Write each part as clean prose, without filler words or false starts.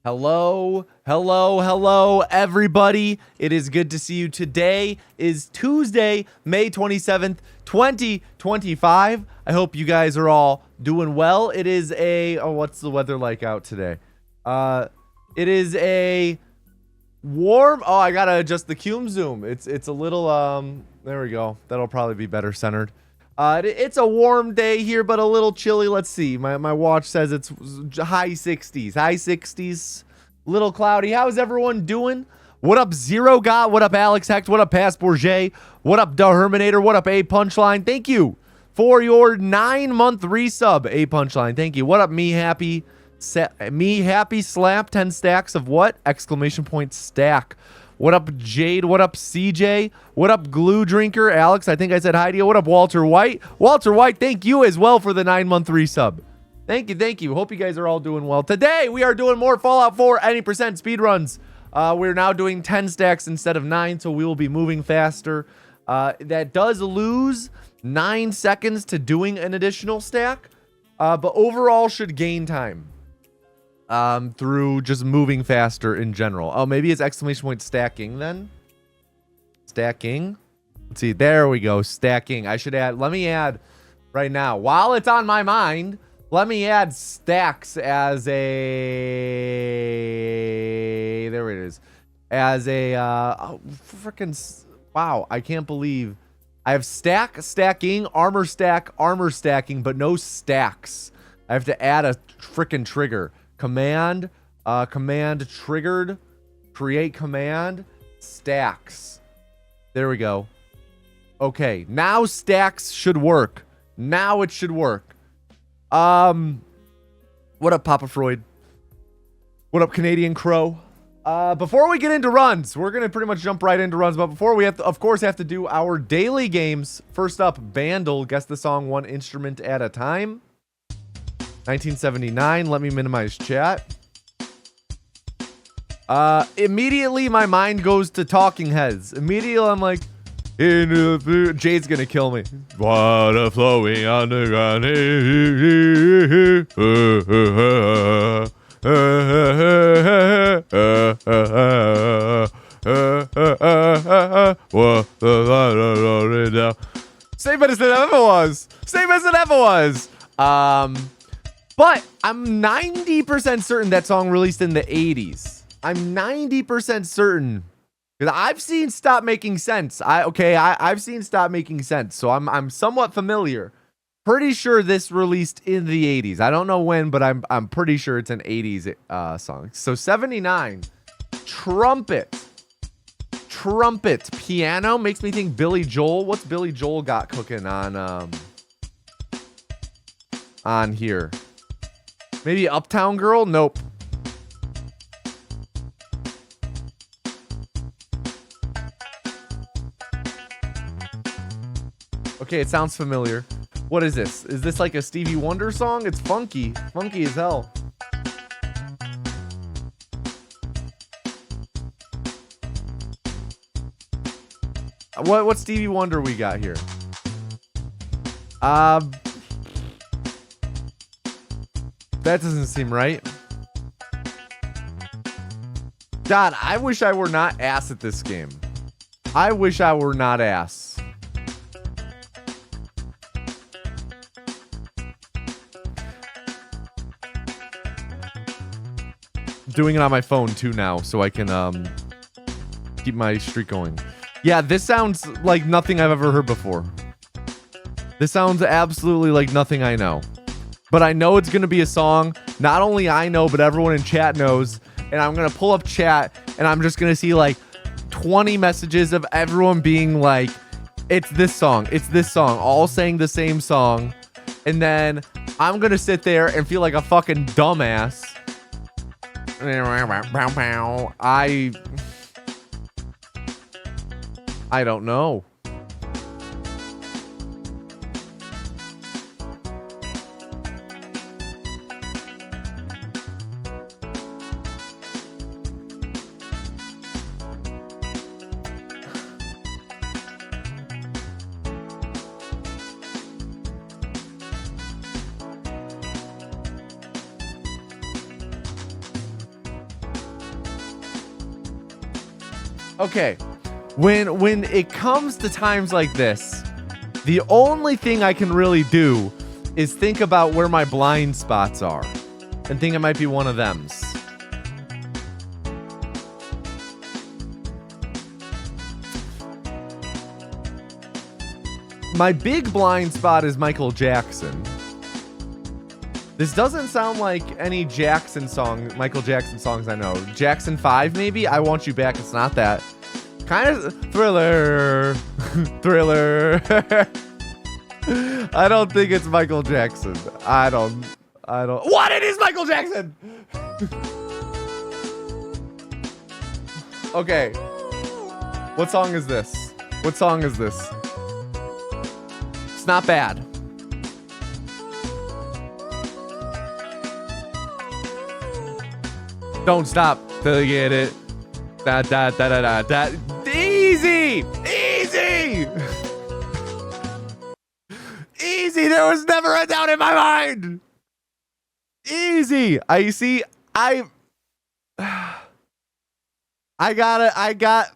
Hello, hello, hello, everybody. It is good to see you. Today is Tuesday, May 27th, 2025. I hope you guys are all doing well. It is what's the weather like out today? It is a warm, I gotta adjust the Cume zoom. It's a little, there we go. That'll probably be better centered. It's a warm day here, but a little chilly. Let's see. My watch says it's high 60s. High 60s. Little cloudy. How's everyone doing? What up, Zero Got? What up, Alex Hecht? What up, Pass Bourget? What up, Da Herminator? What up, A Punchline? Thank you for your 9-month resub, A Punchline. Thank you. What up, Me Happy? Me Happy Slap 10 stacks of what? Exclamation point stack. What up, Jade? What up, CJ? What up, Glue Drinker? Alex, I think I said hi to you. What up, Walter White? Walter White, thank you as well for the 9-month resub. Thank you, thank you. Hope you guys are all doing well. Today, we are doing more Fallout 4 Any speedruns. We're now doing 10 stacks instead of 9, so we will be moving faster. That does lose 9 seconds to doing an additional stack, but overall should gain time. Through just moving faster in general. Oh, maybe it's exclamation point stacking then. Stacking. Let's see. There we go. Stacking. I should add. Let me add right now. While it's on my mind, let me add stacks as a. There it is. As a. Freaking. Wow. I can't believe. I have stacking, armor stacking, but no stacks. I have to add a freaking trigger. Command triggered, create command, stacks. There we go. Okay, now stacks should work. Now it should work. What up, Papa Freud? What up, Canadian Crow? Before we get into runs, we're gonna pretty much jump right into runs, but before we have to, of course, have to do our daily games. First up, Bandle, guess the song one instrument at a time. 1979. Let me minimize chat. Immediately my mind goes to Talking Heads. Immediately I'm like, Jade's gonna kill me. Water flowing underground. Same as it ever was. Same as it ever was. But I'm 90% certain that song released in the 80s. I'm 90% certain. Because I've seen Stop Making Sense. I've seen Stop Making Sense. So I'm somewhat familiar. Pretty sure this released in the 80s. I don't know when, but I'm pretty sure it's an 80s song. So 79. Trumpet. Piano makes me think Billy Joel. What's Billy Joel got cooking on here? Maybe Uptown Girl? Nope. Okay, it sounds familiar. What is this? Is this like a Stevie Wonder song? It's funky. Funky as hell. What Stevie Wonder we got here? That doesn't seem right. God, I wish I were not ass at this game. I wish I were not ass. Doing it on my phone too now, so I can keep my streak going. Yeah, this sounds like nothing I've ever heard before. This sounds absolutely like nothing I know. But I know it's going to be a song not only I know, but everyone in chat knows. And I'm going to pull up chat, and I'm just going to see like 20 messages of everyone being like, it's this song, all saying the same song. And then I'm going to sit there and feel like a fucking dumbass. I don't know. Okay. When it comes to times like this, the only thing I can really do is think about where my blind spots are and think it might be one of them's. My big blind spot is Michael Jackson. This doesn't sound like any Michael Jackson songs I know. Jackson 5 maybe? I Want You Back. It's not that. Kind of Thriller. Thriller. I don't think it's Michael Jackson. I don't. What? It is Michael Jackson! Okay. What song is this? What song is this? It's not bad. Don't stop till you get it. Da da da da da da. Easy! Easy! Easy! There was never a doubt in my mind! Easy! I got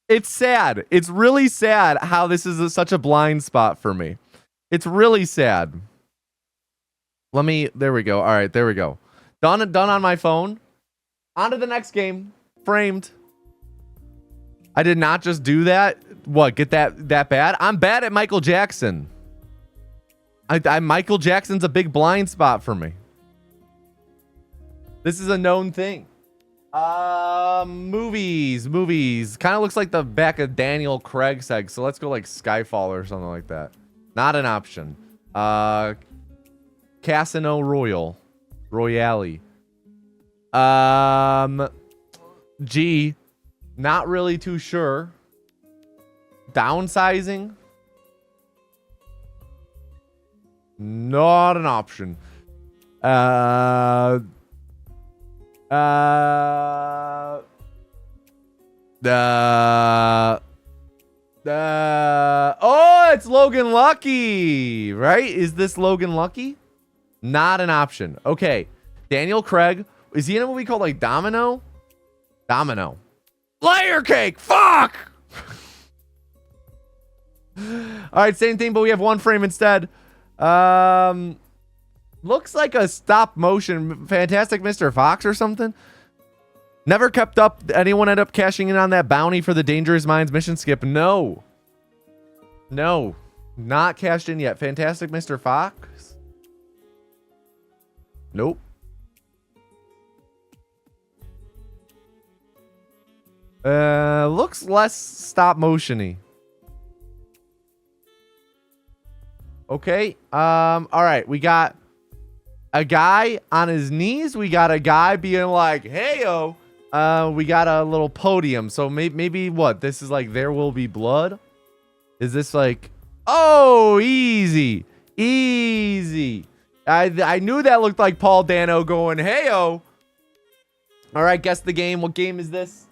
it's sad. It's really sad how this is such a blind spot for me. It's really sad. There we go. All right, there we go. Done on my phone. On to the next game. Framed. I did not just do that. What, get that bad? I'm bad at Michael Jackson. Michael Jackson's a big blind spot for me. This is a known thing. Movies. Kind of looks like the back of Daniel Craig's head, so let's go like Skyfall or something like that. Not an option. Casino Royale. G. Not really too sure. Downsizing. Not an option. Oh, it's Logan Lucky, right? Is this Logan Lucky? Not an option. Okay. Daniel Craig. Is he in a movie called like Domino? Layer cake. Fuck. All right. Same thing, but we have one frame instead. Looks like a stop motion Fantastic Mr. Fox or something. Never kept up. Anyone end up cashing in on that bounty for the Dangerous Minds mission skip? No. Not cashed in yet. Fantastic Mr. Fox? Nope. Looks less stop motion-y. Okay. All right. We got a guy on his knees. We got a guy being like, hey-o. We got a little podium. So maybe what? This is like There Will Be Blood? Is this like... Oh, easy. I knew that looked like Paul Dano going, hey-o. All right, guess the game. What game is this?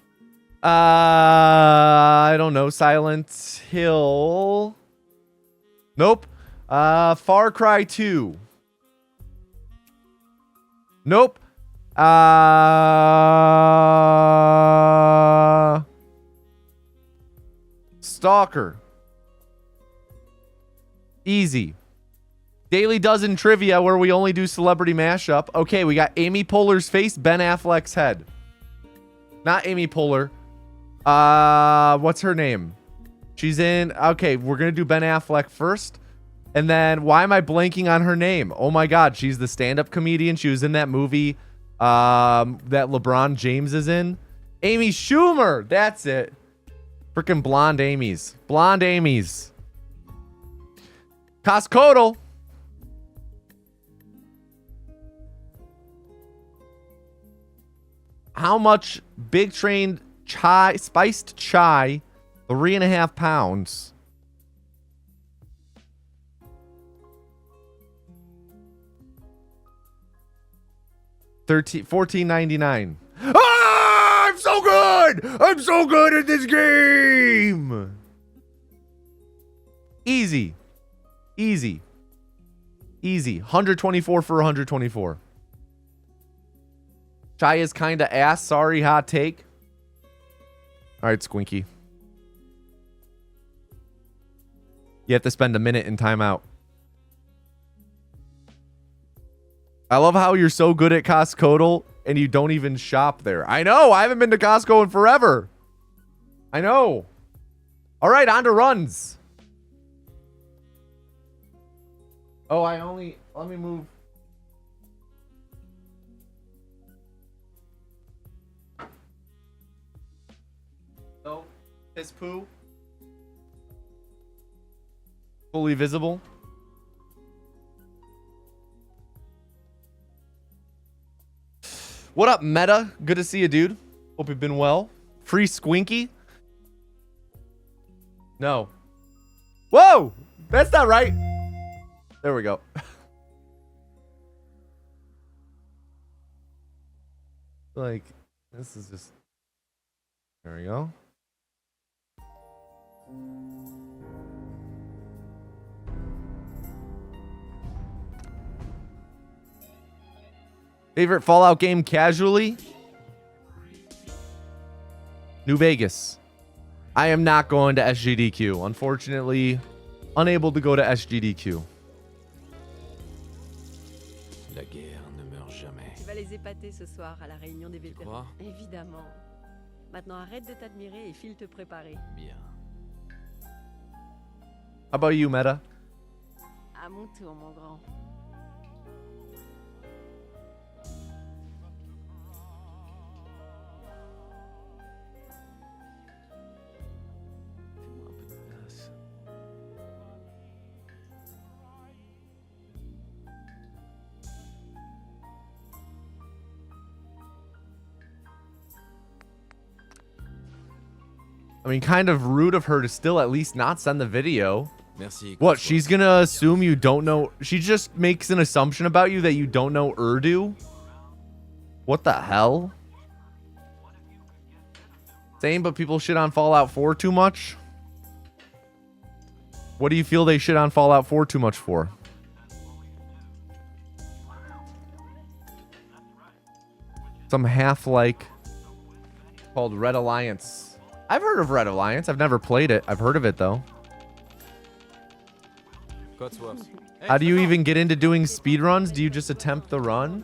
I don't know. Silent Hill. Nope. Far Cry 2. Nope. Stalker. Easy. Daily Dozen Trivia, where we only do celebrity mashup. Okay, we got Amy Poehler's face, Ben Affleck's head. Not Amy Poehler. What's her name? She's in... Okay, we're going to do Ben Affleck first. And then, why am I blanking on her name? Oh my god, she's the stand-up comedian. She was in that movie that LeBron James is in. Amy Schumer! That's it. Freaking blonde Amy's. Costco. How much Big Train chai, spiced chai, 3.5 pounds. $14.99. Ah, I'm so good at this game. Easy. 124 for 124. Chai is kinda ass. Sorry, hot take. All right, Squinky. You have to spend a minute in timeout. I love how you're so good at Costco and you don't even shop there. I know. I haven't been to Costco in forever. I know. All right, on to runs. Oh, let me move. No, piss poo. Fully visible. What up, Meta? Good to see you, dude. Hope you've been well. Free Squinky? No. Whoa! That's not right. There we go. Like, this is just... There we go. Favorite Fallout game casually? New Vegas. I am not going to SGDQ. Unfortunately, unable to go to SGDQ. La guerre ne meurt jamais. Tu vas les épater ce soir à la réunion des vétérans. Quoi? Évidemment. Maintenant, arrête de t'admirer et file te préparer. Bien. How about you, Meta? À mon tour, mon grand. Fais-moi un peu de place. I mean, kind of rude of her to still at least not send the video. Merci. What, she's gonna assume you don't know? She just makes an assumption about you that you don't know Urdu? What the hell? Same, but people shit on Fallout 4 too much? What do you feel they shit on Fallout 4 too much for? Some half-like called Red Alliance. I've heard of Red Alliance. I've never played it. I've heard of it, though. How do you even get into doing speedruns? Do you just attempt the run?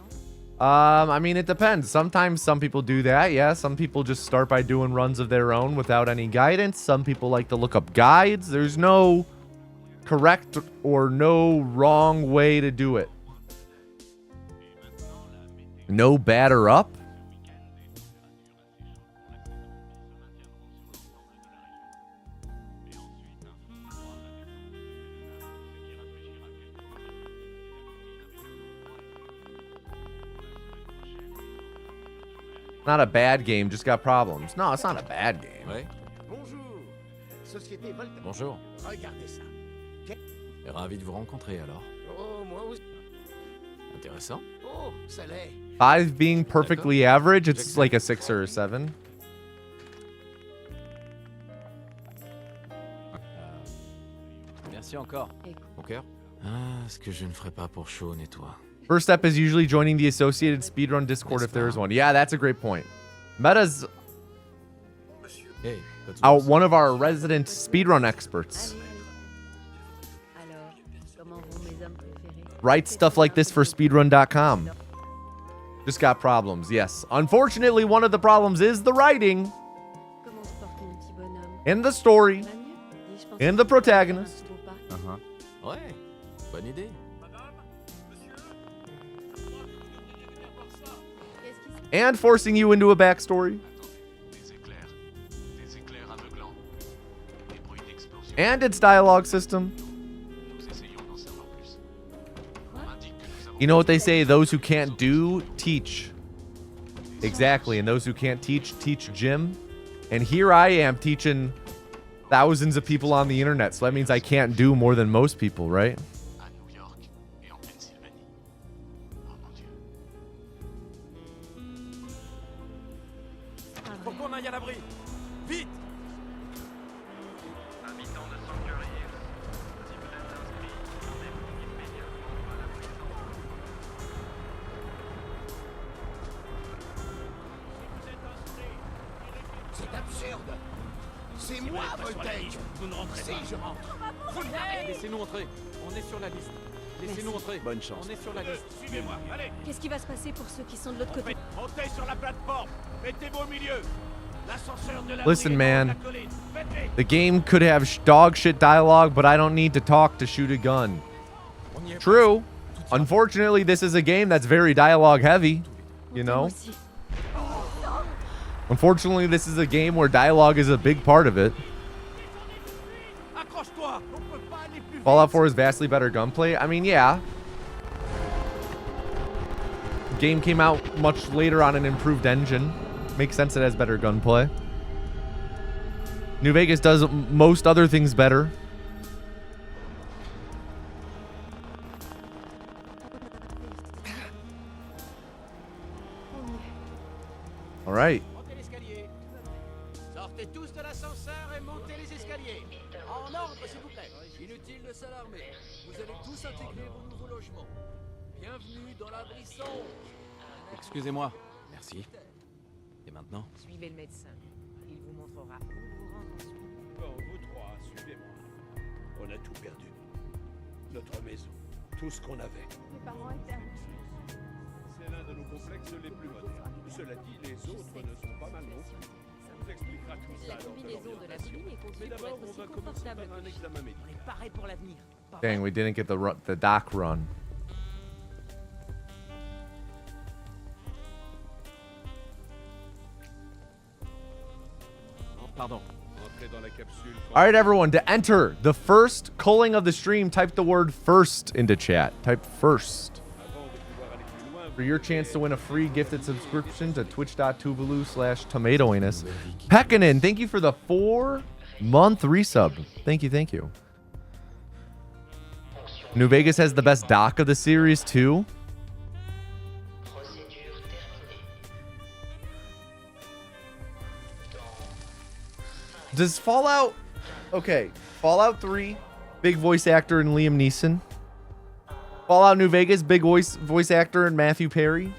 I mean, it depends. Sometimes some people do that. Yeah, some people just start by doing runs of their own without any guidance. Some people like to look up guides. There's no correct or no wrong way to do it. No batter up? Not a bad game, just got problems. No, it's not a bad game. Ouais. Bonjour. Société Volta. Bonjour. Regardez ça. Ravi de vous rencontrer alors. Oh, moi aussi. Intéressant. Oh, ça l'est. 5 being perfectly average, it's like a 6 or a 7. Merci encore. Mon cœur. Ah, ce que je ne ferai pas pour Sean et toi. First step is usually joining the associated speedrun Discord if there is one. Yeah, that's a great point. Meta's Hey, one of our resident speedrun experts. Allez. Alors, comment vont mes hommes préférés? Writes stuff like this for speedrun.com. Just got problems, yes. Unfortunately, one of the problems is the writing Comment se porte mon petit bonhomme? and the story Va mieux? Dis, je pense and que the protagonist. tu trouves pas? Ouais, bonne idée. Qu'est-ce qui se And forcing you into a backstory. And its dialogue system. You know what they say, those who can't do, teach. Exactly, and those who can't teach, teach Jim. And here I am teaching thousands of people on the internet, so that means I can't do more than most people, right? Faut qu'on aille à l'abri. Vite. C'est absurde. C'est moi, Voltaic. Vous ne rentrez Si, pas. je rentre. Laissez-nous entrer. On est sur la liste. Laissez-nous entrer. Bonne chance. On est sur la liste. Suivez-moi, allez. Qu'est-ce qui va se passer pour ceux qui sont de l'autre côté? Montez sur la plateforme. Mettez-vous au milieu. L'ascenseur de la Listen, rue est man. dans la colline. Faites-les. The game could have dog shit dialogue, but I don't need to talk to shoot a gun. On y est. True. Unfortunately, this is a game that's very dialogue heavy. You Moi know? aussi. Unfortunately, this is a game where dialogue is a big part of it. Accroche-toi. On peut pas aller plus vite. Fallout 4 is vastly better gunplay. I mean, yeah. Game came out much later on an improved engine. Makes sense it has better gunplay. New Vegas does most other things better. All right. Montez l'escalier. Sortez tous de l'ascenseur et montez les escaliers. En ordre, s'il vous plaît. Inutile de s'alarmer. Vous allez tous intégrer vos nouveaux logements. Bienvenue dans la brisson. Excusez-moi. Merci. Et maintenant? Suivez le médecin. Il vous montrera où vous rendre ensuite. Bon, vous trois, suivez-moi. On a tout perdu. Notre maison. Tout ce qu'on avait. Mes parents étaient C'est l'un de nos complexes les plus modernes. Cela dit, les autres ne sont pas mal non plus. Ça nous expliquera tout La ça lors de combinaison de la l'orientation. pluie est conçue Mais pour d'abord, être on aussi va commencer confortable par un que examen médical. Pareil pour l'avenir. Dang, we didn't get the dock run. Oh, pardon. Entrez dans la capsule. All right, everyone, to enter the first culling of the stream, type the word first into chat. Type first. Avant de pouvoir aller plus loin, For your chance to win a free gifted subscription to twitch.tv/tomatoanus. Pekkanen, thank you for the 4-month resub. Thank you, thank you. New Vegas has the best dock of the series, too. Does Fallout... Okay, Fallout 3, big voice actor in Liam Neeson. Fallout New Vegas, big voice actor in Matthew Perry.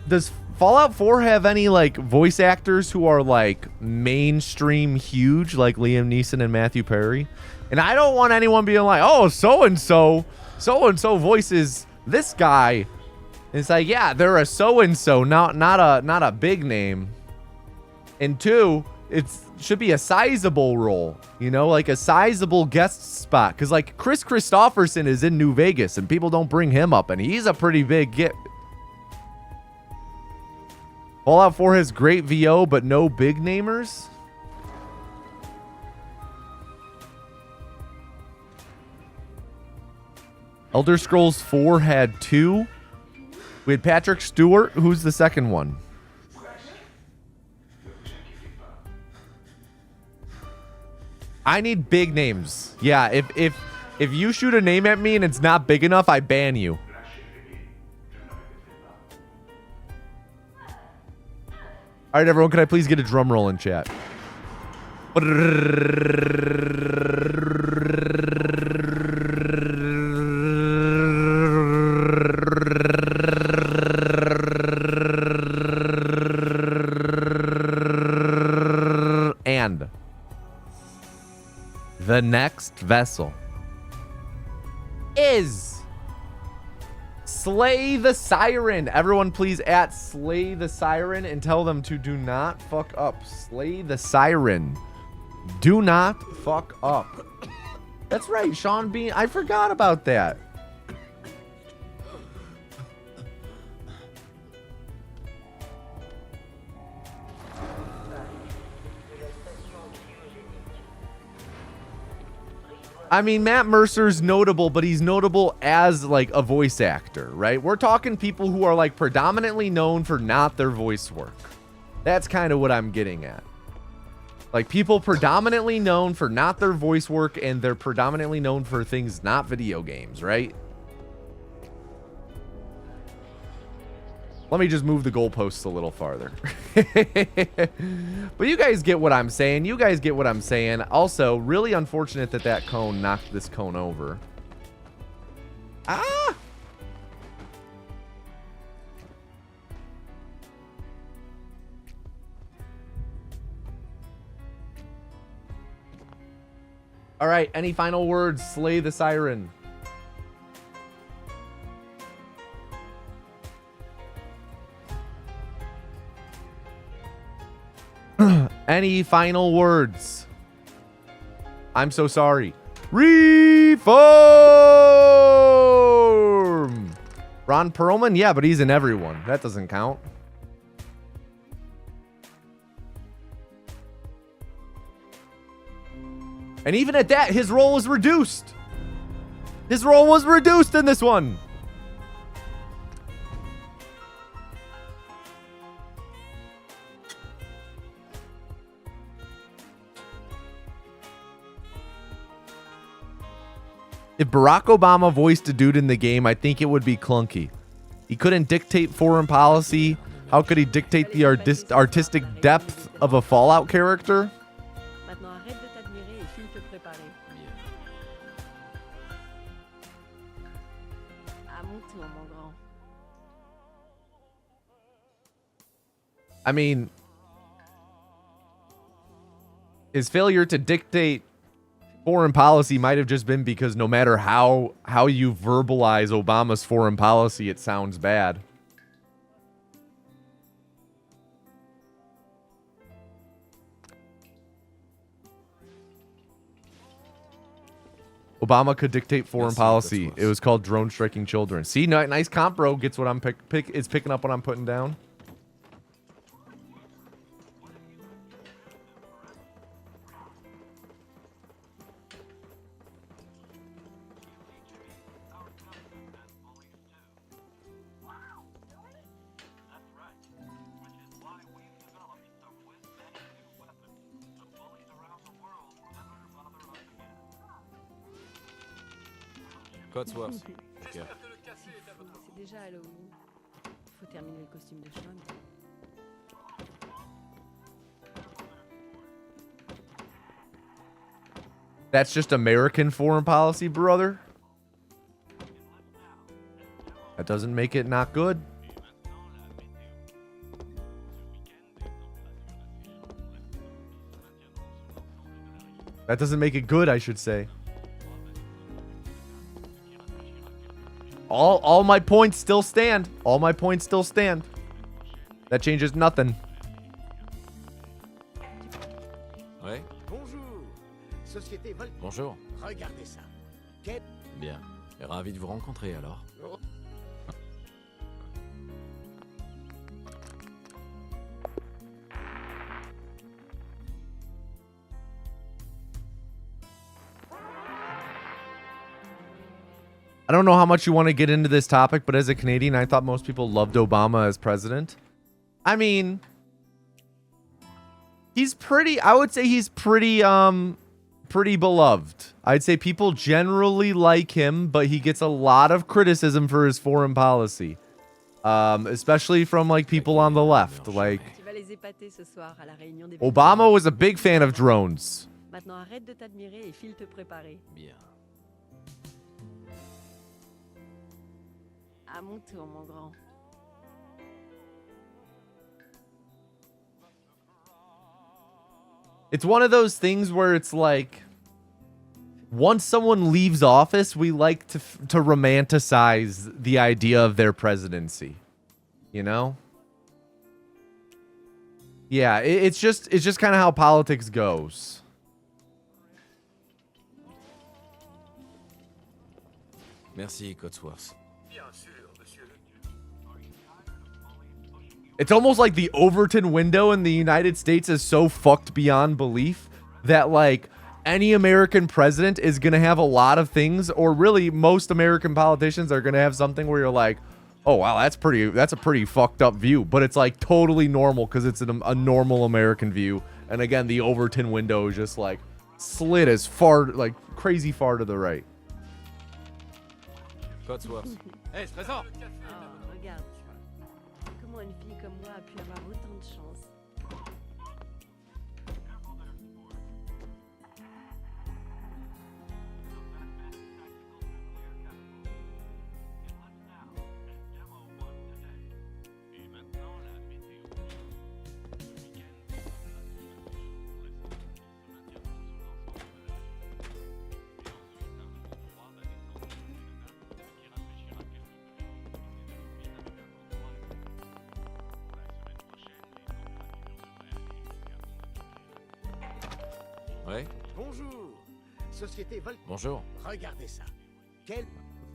Does Fallout 4 have any, like, voice actors who are, like, mainstream huge, like Liam Neeson and Matthew Perry? And I don't want anyone being like, oh, so-and-so voices this guy. And it's like, yeah, they're a so-and-so, not a big name. And two, it should be a sizable role, you know, like a sizable guest spot. Because, like, Chris Christopherson is in New Vegas, and people don't bring him up, and he's a pretty big get. Fallout 4 has great VO, but no big namers. Elder Scrolls 4 had 2. We had Patrick Stewart. Who's the second one? I need big names. Yeah, if you shoot a name at me and it's not big enough, I ban you. All right, everyone, can I please get a drum roll in chat? And the next vessel is Slay the Siren. Everyone please at Slay the Siren and tell them to do not fuck up. Slay the Siren. Do not fuck up. That's right, Sean Bean. I forgot about that. I mean, Matt Mercer's notable, but he's notable as, like, a voice actor, right? We're talking people who are, like, predominantly known for not their voice work. That's kind of what I'm getting at. Like, people predominantly known for not their voice work, and they're predominantly known for things not video games, right? Let me just move the goalposts a little farther. But you guys get what I'm saying. You guys get what I'm saying. Also, really unfortunate that that cone knocked this cone over. Ah! All right. Any final words? Slay the siren. Any final words? I'm so sorry. Reform! Ron Perlman? Yeah, but he's in everyone. That doesn't count. And even at that, his role was reduced. His role was reduced in this one. If Barack Obama voiced a dude in the game, I think it would be clunky. He couldn't dictate foreign policy. How could he dictate the artistic depth of a Fallout character? Maintenant, arrête de t'admirer et file te préparer. À mon tour, mon grand. I mean, his failure to dictate foreign policy might have just been because no matter how you verbalize Obama's foreign policy, it sounds bad. Obama could dictate foreign policy. It was called drone striking children. See, nice comp, bro. Gets what I'm is picking up what I'm putting down. Codsworth. Ok. C'est déjà Halloween. Faut terminer le costume de Sean. That's just American foreign policy, brother. That doesn't make it not good. That doesn't make it good, I should say. All my points still stand. All my points still stand. That changes nothing. Ouais. Bonjour. Société Vol... Bonjour. Regardez ça. Quel... Bien. Et ravi de vous rencontrer alors. I don't know how much you want to get into this topic, but as a Canadian, I thought most people loved Obama as president. I mean, he's pretty, I would say he's pretty beloved. I'd say people generally like him, but he gets a lot of criticism for his foreign policy. Especially from like people on the left. Like, Tu vas les épater ce soir à la réunion des Obama was a big fan of drones. Maintenant, arrête de t'admirer et file te préparer. Bien. À mon tour, mon grand. It's one of those things where it's like, once someone leaves office, we like to romanticize the idea of their presidency. You know? Yeah, it's just kind of how politics goes. Merci, Codsworth. It's almost like the Overton window in the United States is so fucked beyond belief that like any American president is going to have a lot of things, or really most American politicians are going to have something where you're like, oh wow, that's a pretty fucked up view, but it's like totally normal because it's a normal American view. And again, the Overton window is just like slid as far, like crazy far to the right. Codsworth. Hey, je présent. Oh, regarde. Comment une fille comme moi a pu avoir autant de chance? Ouais. Bonjour. Société Vol... Bonjour. Regardez ça. Quel...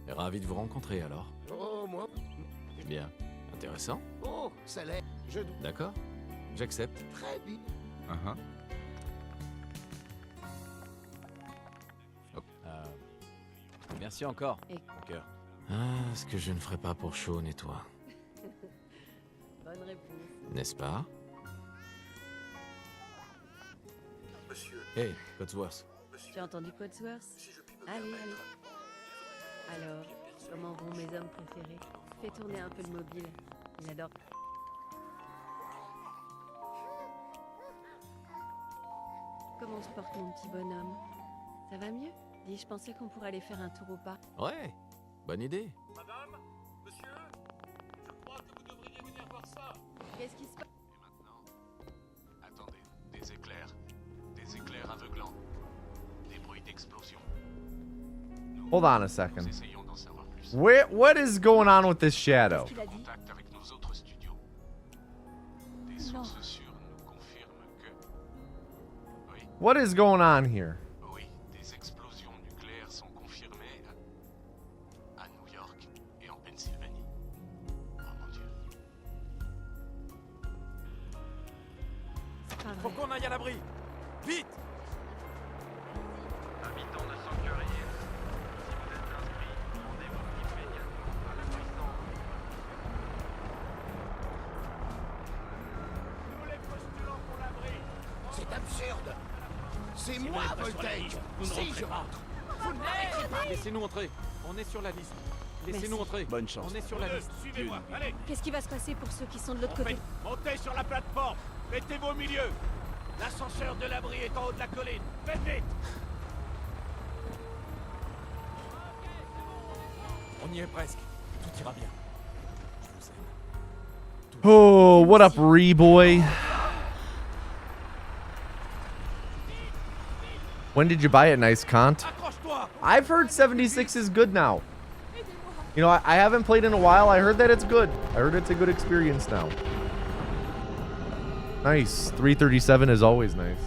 Ravi de vous rencontrer alors. Oh, moi... Bien. Intéressant. Oh, ça l'est. Je... D'accord. J'accepte. Très bien. Uh-huh. Merci encore. Et- Mon cœur. Ah, ce que je ne ferais pas pour Sean et toi. Bonne réponse. N'est-ce pas? Monsieur, Hey, Codsworth. Tu as entendu Codsworth? si je puis me Allez, permettre. allez. Alors, comment vont mes hommes préférés? Fais tourner un peu le mobile. Il adore. Comment se porte mon petit bonhomme? Ça va mieux? Dis, je pensais qu'on pourrait aller faire un tour au parc. Ouais, bonne idée. Madame, monsieur, je crois que vous devriez venir voir ça. Qu'est-ce qui se passe? Attendez, des éclairs aveuglants, des bruits d'explosion. Hold on a Nous second. essayons d'en savoir plus. What is going on with this shadow? Qu'est-ce qu'il a dit? Contact avec nos autres studios. Des sources sûres nous confirment que... Oui, What is going on here? oui, des explosions nucléaires sont confirmées à New York et en Pennsylvanie. Oh mon Dieu. C'est pas Faut vrai. qu'on aille à l'abri. Vite. Habitants de Sanctuary Hills, si vous êtes inscrits, rendez-vous immédiatement à la puissance. Nous les postulons pour l'abri. C'est absurde. C'est moi, Voltaire. Si je rentre. Vous ne m'arrêtez pas. Laissez-nous entrer. On est sur la liste. Laissez-nous entrer. Bonne chance. On est sur la liste. Suivez-moi, allez, Qu'est-ce qui va se passer pour ceux qui sont de l'autre côté? montez sur la plateforme. Mettez-vous au milieu. L'ascenseur de l'abri est en haut de la colline. Faites vite. On y est presque. Tout ira bien. Je vous aime. Oh, what up, Reboy? When did you buy it, nice Kant? Accroche-toi. I've heard 76 is good now. You know, I haven't played in a while. I heard that it's good. I heard it's a good experience now. Nice. 337 is always nice.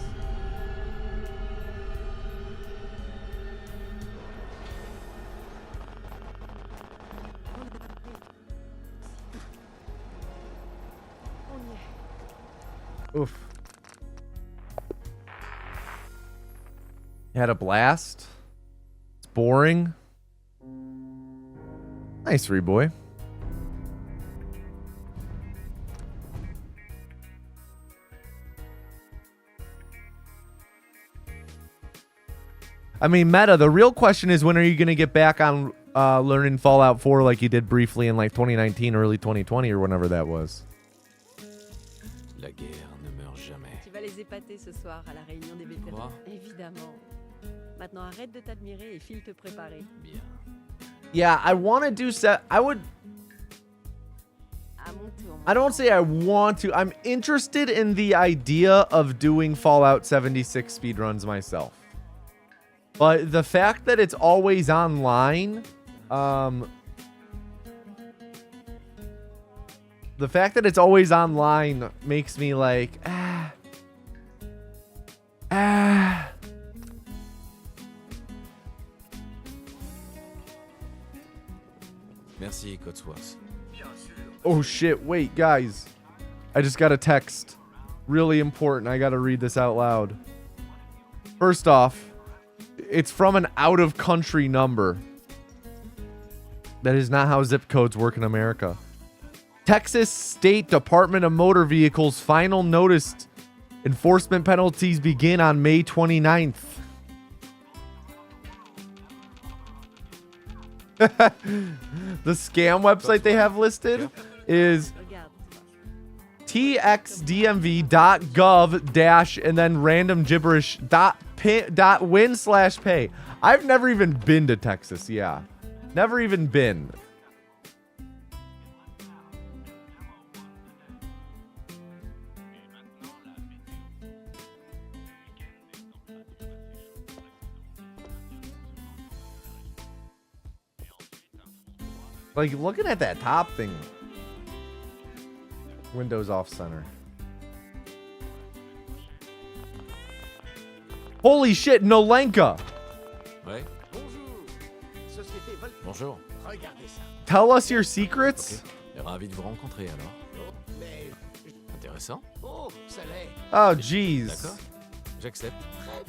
On y est. Oof. You had a blast. It's boring. Nice, Reboy. I mean, Meta, the real question is when are you going to get back on learning Fallout 4 like you did briefly in like 2019, early 2020 or whenever that was? La guerre ne meurt jamais. Tu vas les épater ce soir à la réunion des vétérans. Quoi? Évidemment. Maintenant, arrête de t'admirer et file te préparer. Bien. Yeah, I want to do set. I would. À mon tour. I don't say I want to. I'm interested in the idea of doing Fallout 76 speedruns myself. But the fact that it's always online, the fact that it's always online makes me like, Merci, Codsworth. Oh shit, wait, guys. I just got a text. Really important. I gotta read this out loud. First off, it's from an out-of-country number. That is not how zip codes work in America. Texas State Department of Motor Vehicles final notice enforcement penalties begin on May 29th. The scam website they have listed is Regarde. txdmv.gov dash and then random gibberish dot win/pay. I've never even been to Texas. Yeah, never even been. Like looking at that top thing. Windows off center. Holy shit, Nolenka. Ouais. Bonjour. Société Vol... Bonjour. Regardez ça. Tell us your secrets. Ok. Ravi de vous rencontrer alors. Oh, mais... Intéressant. Oh, ça l'est. Oh, jeez. D'accord. J'accepte. Très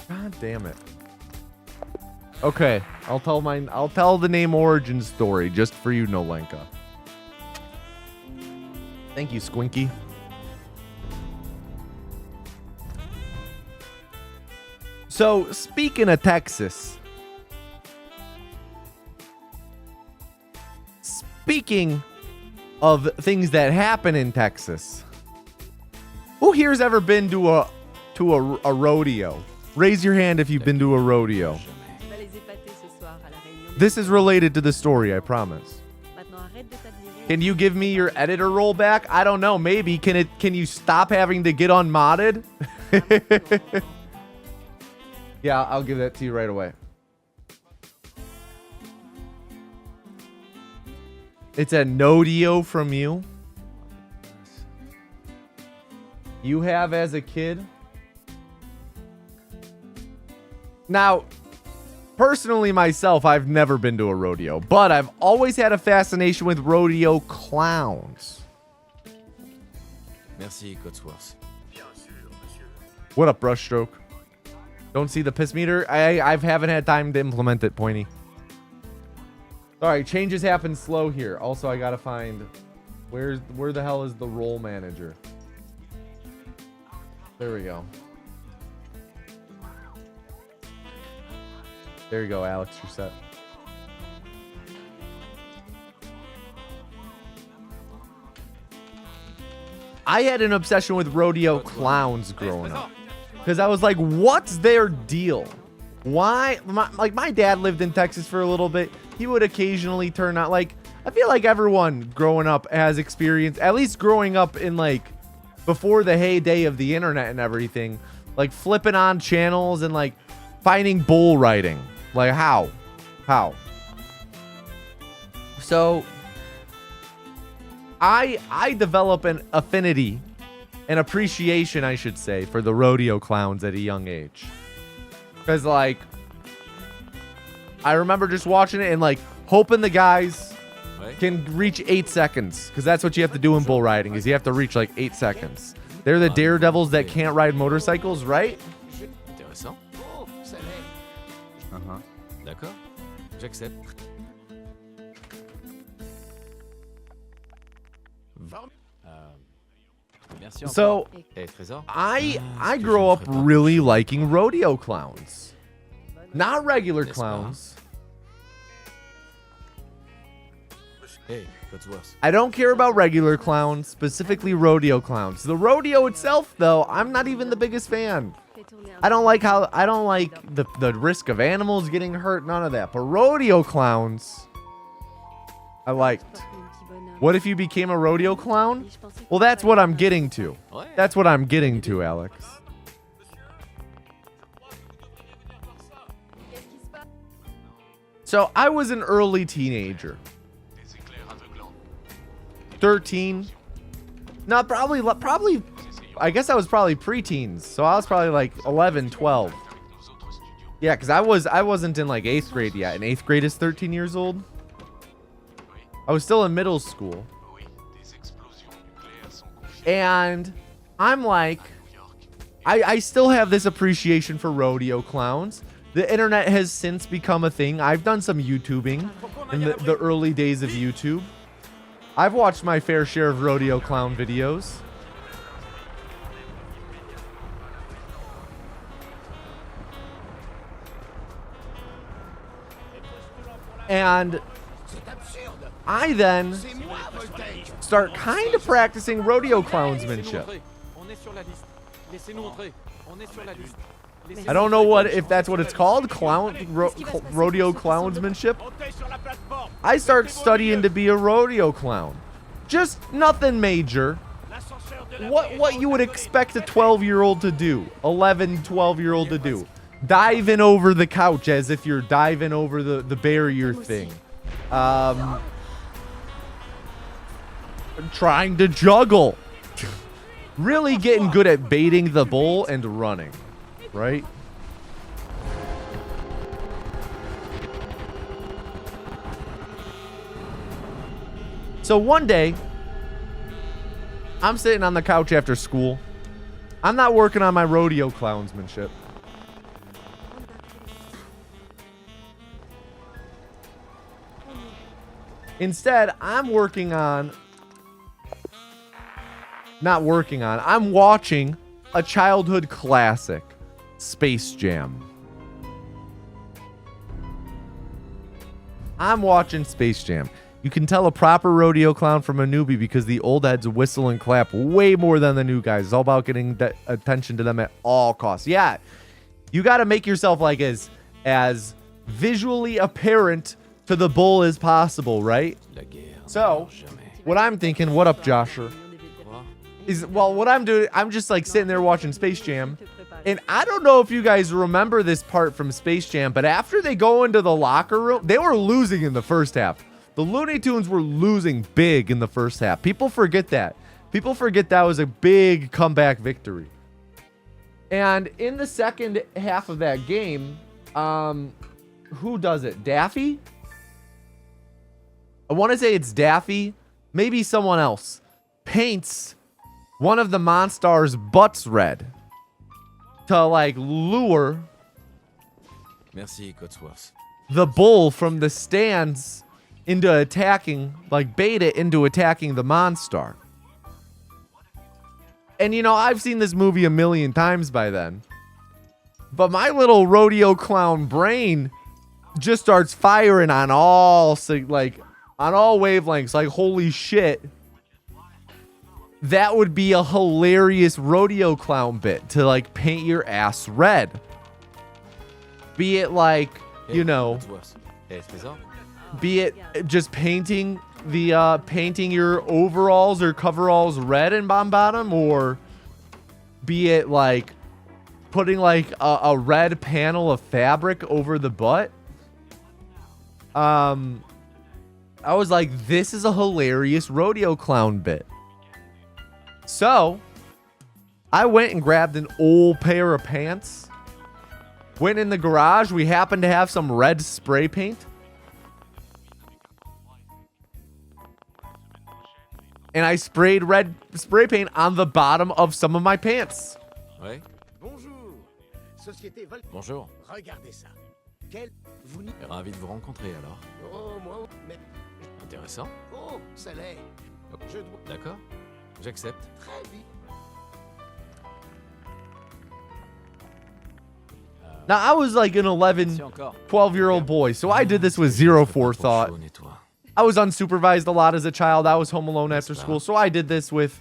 bien. God damn it. Okay, I'll tell the name origin story just for you, Nolenka. Thank you, Squinky. So, speaking of Texas, speaking of things that happen in Texas, who here's ever been to a rodeo? Raise your hand if you've been to a rodeo. Tu vas les épater ce soir à la réunion. This is related to the story, I promise. Maintenant, arrête de t'admirer. Can you give me your editor roll back? I don't know, maybe. Can you stop having to get unmodded? Yeah, I'll give that to you right away. It's a no-dio from you. You have as a kid. Now, personally myself, I've never been to a rodeo, but I've always had a fascination with rodeo clowns. Merci, Cotsworth. What up, brushstroke? Don't see the piss meter? I haven't had time to implement it, Pointy. Alright, changes happen slow here. Also, I gotta find... Where the hell is the role manager? There we go. There you go, Alex. You're set. I had an obsession with rodeo clowns growing up. Because I was like, what's their deal? Why? My dad lived in Texas for a little bit. He would occasionally turn out, like, I feel like everyone growing up has experience, at least growing up in, like, before the heyday of the internet and everything, like, flipping on channels and, like, finding bull riding. Like, how? So, I develop an affinity, an appreciation, I should say, for the rodeo clowns at a young age. Because, like, I remember just watching it and, like, hoping the guys can reach 8 seconds. Because that's what you have to do in bull riding, is you have to reach, like, 8 seconds. They're the daredevils that can't ride motorcycles, right? Intéressant. Oh, ça l'est. Uh-huh. D'accord. J'accepte. Merci encore. So, Hey, Trésor. I grow up really liking rodeo clowns. Not regular clowns. Hey, Cotsworth. I don't care about regular clowns, specifically rodeo clowns. The rodeo itself, though, I'm not even the biggest fan. I don't like the risk of animals getting hurt, none of that. But rodeo clowns, I liked. What if you became a rodeo clown? Well, that's what I'm getting to. That's what I'm getting to, Alex. So I was an early teenager. 13. No, probably, I guess I was probably preteens. So I was probably like 11, 12. Yeah, because I wasn't in like 8th grade yet. And 8th grade is 13 years old. I was still in middle school. And I'm like, I still have this appreciation for rodeo clowns. The internet has since become a thing. I've done some YouTubing in the early days of YouTube. I've watched my fair share of rodeo clown videos. And I then start kind of practicing rodeo clownsmanship. I don't know if that's what it's called, rodeo clownsmanship. I start studying to be a rodeo clown. Just nothing major. What you would expect a 12-year-old to do, 11, 12-year-old to do. Diving over the couch as if you're diving over the barrier thing. trying to juggle. Really getting good at baiting the bull and running, right? So one day, I'm sitting on the couch after school. I'm not working on my rodeo clownsmanship. Instead, I'm watching a childhood classic, Space Jam. I'm watching Space Jam. You can tell a proper rodeo clown from a newbie because the old heads whistle and clap way more than the new guys. It's all about getting attention to them at all costs. Yeah, you got to make yourself like as visually apparent to the bull as possible, right? So, what I'm thinking, what up, Josher? What I'm doing, I'm just like sitting there watching Space Jam. And I don't know if you guys remember this part from Space Jam, but after they go into the locker room, they were losing in the first half. The Looney Tunes were losing big in the first half. People forget that. People forget that was a big comeback victory. And in the second half of that game, who does it? Daffy? I want to say it's Daffy. Maybe someone else. Paints one of the Monstars' butts red to like lure Merci, Cotsworth. the bull from the stands into attacking, like bait it into attacking the Monstar. And you know, I've seen this movie a million times by then. But my little rodeo clown brain just starts firing on all wavelengths. Like, holy shit. That would be a hilarious rodeo clown bit to like paint your ass red. Be it like, you know, be it just painting the painting your overalls or coveralls red and bomb bottom, or be it like putting like a red panel of fabric over the butt. I was like, this is a hilarious rodeo clown bit. So I went and grabbed an old pair of pants, went in the garage. We happened to have some red spray paint. And I sprayed red spray paint on the bottom of some of my pants. Ouais. Bonjour. Société Vol... Bonjour. Regardez ça. Quel... Vous n'y... Ravi de vous rencontrer alors. Oh, moi... Mais... Intéressant. Oh, ça l'est. Je dois... D'accord. J'accepte. Très vite. Now, I was like an 11, 12-year-old boy, so I did this with zero forethought. I was unsupervised a lot as a child. I was home alone after school, so I did this with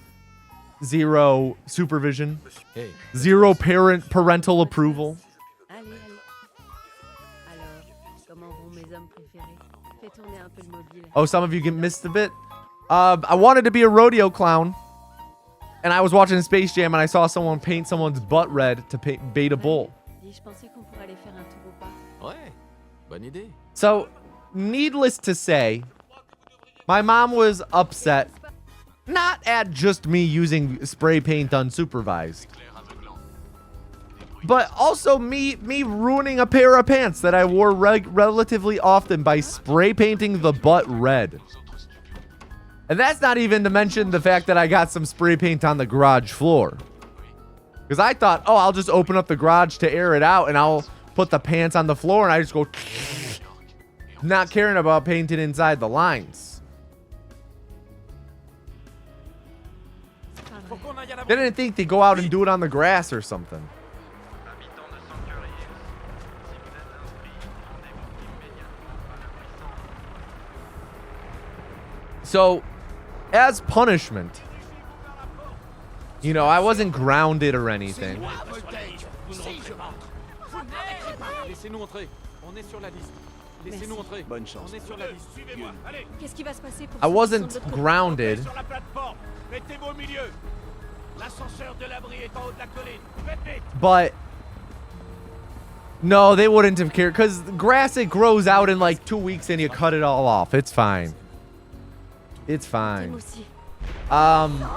zero supervision, zero parental approval. Allez, allez. Alors, comment vont mes hommes préférés? Fais tourner un peu le mobile. Oh, some of you missed a bit. I wanted to be a rodeo clown, and I was watching Space Jam, and I saw someone paint someone's butt red to bait a bull. Je pensais qu'on pourrait aller faire un tour au parc. Ouais. Bonne idée. So, needless to say, my mom was upset, not at just me using spray paint unsupervised, but also me ruining a pair of pants that I wore relatively often by spray painting the butt red. And that's not even to mention the fact that I got some spray paint on the garage floor. Because I thought, oh, I'll just open up the garage to air it out and I'll put the pants on the floor and I just go, not caring about painting inside the lines. They didn't think they'd go out and do it on the grass or something. Habitants de Sanctuary Hills, si vous êtes inscrits, rendez-vous immédiatement à la puissance. So, as punishment, you know, I wasn't grounded or anything. Laissez-nous entrer. On est sur la liste. Laissez-nous entrer. Bonne chance. On est sur la liste. Suivez-moi. Allez. Qu'est-ce qui va se passer pour I ceux qui wasn't sont de l'autre grounded. Sur la plateforme. Mettez-vous au milieu. L'ascenseur de l'abri est en haut de la colline. Faites vite. But no, they wouldn't have cared because grass, it grows out in like 2 weeks and you cut it all off. It's fine. It's côté? fine. Moi aussi. I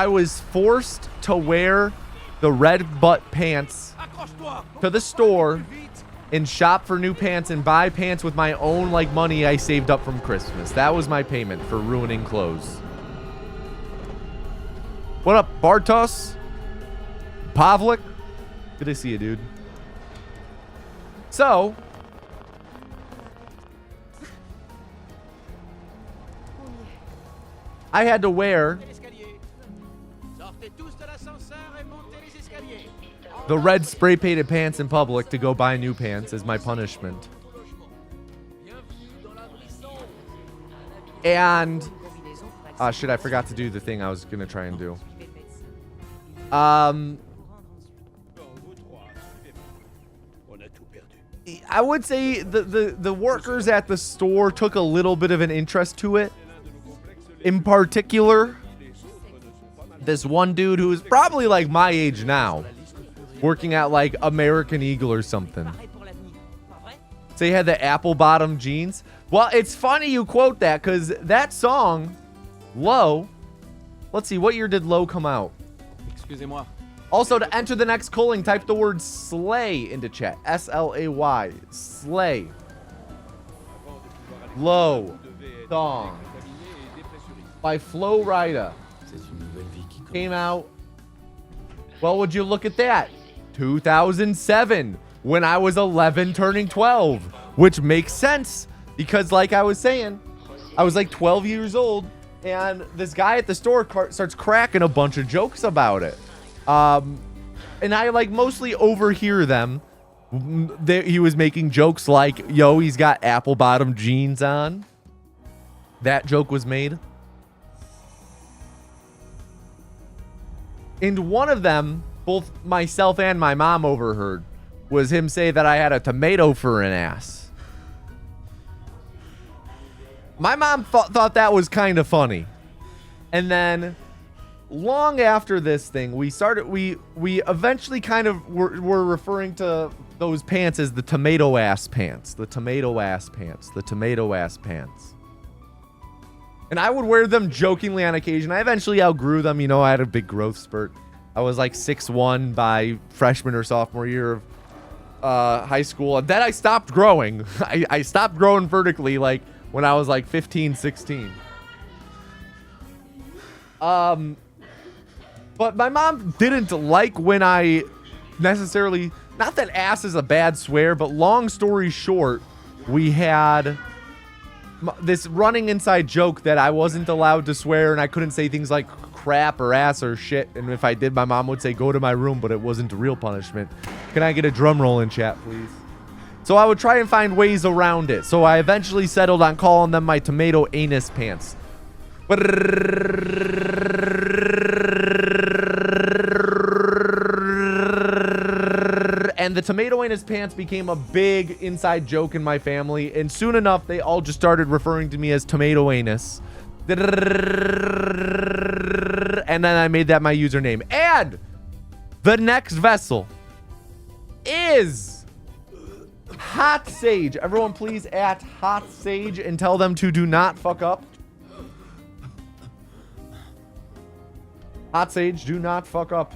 was forced to wear the red butt pants to the store and shop for new pants and buy pants with my own like money I saved up from Christmas. That was my payment for ruining clothes. What up, Bartos? Pavlik? Good to see you, dude. So, I had to wear the red spray painted pants in public to go buy new pants as my punishment. And shit, I forgot to do the thing I was gonna try and do. I would say the workers at the store took a little bit of an interest to it. In particular, this one dude who is probably like my age now, working at like American Eagle or something. So he had the apple bottom jeans. Well, it's funny you quote that because that song, Low, let's see, what year did Low come out? Excusez-moi. Also, to enter the next calling, type the word slay into chat. S-L-A-Y. Slay. Low song by Flo Rida. Came out. Well, would you look at that? 2007, when I was 11 turning 12, which makes sense because like I was saying, I was like 12 years old and this guy at the store starts cracking a bunch of jokes about it. And I like mostly overhear them. He was making jokes like, yo, he's got apple bottom jeans on. That joke was made. And one of them, both myself and my mom overheard, was him say that I had a tomato for an ass. My mom thought that was kind of funny. And then long after this thing, we eventually kind of were referring to those pants as the tomato ass pants. The tomato ass pants. The tomato ass pants. And I would wear them jokingly on occasion. I eventually outgrew them. You know, I had a big growth spurt. I was like 6'1" by freshman or sophomore year of high school. And then I stopped growing. I stopped growing vertically like when I was like 15, 16. But my mom didn't like when I necessarily, not that ass is a bad swear, but long story short, we had this running inside joke that I wasn't allowed to swear and I couldn't say things like crap or ass or shit. And if I did, my mom would say, go to my room, but it wasn't a real punishment. Can I get a drum roll in chat, please? So I would try and find ways around it. So I eventually settled on calling them my tomato anus pants. And the tomato anus pants became a big inside joke in my family. And soon enough, they all just started referring to me as tomato anus. And then I made that my username. And the next vessel is Hot Sage. Everyone please at Hot Sage and tell them to do not fuck up. Hot Sage, do not fuck up.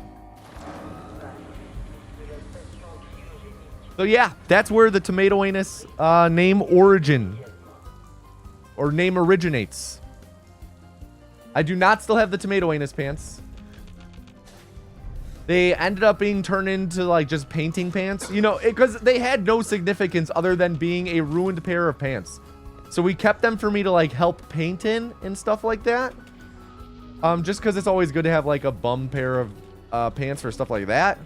So yeah, that's where the tomato anus name originates. I do not still have the tomato anus pants. They ended up being turned into like just painting pants, you know, because they had no significance other than being a ruined pair of pants. So we kept them for me to like help paint in and stuff like that. Just because it's always good to have like a bum pair of pants for stuff like that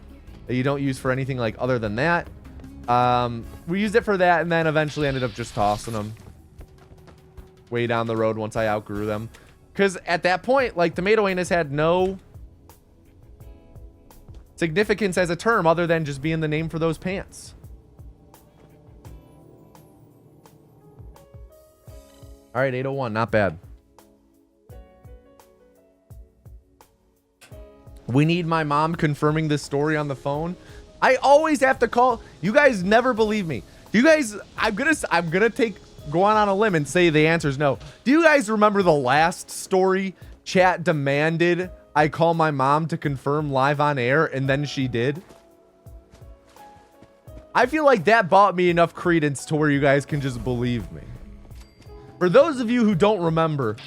you don't use for anything like other than that. We used it for that and then eventually ended up just tossing them way down the road once I outgrew them. Because at that point, like, tomato anus had no significance as a term other than just being the name for those pants. All right, 801, not bad. We need my mom confirming this story on the phone. I always have to call. You guys never believe me. You guys, I'm gonna take go on a limb and say the answer is no. Do you guys remember the last story? Chat demanded I call my mom to confirm live on air, and then she did. I feel like that bought me enough credence to where you guys can just believe me. For those of you who don't remember,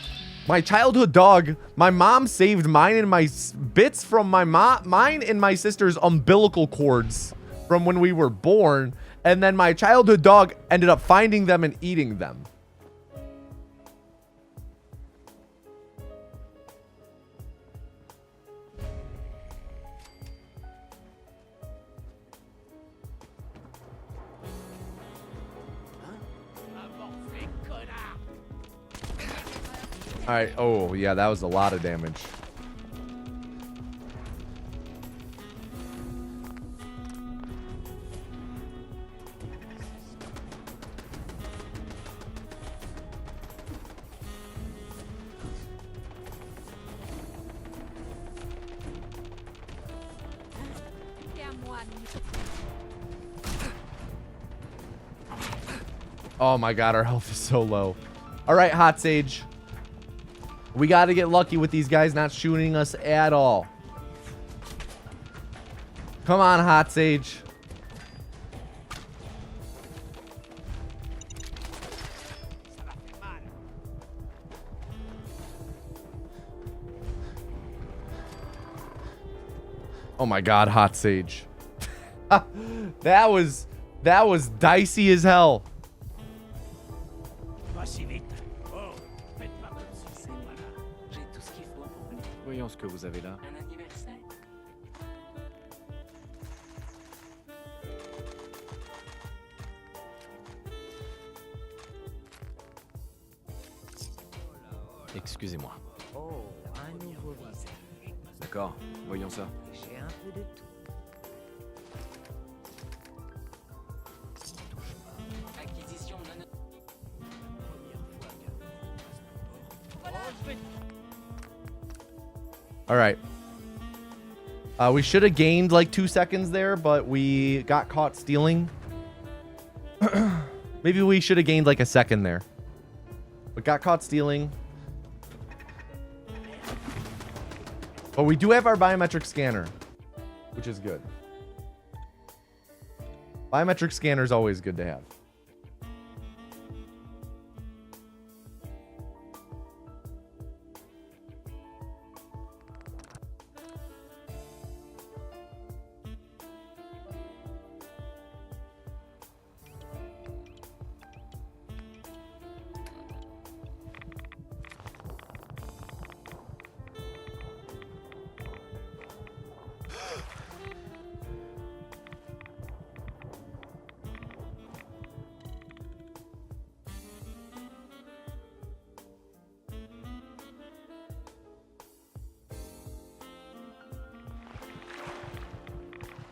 my childhood dog, my mom saved mine and my bits from mine and my sister's umbilical cords from when we were born, and then my childhood dog ended up finding them and eating them. All right. Oh, yeah, that was a lot of damage. Oh my god, our health is so low. All right, Hot Sage. We got to get lucky with these guys not shooting us at all. Come on, Hot Sage. Oh my god, Hot Sage. that was dicey as hell. Voyons ce que vous avez là. Excusez-moi. Oh, un nouveau visage. D'accord, voyons ça. J'ai un peu de tout. Acquisition de la... All right. We should have gained like 2 seconds there, but we got caught stealing. Maybe we should have gained like a second there. But got caught stealing. But we do have our biometric scanner, which is good. Biometric scanner is always good to have.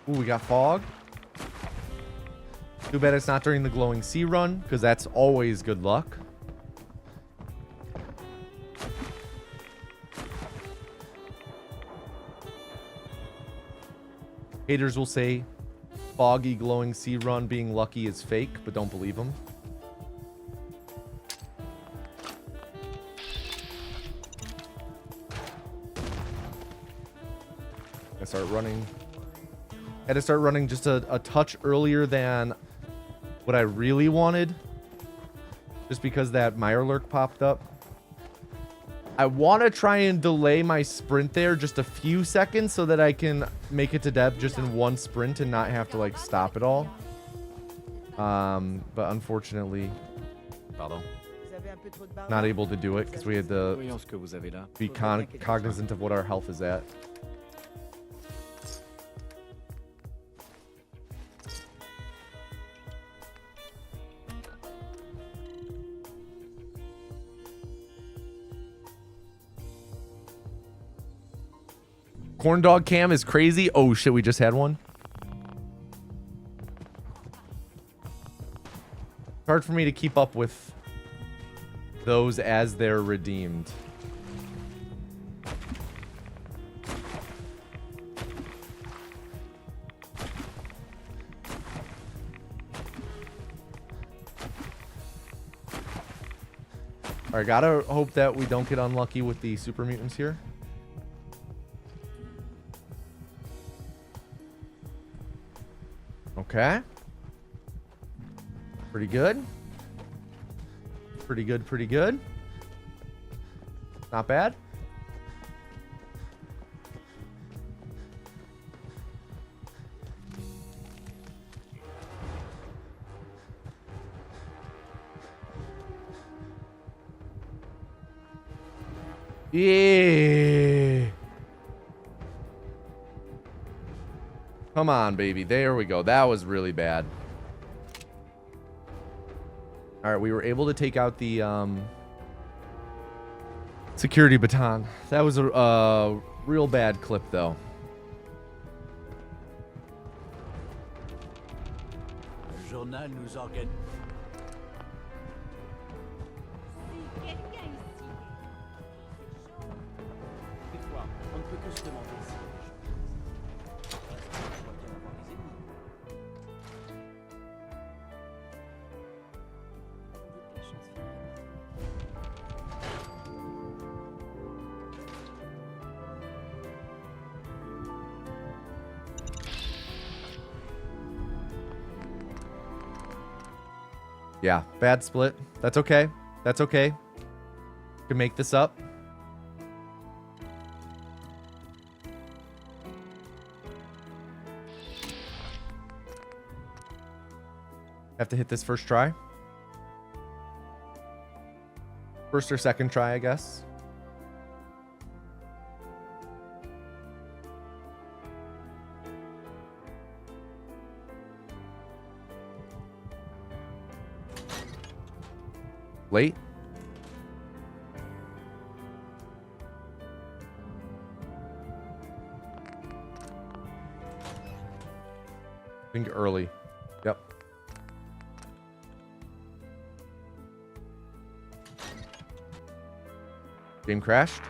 Ooh, we got fog. Too bad it's not during the glowing sea run, because that's always good luck. Haters will say foggy glowing sea run being lucky is fake, but don't believe them. I start running. Had to start running just a touch earlier than what I really wanted. Just because that Mirelurk popped up. I want to try and delay my sprint there just a few seconds so that I can make it to depth just in one sprint and not have to like stop it all. But unfortunately, not able to do it because we had to be cognizant of what our health is at. Corn dog cam is crazy. Oh shit, we just had one. Hard for me to keep up with those as they're redeemed. All right, gotta hope that we don't get unlucky with the super mutants here. Okay. Pretty good. Pretty good, pretty good. Not bad. Yeah. Come on, baby. There we go. That was really bad. All right, we were able to take out the security baton. That was a real bad clip, though. Le journal nous organise. Des fois, on ne peut que se demander si les gens. Reste, on doit bien avoir des ennemis. Yeah, bad split. That's okay. That's okay. Can make this up. Have to hit this first try. First or second try, I guess. Late. I think early. Yep. Game crashed.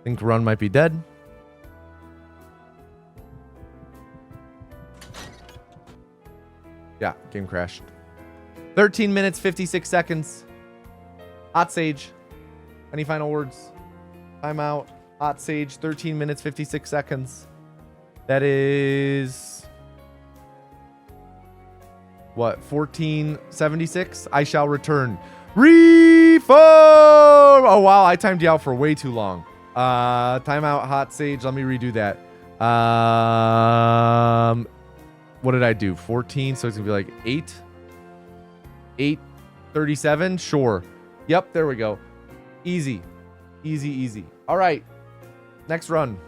Think run might be dead. Yeah, game crashed. 13 minutes, 56 seconds. Hot Sage. Any final words? Timeout. Hot Sage, 13 minutes, 56 seconds. That is... what? 1476? I shall return. Reform! Oh, wow. I timed you out for way too long. Timeout, Hot Sage. Let me redo that. What did I do? 14. So it's going to be like 8. 8:37. Sure. Yep. There we go. Easy. Easy, easy. All right. Next run.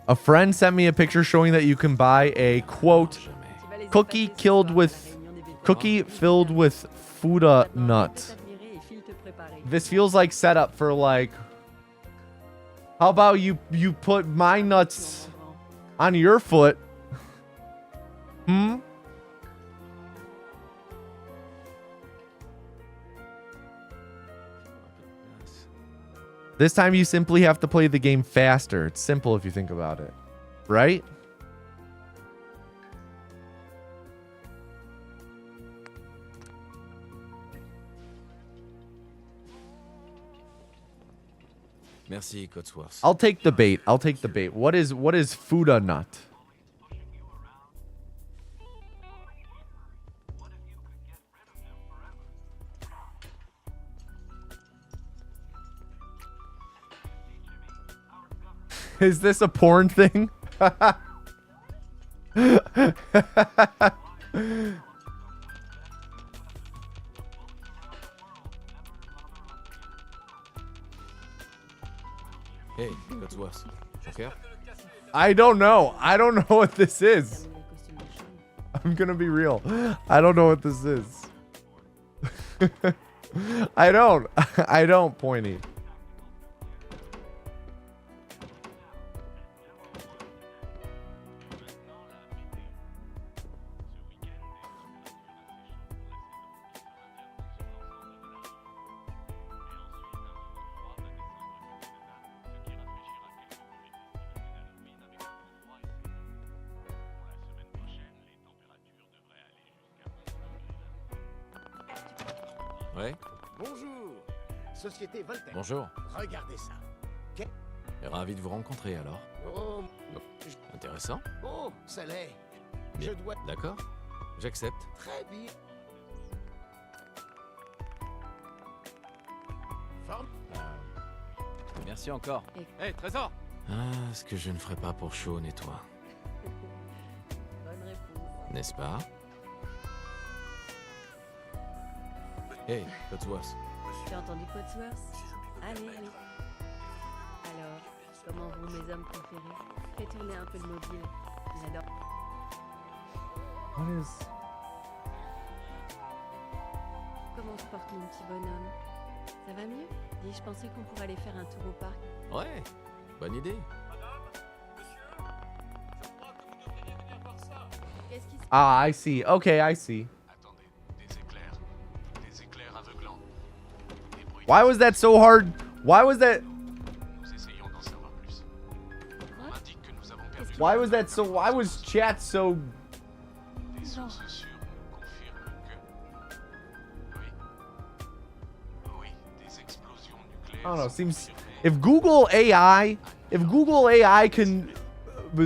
A friend sent me a picture showing that you can buy a quote cookie filled with Fuda nut. This feels like setup for like, how about you put my nuts on your foot? Hmm? This time you simply have to play the game faster. It's simple if you think about it. Right? Merci, Cotsworth. I'll take the bait. I'll take the bait. What is Fuda nut? Is this a porn thing? Hey, Cotsworth. Joker? I don't know. I don't know what this is. Terminer les costumes de chambre. I'm gonna be real. I don't know what this is. I don't. I don't, Pointy. Ouais, Bonjour. Société Voltaire. bonjour. Regardez ça. Ravi de vous rencontrer alors. Oh, Intéressant. oh, ça l'est. Je dois D'accord. J'accepte. très bien. Forme. Merci encore. Hé, Trésor. Ah, ce que je ne ferais pas pour Sean et toi. Bonne réponse. N'est-ce pas? Hey, Cotsworth. Tu as entendu Cotsworth? Allez, allez. Alors, comment vont mes hommes préférés? Fais tourner un peu le mobile. J'adore. What is? Comment se porte mon petit bonhomme? Ça va mieux? Dis, je pensais qu'on pourrait aller faire un tour au parc. Ouais, bonne idée. Qu'est-ce qui se Ah, I see. Okay, I see. Attendez, des éclairs aveuglants. Des bruits. Why was that so hard? Why was that? Nous essayons d'en savoir plus. On m'indique que nous avons perdu. Why was that so? Why was chat so? Des sources sûres nous confirment que. Oui. Oui, des explosions nucléaires. I don't know. sont Seems confirmées. if Google AI can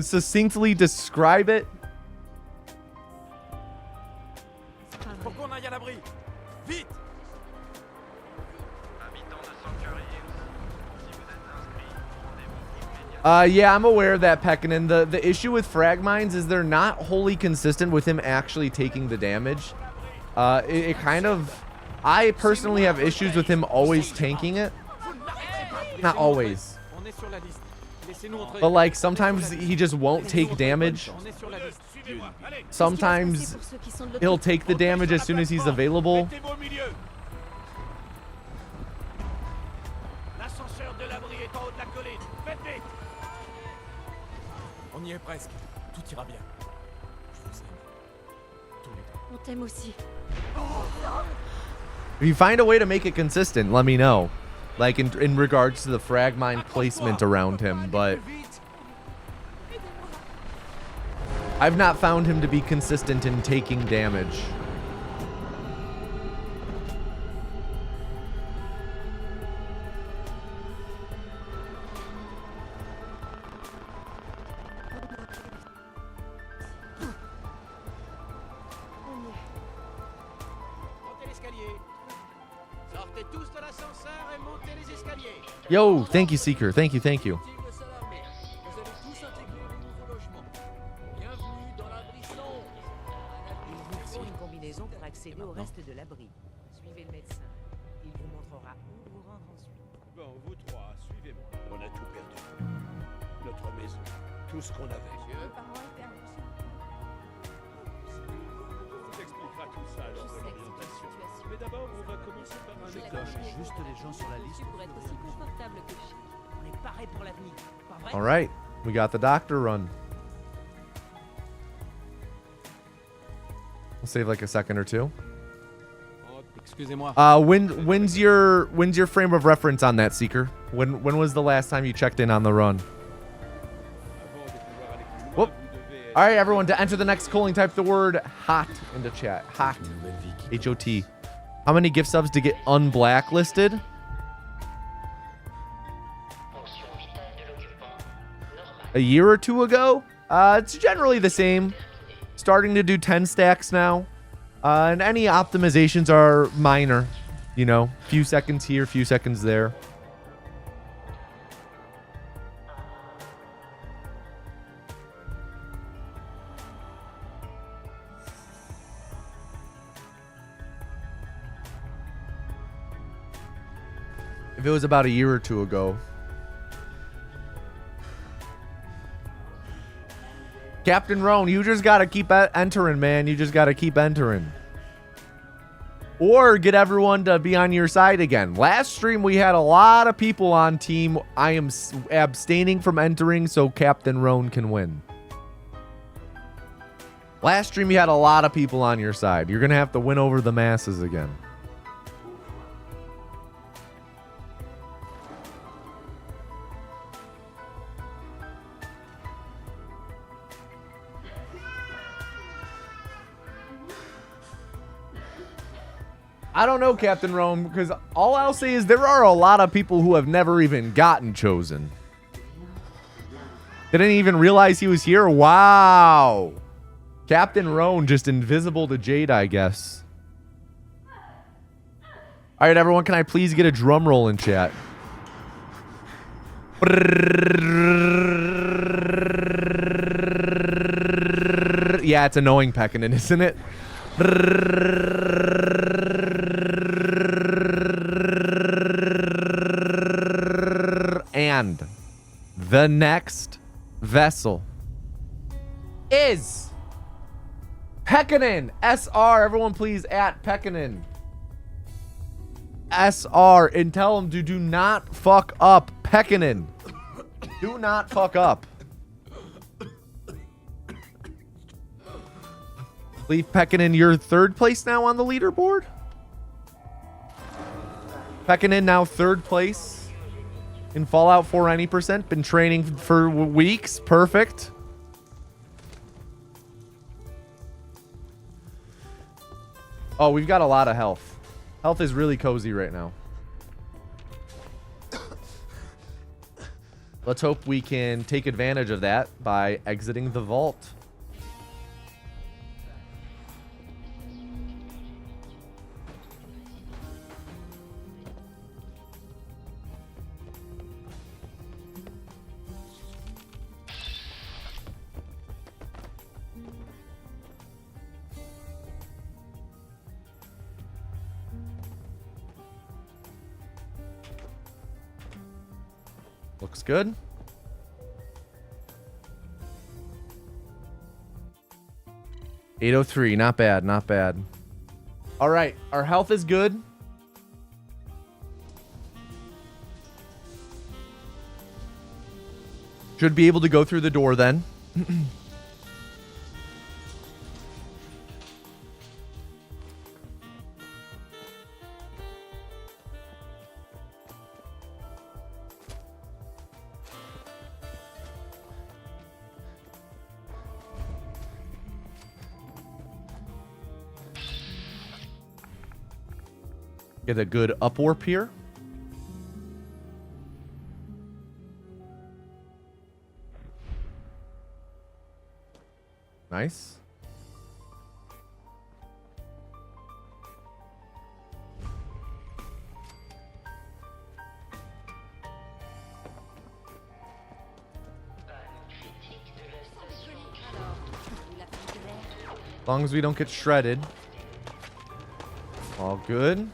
succinctly describe it, C'est pas Faut vrai. qu'on aille à l'abri. Vite. Habitants de Sanctuary Hills, si vous êtes inscrits, rendez-vous immédiatement. yeah, I'm aware of that, Pekkanen. The issue with frag mines is they're not wholly consistent with him actually taking the damage. It kind of, I personally have issues with him always tanking it. Not always, On est sur la liste. Laissez-nous entrer. but like sometimes he just won't take damage. On est sur la liste. Suivez-moi, allez. Sometimes Pour ceux qui sont de l'autre he'll côté. take the damage as soon as he's available. Mettez-vous au milieu. L'ascenseur de l'abri est en haut de la colline. Faites vite. On y est presque. Tout ira bien. Je vous aime. Tous les deux. On t'aime aussi. If you find a way to make it consistent, let me know. Like in regards to the frag mine placement around him, but I've not found him to be consistent in taking damage. Montez l'escalier. Sortez tous de l'ascenseur et montez les escaliers. Yo, thank you, Seeker. Thank you, thank you. Utile de s'alarmer. Vous allez tous intégrer vos nouveaux logements. Bienvenue dans l'abri 111. Il vous faut une combinaison pour accéder au reste de l'abri. Suivez le médecin. Il vous montrera où vous rendre ensuite. Bon, vous trois, suivez-moi. On a tout perdu. Notre maison, tout ce qu'on avait. On vous expliquera tout ça lors de l'orientation. Mais d'abord, on va commencer par un examen. juste les gens sur la liste pour être aussi confortable que chez nous. On est paré pour l'avenir. Pas vrai? All right, we got the doctor run. We'll save like a second or two. Oh, excusez-moi. When's your frame of reference on that, Seeker? When was the last time you checked in on the run? Avant de pouvoir aller plus loin, Whoop. vous devez être All right, everyone, to enter the next calling, type the word hot into chat. Hot. Une nouvelle vie qui H-O-T. How many gift subs to get unblacklisted? A year or two ago? It's generally the same. Starting to do 10 stacks now. And any optimizations are minor. You know, few seconds here, few seconds there. If it was about a year or two ago. Captain Roan, you just got to keep entering, man. You just got to keep entering. Or get everyone to be on your side again. Last stream, we had a lot of people on team. I am abstaining from entering so Captain Roan can win. Last stream, you had a lot of people on your side. You're going to have to win over the masses again. I don't know, Captain Rome, because all I'll say is there are a lot of people who have never even gotten chosen. Didn't even realize he was here. Wow. Captain Roan just invisible to Jade, I guess. All right, everyone, can I please get a drum roll in chat? Yeah, it's annoying, Pekkanen, isn't it? And the next vessel is Pekkanen SR. Everyone please at Pekkanen SR and tell him to do not fuck up. Pekkanen, do not fuck up. Leave Pekkanen, you're third place now on the leaderboard. Pekkanen now third place in Fallout 4 any percent. Been training for weeks. Perfect. Oh, we've got a lot of health. Health is really cozy right now. Let's hope we can take advantage of that by exiting the vault. Looks good. $803, not bad, not bad. All right, our health is good. Should be able to go through the door then. Get a good up warp here. Nice. As long as we don't get shredded. All good.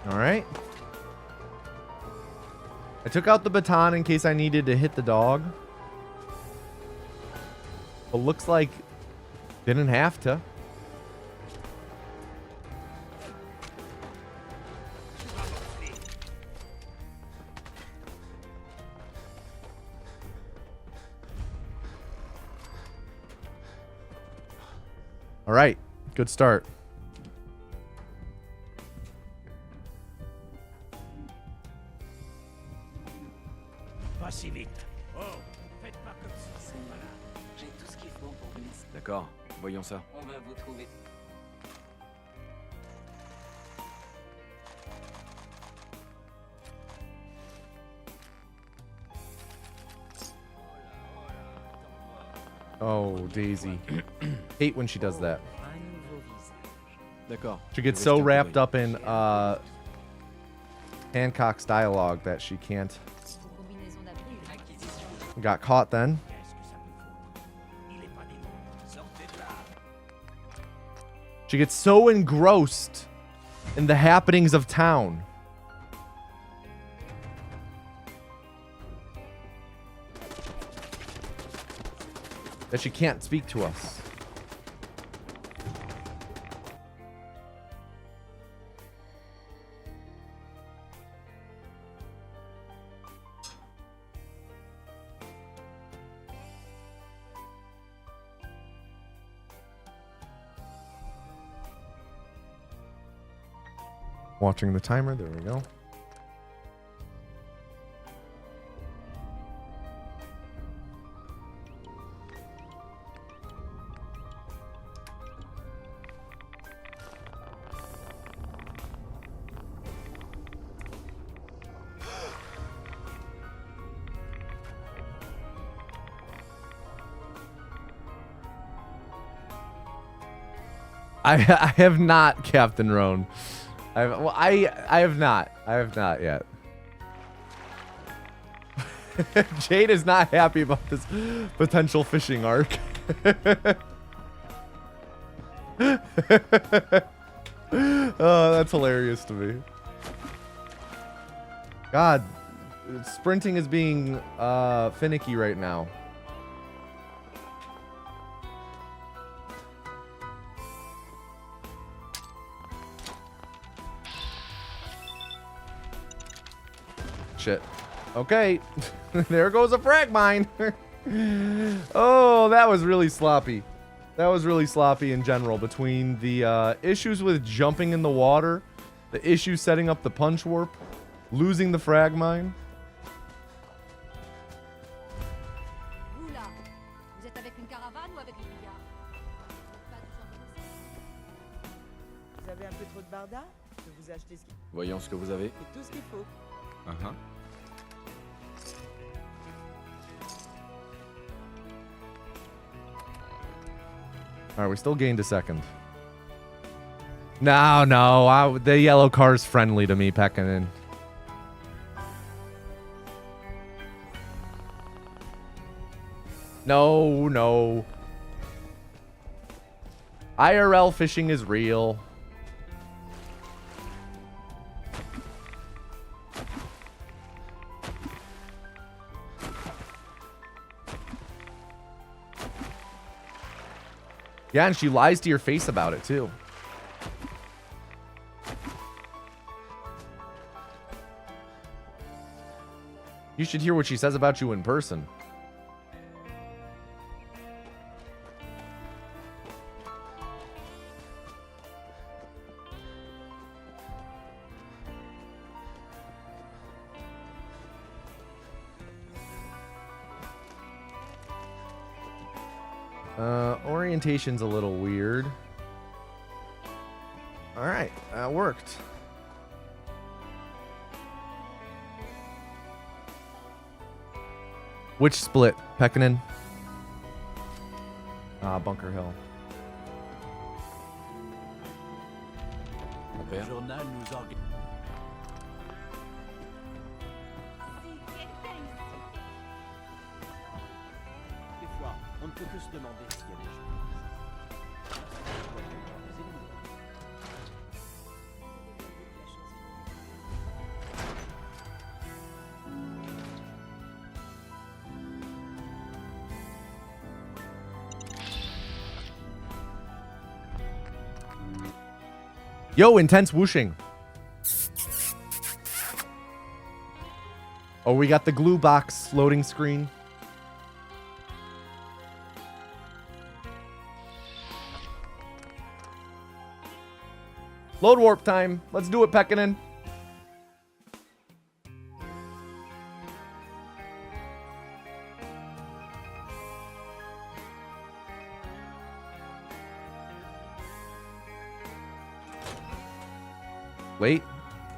All right. I took out the baton in case I needed to hit the dog. But looks like didn't have to. All right. Good start. Pas si vite. Oh, faites pas comme si. Voilà. J'ai tout ce qu'il faut pour vous laisser. D'accord, voyons ça. On va vous trouver. Oh, Daisy. Hate when she does that. D'accord. She gets so wrapped up in Hancock's dialogue that she can't. Got caught then. She gets so engrossed in the happenings of town that she can't speak to us. Watching the timer. There we go. I have not, Captain Roan. I have not. I have not yet. Jade is not happy about this potential fishing arc. Oh, that's hilarious to me. God, sprinting is being finicky right now. Shit. Okay. There goes a frag mine. Oh, that was really sloppy. That was really sloppy in general, between the issues with jumping in the water, the issues setting up the punch warp, losing the frag mine. Vous là, vous êtes avec une caravane ou avec les pillards? Pas tout simplement ça. Vous avez un peu trop de barda? Je peux vous acheter ce qui... Voyons ce que vous avez. tout ce qu'il faut. All right, we still gained a second. No, the yellow car's friendly to me, Pekkanen. No. IRL fishing is real. Yeah, and she lies to your face about it, too. You should hear what she says about you in person. Orientation's a little weird. All right, that worked. Which split, Pekkanen? Bunker Hill. Mon père. Des fois, on ne peut que se demander s'il y a des gens. Yo, intense whooshing. Oh, we got the glue box loading screen. Load warp time. Let's do it, Pekkanen. Late?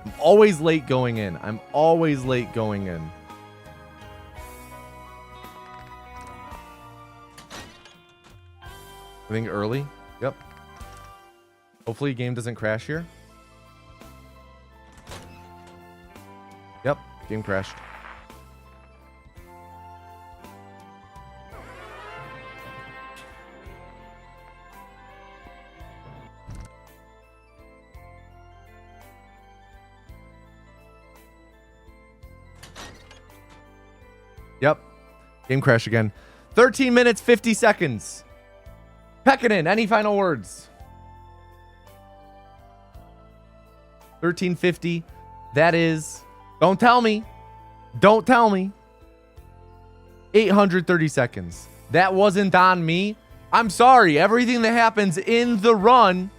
I'm always late going in. I'm always late going in. I think early. Yep. Hopefully game doesn't crash here. Game crashed. Yep. Game crash again. 13 minutes, 50 seconds. Pekkanen, any final words? 13:50. That is, don't tell me. Don't tell me. 830 seconds. That wasn't on me. I'm sorry. Everything that happens in the run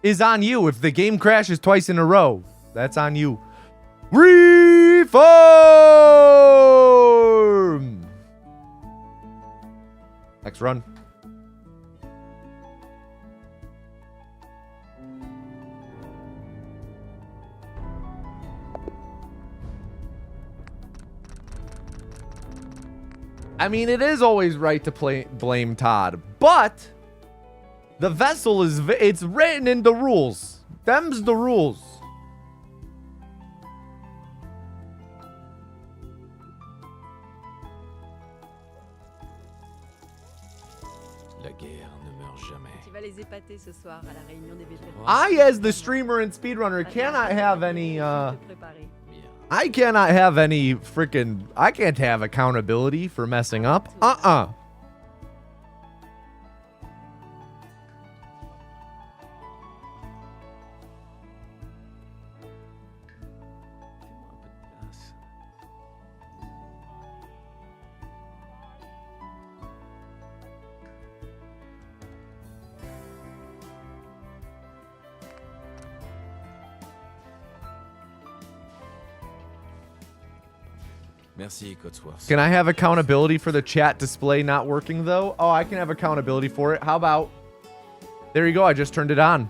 is on you. If the game crashes twice in a row, that's on you. Reform! Next run. I mean, it is always right to blame Todd, but the vessel is, it's written in the rules. Them's the rules. La guerre ne meurt jamais. Tu vas les épater ce soir à la réunion des vétérans. I, as the streamer and speedrunner, cannot have any, Bien. I cannot have any freaking, I can't have accountability for messing up. Merci, Cotsworth. Can I have accountability for the chat display not working though? Oh, I can have accountability for it. How about, there you go. I just turned it on.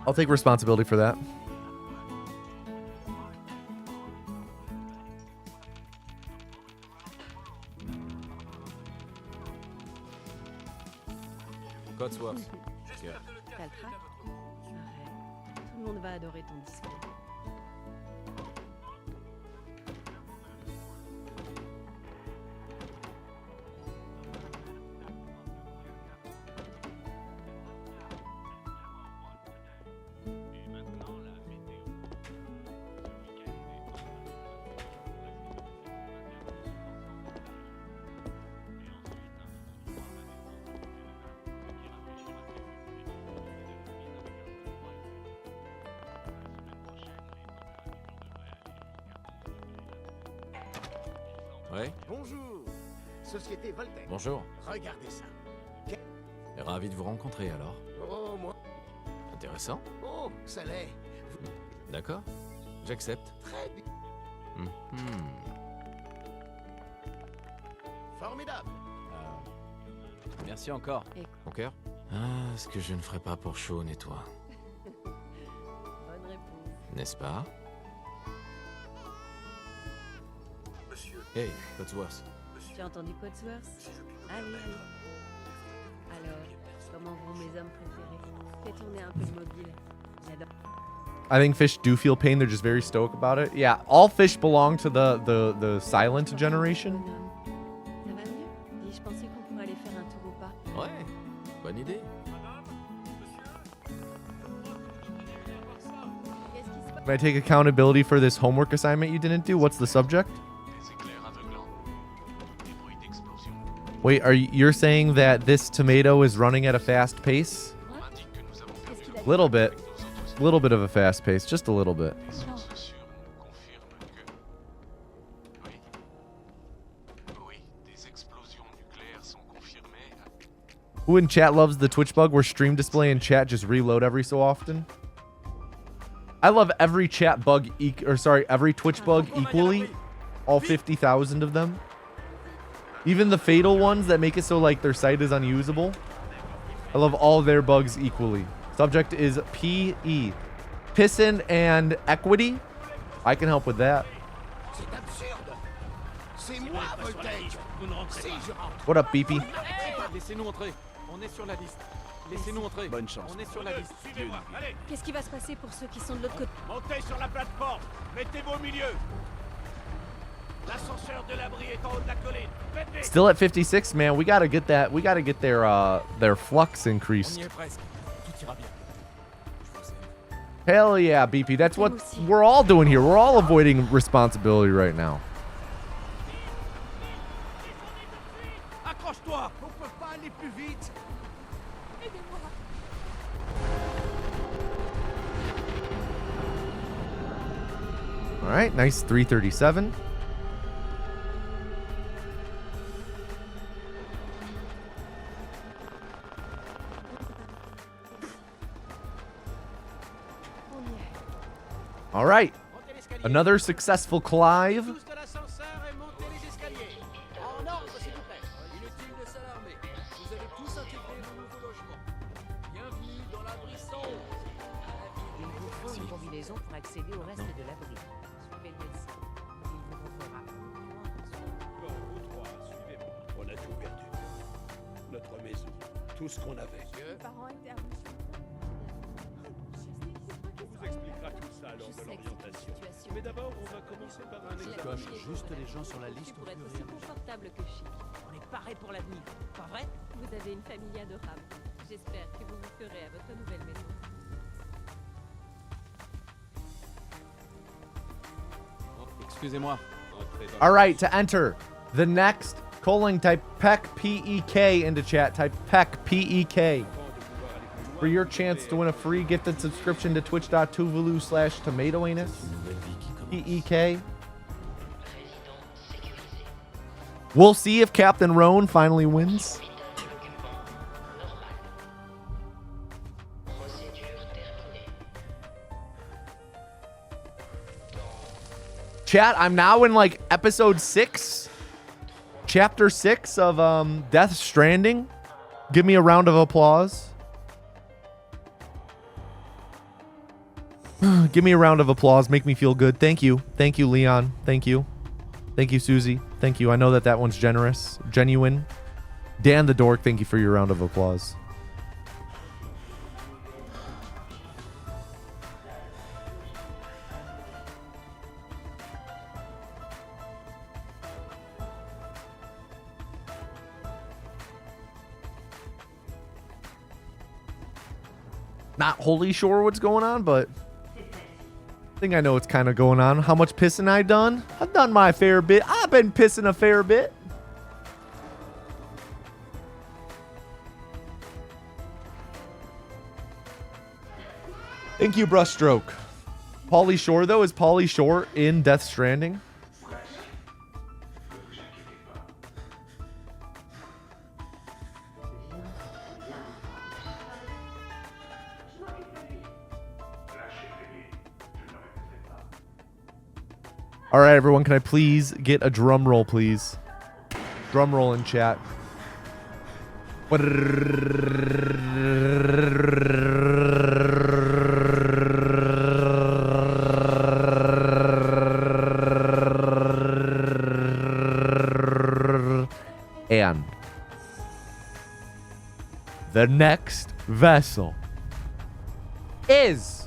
I'll take responsibility for that. Cotsworth. T'as le trac? Arrête. Tout le monde va adorer ton discours. Ouais. Bonjour, Société Voltaire. Bonjour. Regardez ça. Ravi de vous rencontrer alors. Oh, moi. Intéressant. Oh, ça l'est. D'accord. J'accepte. Très bien. Formidable. Merci encore. Mon cœur. Ah, ce que je ne ferais pas pour Sean et toi. Bonne réponse. N'est-ce pas? Hey, Cotsworth. Tu as entendu Cotsworth? Allez, allez. Alors, comment vont mes hommes préférés? Fais tourner un peu le mobile. J'adore. I think fish do feel pain. They're just very stoic about it. Yeah, all fish belong to the silent generation. Bonhomme. Ça va mieux? Dis, je pensais qu'on pourrait aller faire un tour au parc. Ouais, bonne idée. Qu'est-ce qui se passe? Can I take accountability for this homework assignment you didn't do? What's the subject? Des éclairs aveuglants. Des bruits d'explosion. Wait, you're saying that this tomato is running at a fast pace? On indique que nous avons perdu Qu'est-ce qu'il a dit? Little bit. nos autres Little bit of a fast pace, just a little bit. sources sûres nous confirment que... Oui, des explosions nucléaires sont confirmées. Who in chat loves the Twitch bug where stream display and chat just reload every so often? I love every chat bug, every Twitch bug equally. All 50,000 of them. Even the fatal ones that make it so like their site is unusable. I love all their bugs equally. Subject is PE. Piston and equity. I can help with that. C'est absurde. C'est moi, Voltage. Si je rentre. What up, Beepy? Laissez-nous entrer. On est sur la liste. Laissez-nous entrer. Bonne chance. On est sur la liste. Suivez-moi, allez. Qu'est-ce qui va se passer pour ceux qui sont de l'autre côté? Montez sur la plateforme. Mettez-vous au milieu. L'ascenseur de l'abri est en haut de la colline. Faites vite. Still at 56, man. We gotta get that. We gotta get their flux On y increased. est presque. Tout ira bien. Je vous aime. Hell yeah, BP. That's what we're all doing here. We're all avoiding responsibility right now. Accroche-toi. On peut pas aller plus vite. All right, nice 337. All right, Montez l'escalier. another successful Clive. Tous de l'ascenseur et montez les escaliers. En ordre, s'il vous plaît. Inutile de s'alarmer. Vous allez tous intégrer le nouveau logement. Bienvenue dans l'abri 111. Il vous faut une combinaison pour accéder au reste de l'abri. Suivez le médecin. Il vous montrera où vous rendre. Bon, vous trois, suivez-moi. On a tout perdu. Notre maison, tout ce qu'on avait. On vous expliquera tout ça lors de l'orientation. Mais d'abord, on va commencer par un examen. juste les gens sur la liste pour être aussi confortable que chic. On est paré pour l'avenir, pas vrai? Vous avez une famille adorable. J'espère que vous vous ferez à votre nouvelle maison. Excusez-moi. Entrez dans All right, to enter the next calling, type PEC PEK into chat. Type PEC PEK. For your chance to win a free gifted subscription to twitch.tuvulu/tomatoanus. PEK. We'll see if Captain Roan finally wins. Chat, I'm now in like episode 6, chapter 6 of Death Stranding. Give me a round of applause. Give me a round of applause. Make me feel good. Thank you. Thank you, Leon. Thank you. Thank you, Susie. Thank you. I know that one's generous. Genuine. Dan the Dork, thank you for your round of applause. Not wholly sure what's going on, but I think I know what's kind of going on. How much pissing I done? I've done my fair bit. I've been pissing a fair bit. Thank you, Brushstroke. Pauly Shore, though, is Pauly Shore in Death Stranding? All right, everyone, can I please get a drum roll, please? Drum roll in chat. And the next vessel is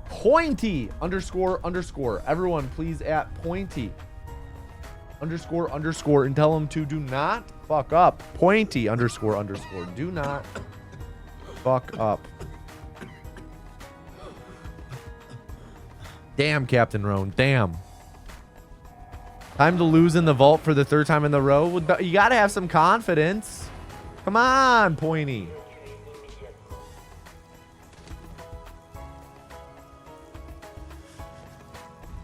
Pointy __. Everyone, please at Pointy __, and tell them to do not fuck up. Pointy __. Do not fuck up. Damn, Captain Roan. Damn. Time to lose in the vault for the third time in the row. You gotta have some confidence. Come on, Pointy.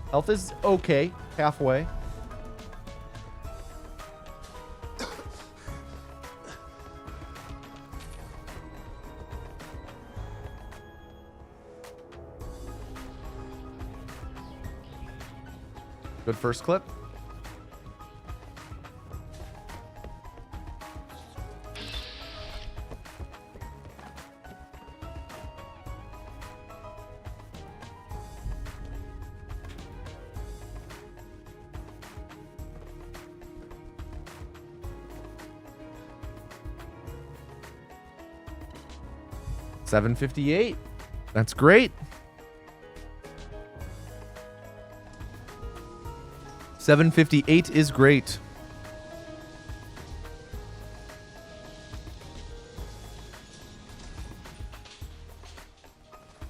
Health is okay. Halfway. Good first clip. 758. That's great. 758 is great.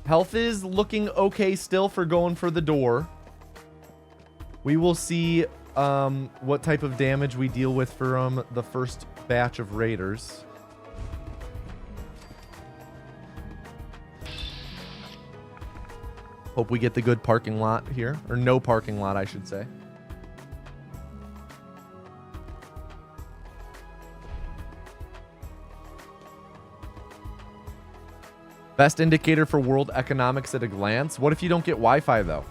Health is looking okay still for going for the door. We will see what type of damage we deal with from the first batch of raiders. Hope we get the good parking lot here. Or no parking lot, I should say. Best indicator for world economics at a glance. What if you don't get Wi-Fi, though?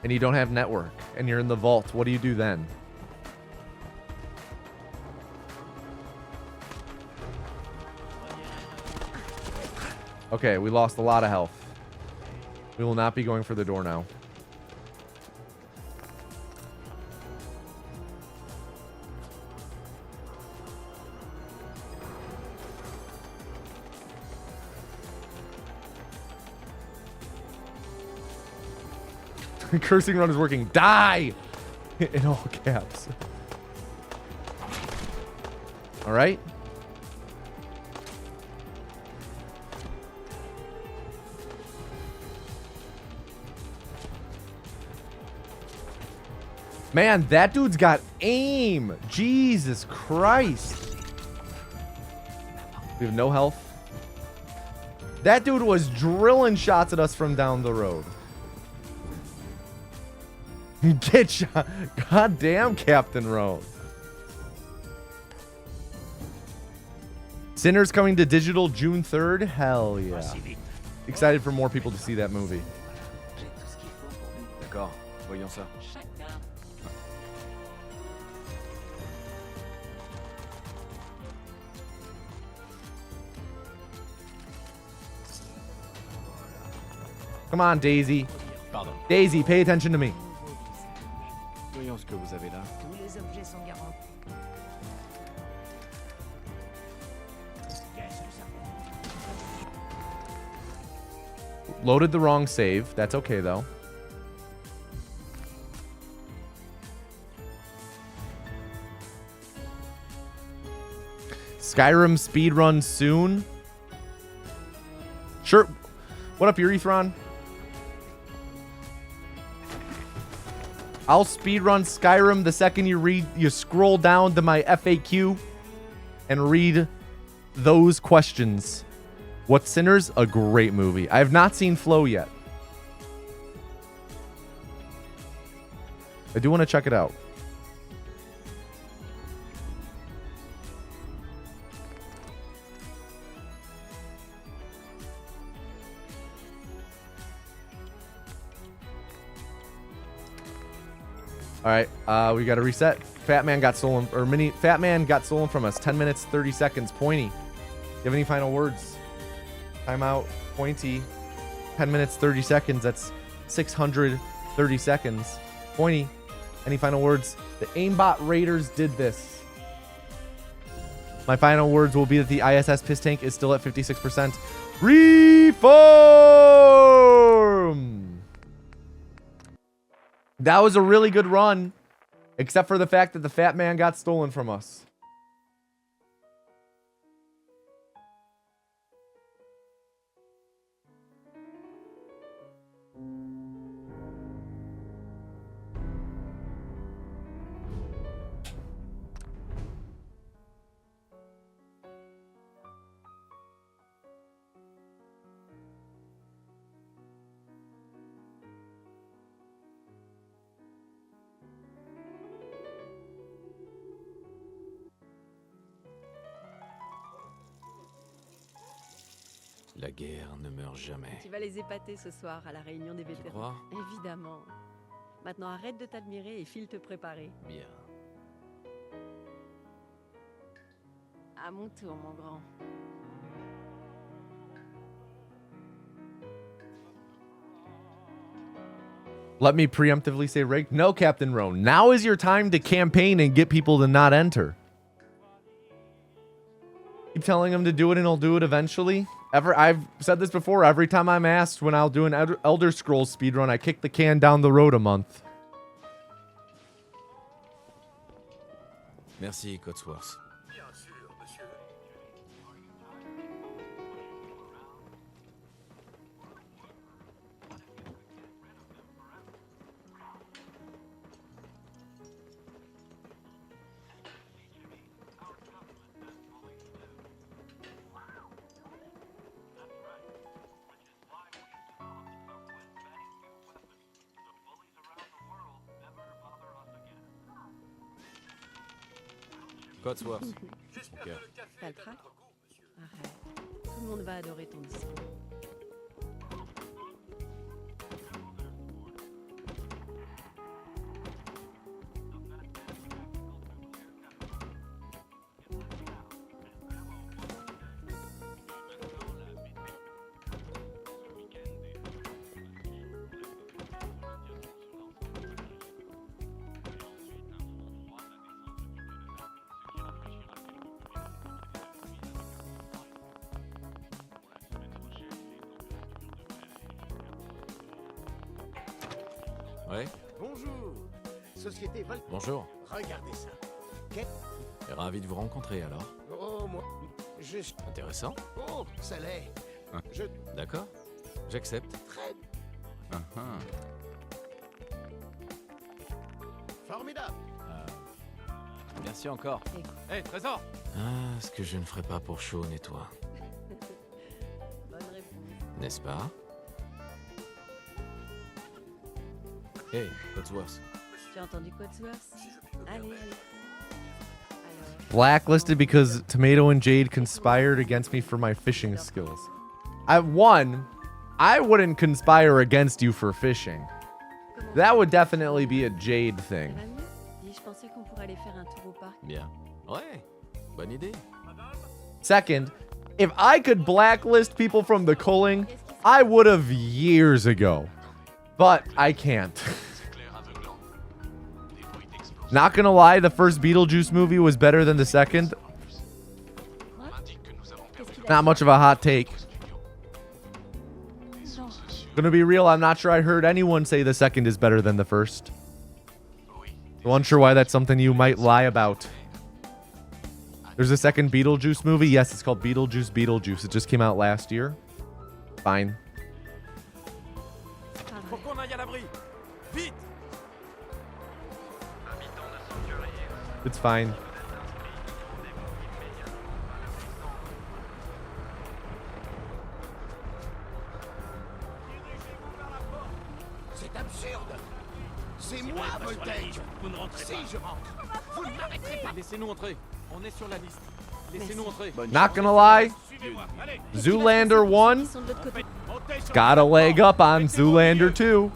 And you don't have network, and you're in the vault. What do you do then? Okay, we lost a lot of health. We will not be going for the door now. Cursing run is working. Die! In all caps. All right. Man, that dude's got aim. Jesus Christ. We have no health. That dude was drilling shots at us from down the road. Get shot. God damn, Captain Rose. Sinners coming to digital June 3rd. Hell yeah. Excited for more people to see that movie. D'accord, voyons ça. Come on, Daisy. Pardon. Daisy, pay attention to me. Voyons ce que vous avez là. Tous les objets sont garantis. Loaded the wrong save. That's okay, though. Skyrim speedrun soon. Sure. What up, Urethron? I'll speedrun Skyrim the second you scroll down to my FAQ and read those questions. What Sinners? A great movie. I have not seen Flow yet. I do want to check it out. All right, we got to reset. Fat Man got stolen, or Fat Man got stolen from us. 10 minutes, 30 seconds. Pointy, you have any final words? Timeout, Pointy. 10 minutes, 30 seconds. That's 630 seconds. Pointy, any final words? The aimbot raiders did this. My final words will be that the ISS piss tank is still at 56%. Reform! That was a really good run, except for the fact that the Fat Man got stolen from us. La guerre ne meurt jamais. Tu vas les épater ce soir à la réunion des vétérans. crois? Évidemment. Maintenant, arrête de t'admirer et file te préparer. Bien. À mon tour, mon grand. Let me preemptively say rigged. No, Captain Roan. Now is your time to campaign and get people to not enter. Keep telling them to do it and he'll do it eventually. I've said this before. Every time I'm asked when I'll do an Elder Scrolls speedrun, I kick the can down the road a month. Merci, Cotsworth. Cotsworth. Ok. T'as le trac? Arrête. Tout le monde va adorer ton discours. Ouais. Bonjour. Société Vol... Bonjour. Regardez ça. Ravi de vous rencontrer alors. Oh, moi... Je... Intéressant. Oh, ça l'est. Je... D'accord. J'accepte. Très... Formidable. Merci encore. Hé, trésor! Ah, ce que je ne ferais pas pour Sean et toi. Bonne réponse. N'est-ce pas? Hey, Cotsworth. Tu as entendu Cotsworth? Allez, allez. Alors, Blacklisted because Tomato and Jade conspired against me for my fishing skills. I wouldn't conspire against you for fishing. comment That would definitely be a Jade ça thing. va mieux? Dis, je pensais qu'on pourrait aller faire un tour au parc. Bien. Ouais. Bonne idée. Second, if I could blacklist people from the culling, I would have years ago. But I can't. Éclair aveuglant. Des bruits d'explosion. Not gonna lie, the first Beetlejuice movie was better than the second. On indique que nous avons perdu Not much of a hot take. le studio. Des sources sûres. Gonna be real, I'm not sure I heard anyone say the second is better than the first. Oui. So unsure why that's something you might lie about. There's a second Beetlejuice movie. Yes, it's called Beetlejuice. It just came out last year. Fine. Faut qu'on aille à l'abri! Vite! Habitants de Sanctuary Hills, It's fine. vous êtes inscrits, rendez-vous immédiatement à la prison. C'est absurde. C'est moi, Voltaire. Vous ne rentrez Si je rentre, vous ne m'arrêterez pas. Laissez-nous entrer. On est sur la liste. Laissez-nous entrer. Not gonna lie, Suivez-moi. Allez, Zoolander 1 Ils sont de l'autre côté. montez sur got a leg up on Zoolander 2.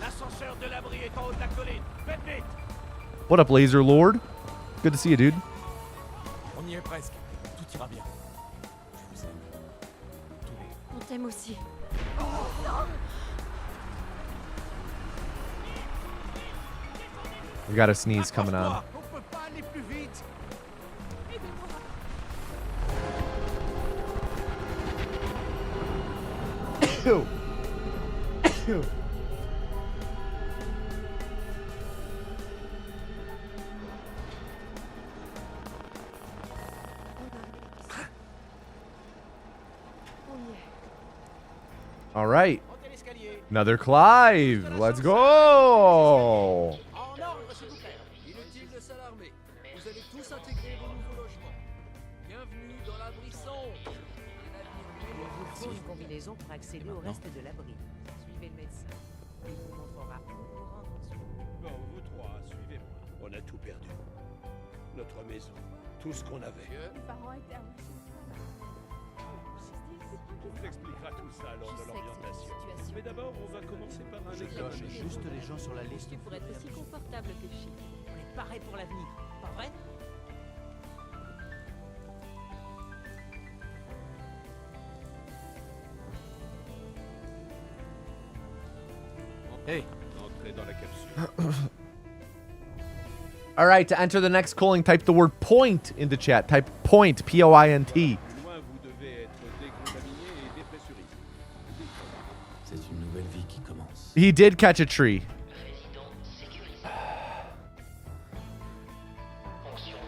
l'ascenseur de l'abri est en haut de la colline. Faites vite! What up, Laser Lord? Good to see you, dude. On y est presque. Tout ira bien. Je vous aime. On t'aime aussi. We got a sneeze coming on. On peut pas aller plus vite. On y est. All right. Montez l'escalier. Another Clive. Let's go. En ordre, s'il vous plaît. Inutile de s'alarmer. Vous allez tous intégrer vos nouveaux logements. Bienvenue dans l'abri sombre. Il vous faut une combinaison pour accéder au reste de l'abri. Suivez le médecin. Il vous montrera où vous rendre ensuite. Bon, vous trois, suivez-moi. On a tout perdu. Notre maison, tout ce qu'on avait. Les parents étaient On vous expliquera tout ça lors de l'orientation. situation. Mais d'abord, on va commencer par un examen. juste les gens sur la liste. Pour être aussi confortable que chez nous. On est paré pour l'avenir, pas vrai? Hey. Entrez dans la capsule. All right, to enter the next culling, type the word point into chat. Type point, P-O-I-N-T. Plus loin, vous devez être He did catch a tree.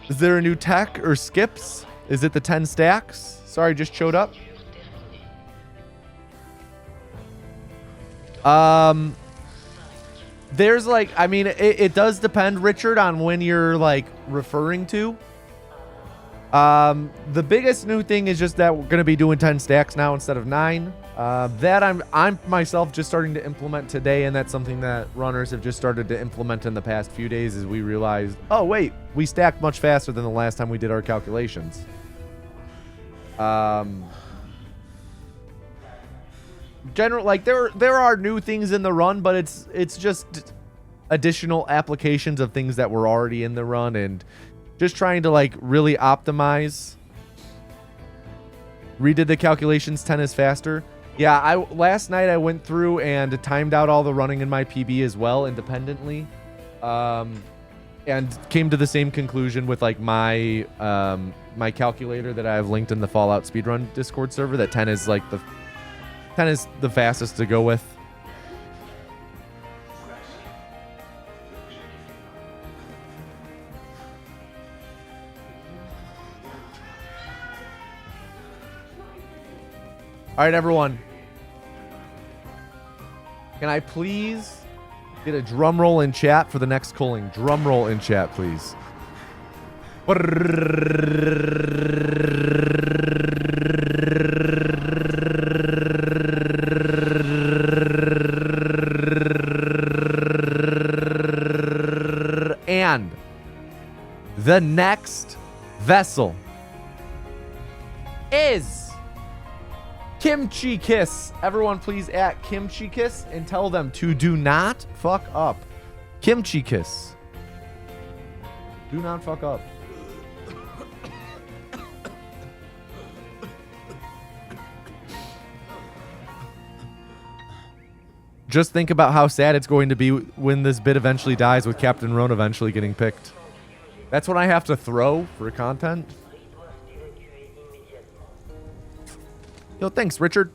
Is there a new tech or skips? Is it the 10 stacks? Sorry, just showed up. There's like, I mean, it does depend, Richard, on when you're like referring to. The biggest new thing is just that we're going to be doing 10 stacks now instead of 9. That I'm myself just starting to implement today, and that's something that runners have just started to implement in the past few days as we realized, oh wait, we stacked much faster than the last time we did our calculations. General, like there are new things in the run, but it's just additional applications of things that were already in the run, and just trying to like really optimize. Redid the calculations. 10 is faster. Yeah, last night I went through and timed out all the running in my PB as well independently, and came to the same conclusion with like my my calculator that I have linked in the Fallout Speedrun Discord server, that 10 is like the fastest to go with. All right, everyone. Can I please get a drum roll in chat for the next culling? Drum roll in chat, please. And the next vessel is Kimchi Kiss. Everyone please at Kimchi Kiss and tell them to do not fuck up. Kimchi Kiss. Do not fuck up. Just think about how sad it's going to be when this bit eventually dies, with Captain Roan eventually getting picked. That's what I have to throw for content. Yo, thanks, Richard.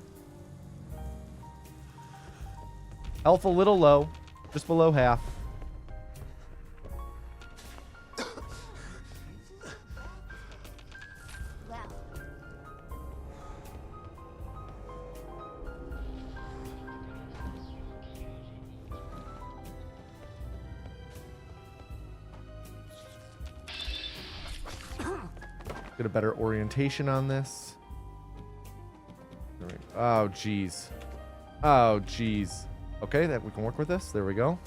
Health a little low. Just below half. Get a better orientation on this. Oh, jeez. Oh, jeez. Okay, that we can work with this. There we go.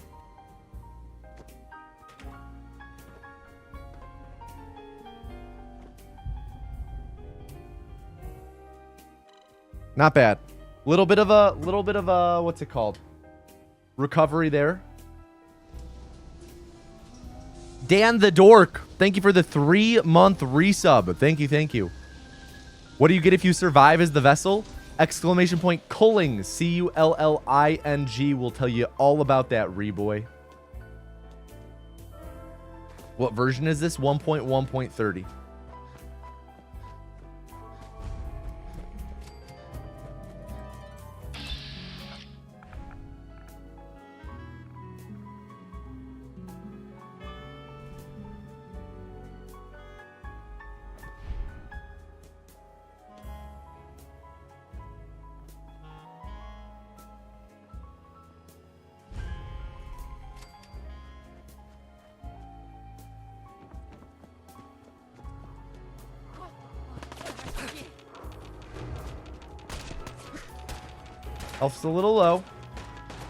Not bad. Little bit of a what's it called? Recovery there. Dan the Dork, thank you for the 3-month resub. Thank you, thank you. What do you get if you survive as the vessel? Exclamation point culling. C-U-L-L-I-N-G will tell you all about that, Reboy. What version is this? 1.1.30. Health's a little low.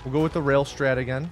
We'll go with the rail strat again.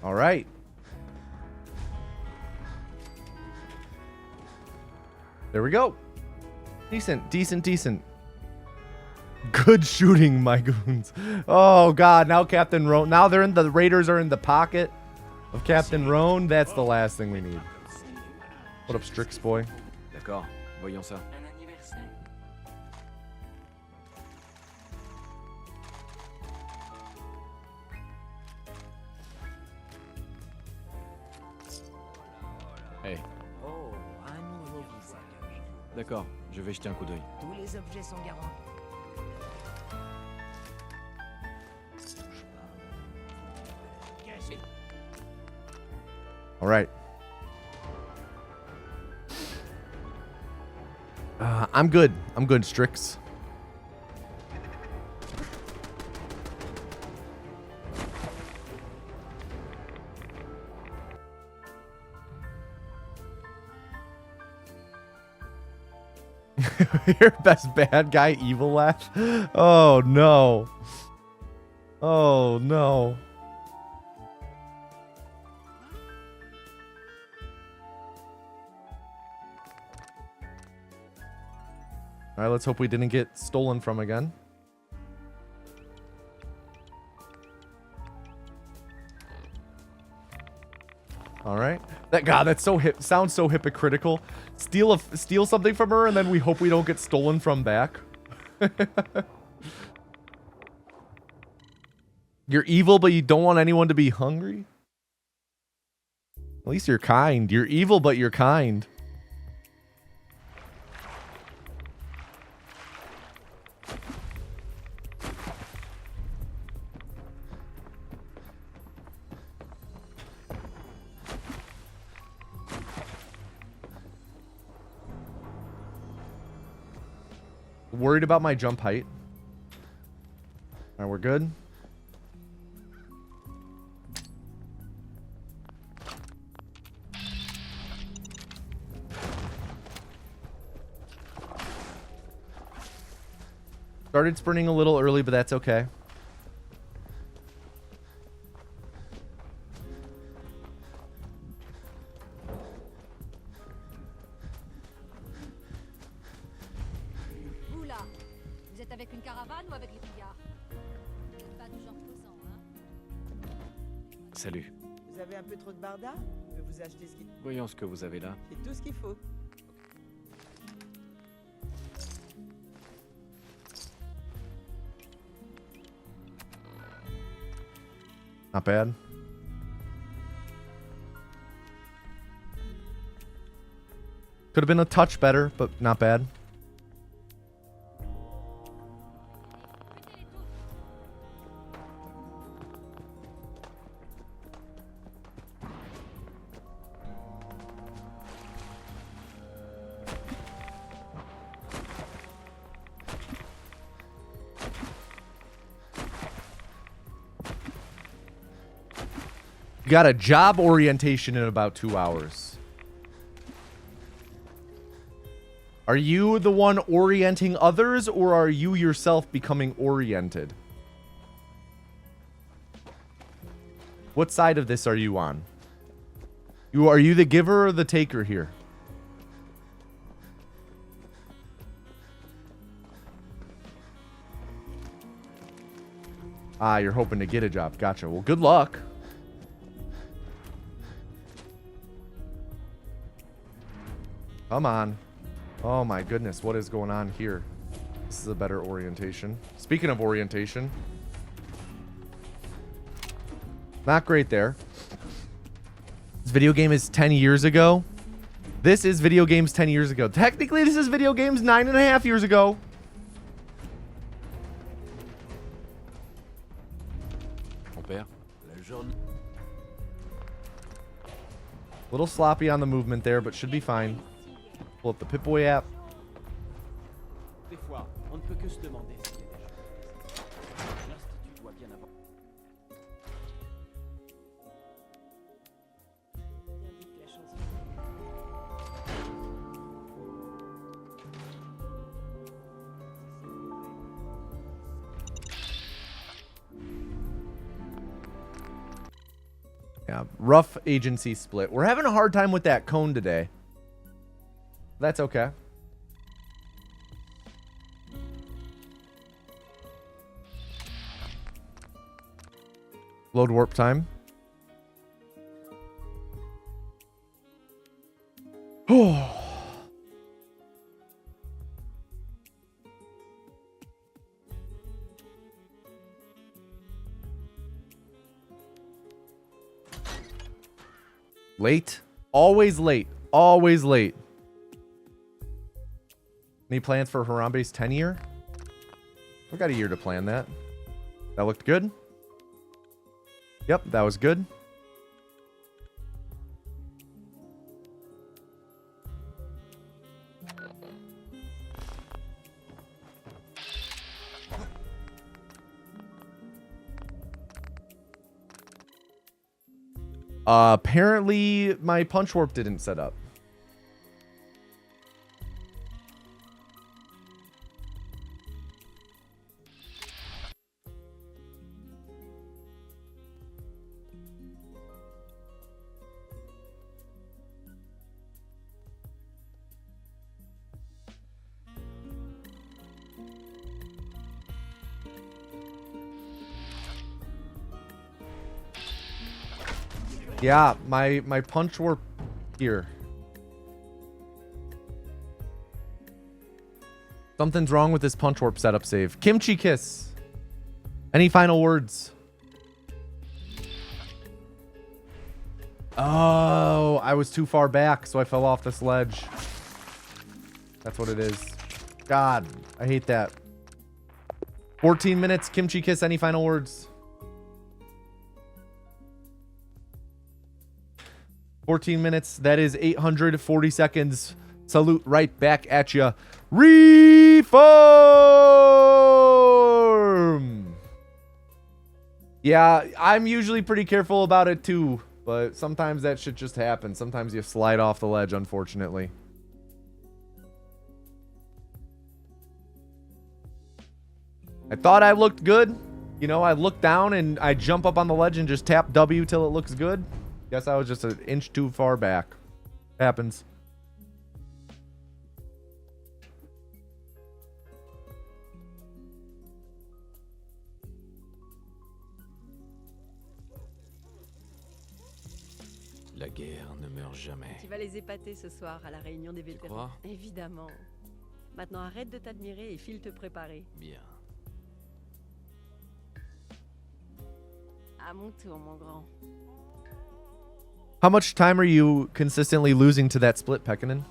All right. There we go. Decent, decent, decent. Good shooting, my goons. Oh God, now Captain Roan. Now the Raiders are in the pocket of Captain Roan. That's the last thing we need. What up, Strix boy? D'accord, voyons ça. Hey. Oh, un nouveau visage. D'accord, je vais jeter un coup d'œil. Tous les objets sont garantis. All right. I'm good. I'm good, Strix. Your best bad guy evil laugh. Oh no. Oh no. All right, let's hope we didn't get stolen from again. All right. That's so sounds so hypocritical. Steal something from her and then we hope we don't get stolen from back. You're evil, but you don't want anyone to be hungry? At least you're kind. You're evil, but you're kind. Worried about my jump height. All right, we're good. Started sprinting a little early, but that's okay. Vous êtes avec une caravane ou avec les pillards? Vous n'êtes pas du genre causant, hein? Salut. Vous avez un peu trop de barda? Je peux vous acheter ce qu'il... Voyons ce que vous avez là. J'ai tout ce qu'il faut. Not bad. Could have been a touch better, but not bad. You got a job orientation in about 2 hours. Are you the one orienting others, or are you yourself becoming oriented? What side of this are you on? Are you the giver or the taker here? Ah, you're hoping to get a job. Gotcha. Well, good luck. Come on. Oh my goodness, what is going on here? This is a better orientation. Speaking of orientation. Not great there. This video game is 10 years ago. This is video games 10 years ago. Technically, this is video games 9.5 years ago. Mon père, la jaune. Little sloppy on the movement there, but should be fine. Pull up the Pip-Boy app. Des fois, on ne peut que se demander s'il y a des gens. L'Institut doit bien avoir. Yeah, rough agency split. We're having a hard time with that cone today. That's okay. Load warp time. Oh. Late. Always late. Always late. Any plans for Harambe's 10 year? We got a year to plan that. That looked good. Yep, that was good. Apparently my punch warp didn't set up. Yeah, my punch warp here. Something's wrong with this punch warp setup save. Kimchi Kiss. Any final words? Oh, I was too far back, so I fell off this ledge. That's what it is. God, I hate that. 14 minutes, Kimchi Kiss. Any final words? 14 minutes. That is 840 seconds. Salute right back at you. Reform! Yeah, I'm usually pretty careful about it too, but sometimes that shit just happens. Sometimes you slide off the ledge, unfortunately. I thought I looked good. You know, I look down and I jump up on the ledge and just tap W till it looks good. Guess I was just an inch too far back. Happens. La guerre ne meurt jamais. Tu vas les épater ce soir à la réunion des vétérans. crois? Évidemment. Maintenant arrête de t'admirer et file te préparer. Bien. À mon tour, mon grand. How much time are you consistently losing to that split, Pekkanen?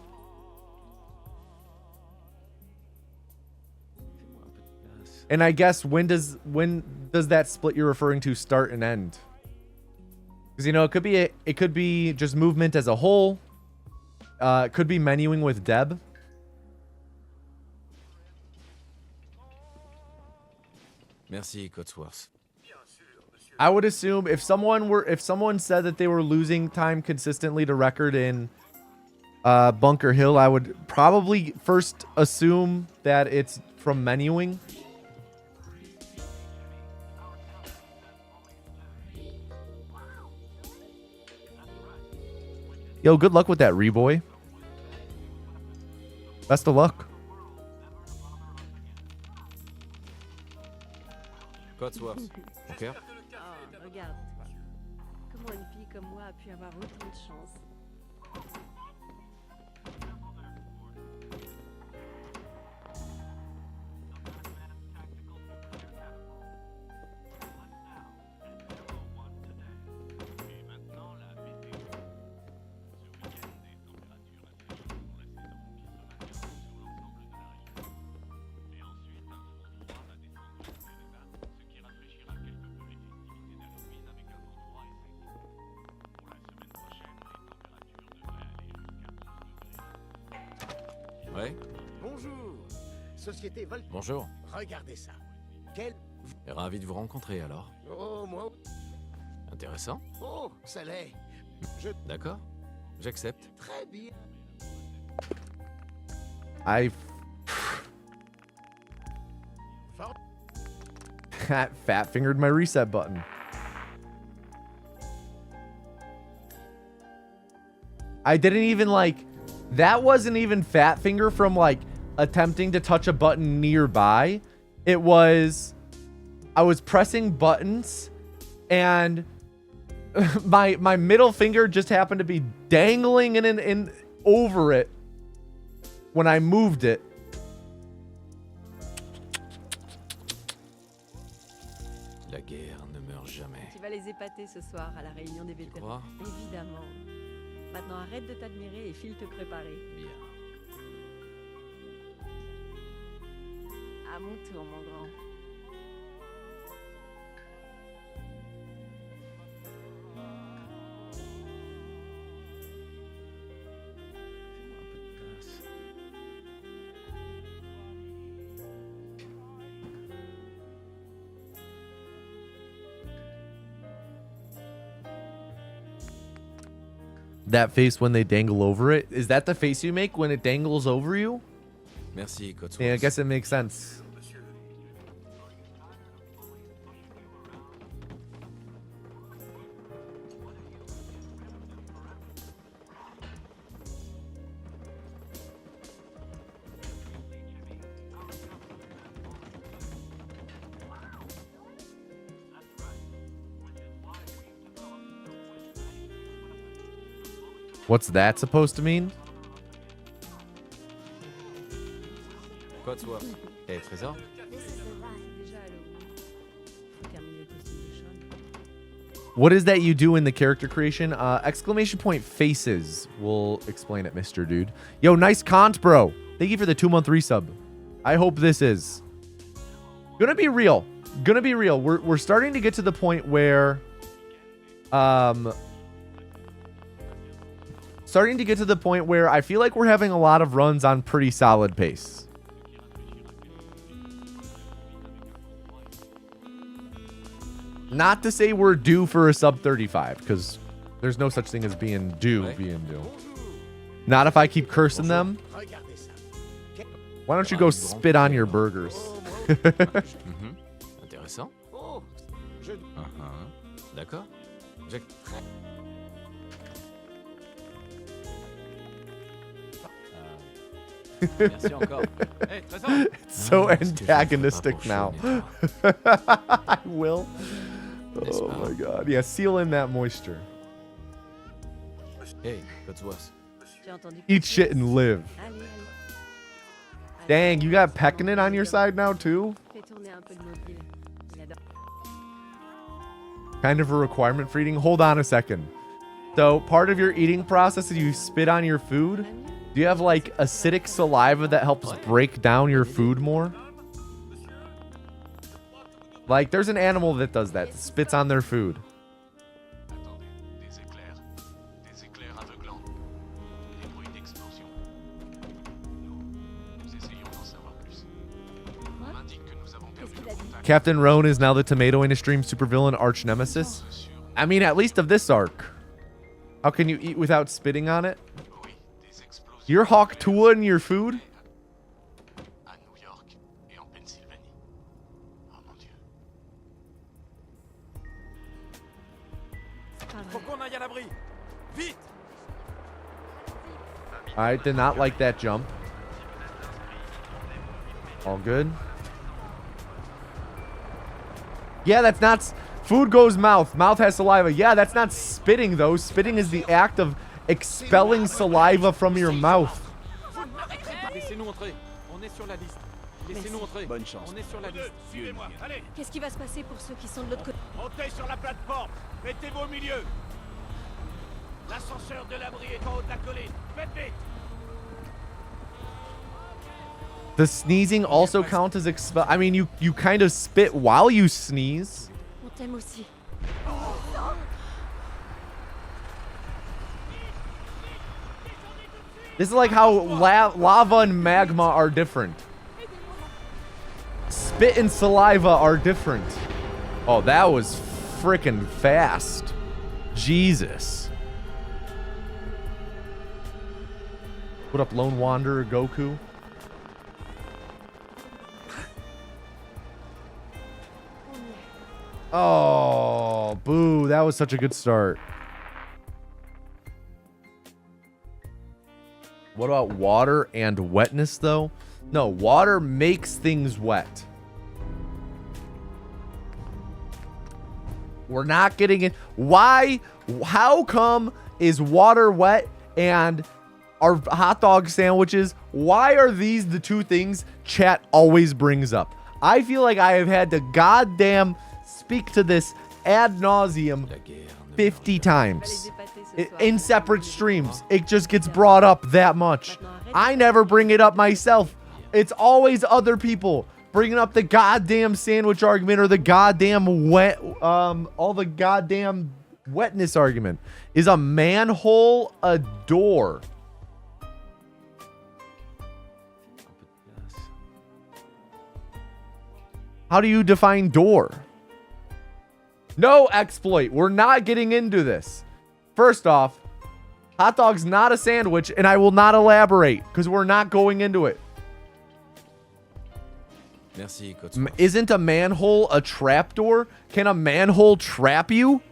And I guess when does that split you're referring to start and end? Because, you know, it could be just movement as a whole. It could be menuing with Deb. Merci, Cotsworth. I would assume if someone said that they were losing time consistently to record in Bunker Hill, I would probably first assume that it's from menuing. Yo, good luck with that, Reboy. Best of luck. Cotsworth. Ok. Oh, regarde-toi. Comment une fille comme moi a pu avoir autant de chance? Ouais. Bonjour. Société Vol... Bonjour. Regardez ça. Quel... Et ravi de vous rencontrer alors. Oh, moi... Intéressant. Oh, ça l'est. Je... D'accord. J'accepte. Très bien. I fat fingered my reset button. I didn't even like... That wasn't even fat finger from like attempting to touch a button nearby. It was... I was pressing buttons and my middle finger just happened to be dangling in over it when I moved it. La guerre ne meurt jamais. Tu vas les épater ce soir à la réunion des vétérans. Évidemment. Maintenant, arrête de t'admirer et file te préparer. Bien. À mon tour, mon grand. That face when they dangle over it. Is that the face you make when it dangles over you? Merci, Cotsworth. Yeah, I guess it makes sense. What's that supposed to mean? Cotsworth. Eh, trésor? Déjà Halloween. Faut terminer le costume de Sean. What is that you do in the character creation? Exclamation point faces. We'll explain it, Mr. Dude. Yo, nice cont, bro. Thank you for the 2-month resub. I hope this is gonna be real. Gonna be real. We're starting to get to the point where I feel like we're having a lot of runs on pretty solid pace. Not to say we're due for a sub 35, because there's no such thing as being due. Not if I keep cursing them. Why don't you go spit on your burgers? Intéressant. D'accord. Merci encore. Hey, trésor. It's so antagonistic now. I will. Oh my god. Yeah, seal in that moisture. Hey, Cotsworth. J'ai entendu que Eat tu shit and live. Allez, allez. Dang, you got Peckinit on your side now too? Fais tourner un peu le mobile. Il adore. Kind of a requirement for eating? Hold on a second. So, part of your eating process is you spit on your food? Do you have like acidic saliva that helps break down your food more? Like, there's an animal that does that, spits on their food. Attendez, des éclairs aveuglants, des bruits d'explosion. Nous essayons d'en savoir plus. On indique que nous avons perdu le contact. Captain Roan is now the tomato industry supervillain arch nemesis. I mean, at least of this arc. How can you eat without spitting on it? Oui, des explosions. You're Hawk Tua in your food? À New York et en Pennsylvanie. Oh mon Dieu. Faut qu'on aille à l'abri. Vite. I did not like that jump. All good. Yeah, that's not... Food goes mouth. Mouth has saliva. Yeah, that's not spitting, though. Spitting is the act of expelling saliva from your mouth. Laissez-nous entrer. On est sur la liste. Laissez-nous entrer. Bonne chance. On est sur la liste. Suivez-moi, allez, Qu'est-ce qui va se passer pour ceux qui sont de l'autre côté? montez sur la plateforme. Mettez-vous au milieu. L'ascenseur de l'abri est en haut de la colline. Faites vite. The sneezing also count as expel... I mean, you kind of spit while you sneeze. On t'aime aussi. This is like how lava and magma are different. Spit and saliva are different. Oh, that was freaking fast. Jesus. What up, Lone Wanderer Goku? Oh, boo. That was such a good start. What about water and wetness, though? No, water makes things wet. We're not getting it. Why? How come is water wet and our hot dog sandwiches? Why are these the two things chat always brings up? I feel like I have had to goddamn speak to this ad nauseum 50 times in separate streams. It just gets brought up that much. I never bring it up myself. It's always other people bringing up the goddamn sandwich argument or the goddamn wet, all the goddamn wetness argument. Is a manhole a door? How do you define door? No exploit. We're not getting into this. First off, hot dog's not a sandwich, and I will not elaborate because we're not going into it. Merci, Isn't a manhole a trapdoor? Can a manhole trap you?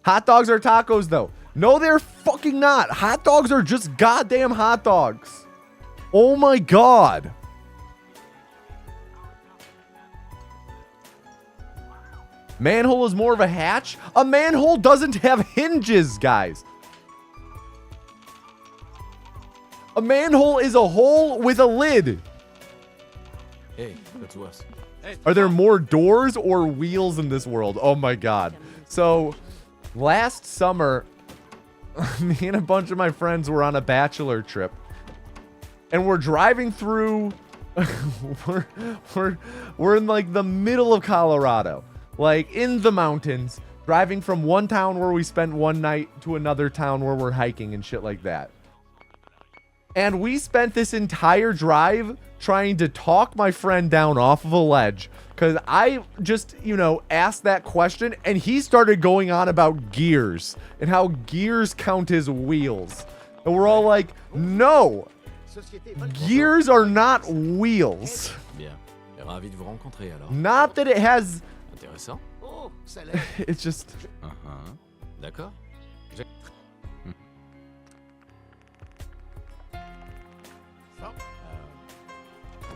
Hot dogs are tacos, though. No, they're fucking not. Hot dogs are just goddamn hot dogs. Oh my god. Manhole is more of a hatch? A manhole doesn't have hinges, guys. A manhole is a hole with a lid. Hey, that's worse. Are there more doors or wheels in this world? Oh my god. So, last summer, me and a bunch of my friends were on a bachelor trip. And we're driving through... we're in like the middle of Colorado. Like in the mountains. Driving from one town where we spent one night to another town where we're hiking and shit like that. And we spent this entire drive trying to talk my friend down off of a ledge. Because I just, you know, asked that question. And he started going on about gears. And how gears count as wheels. And we're all like, no. Gears are not wheels. Bien. Ravi de vous rencontrer alors. Not that it has... Intéressant. It's just... D'accord.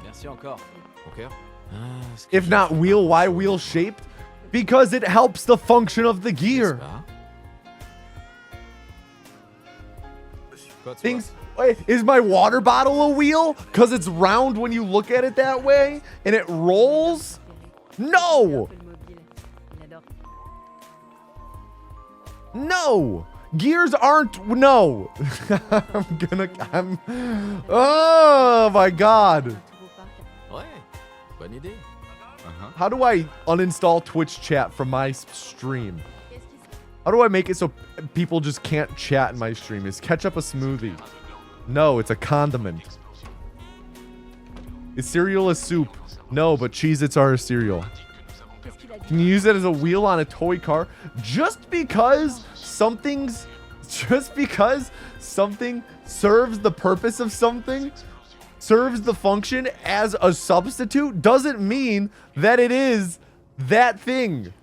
Merci encore. Okay. If not wheel, why wheel shaped? Because it helps the function of the gear. Things. Wait, is my water bottle a wheel? Because it's round when you look at it that way and it rolls? No! No! Gears aren't. No! Oh my god. Ouais, bonne idée. How do I uninstall Twitch chat from my stream? How do I make it so people just can't chat in my stream? Is ketchup a smoothie? No, it's a condiment. Is cereal a soup? No, but Cheez-Its are a cereal. Can you use it as a wheel on a toy car? Just because something serves the purpose of something, serves the function as a substitute, doesn't mean that it is that thing.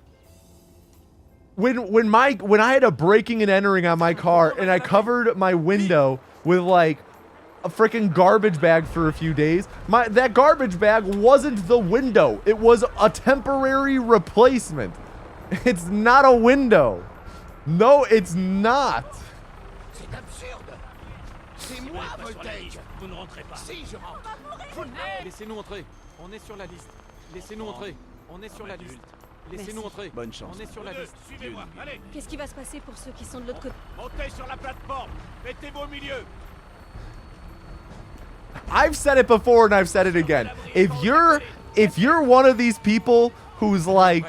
When I had a breaking and entering on my car and I covered my window with like a freaking garbage bag for a few days, that garbage bag wasn't the window. It was a temporary replacement. It's not a window. No, it's not. C'est absurde. C'est moi, Voltage. Vous ne rentrez pas. Si, je rentre. Laissez-nous entrer. On est sur la liste. Laissez-nous entrer. On est sur la liste. Laissez-nous entrer. Bonne chance. On est sur la liste. Suivez-moi, allez. Qu'est-ce qui va se passer pour ceux qui sont de l'autre côté? Montez sur la plateforme. Mettez-vous au milieu. I've said it before and I've said it again. If you're one of these people who's like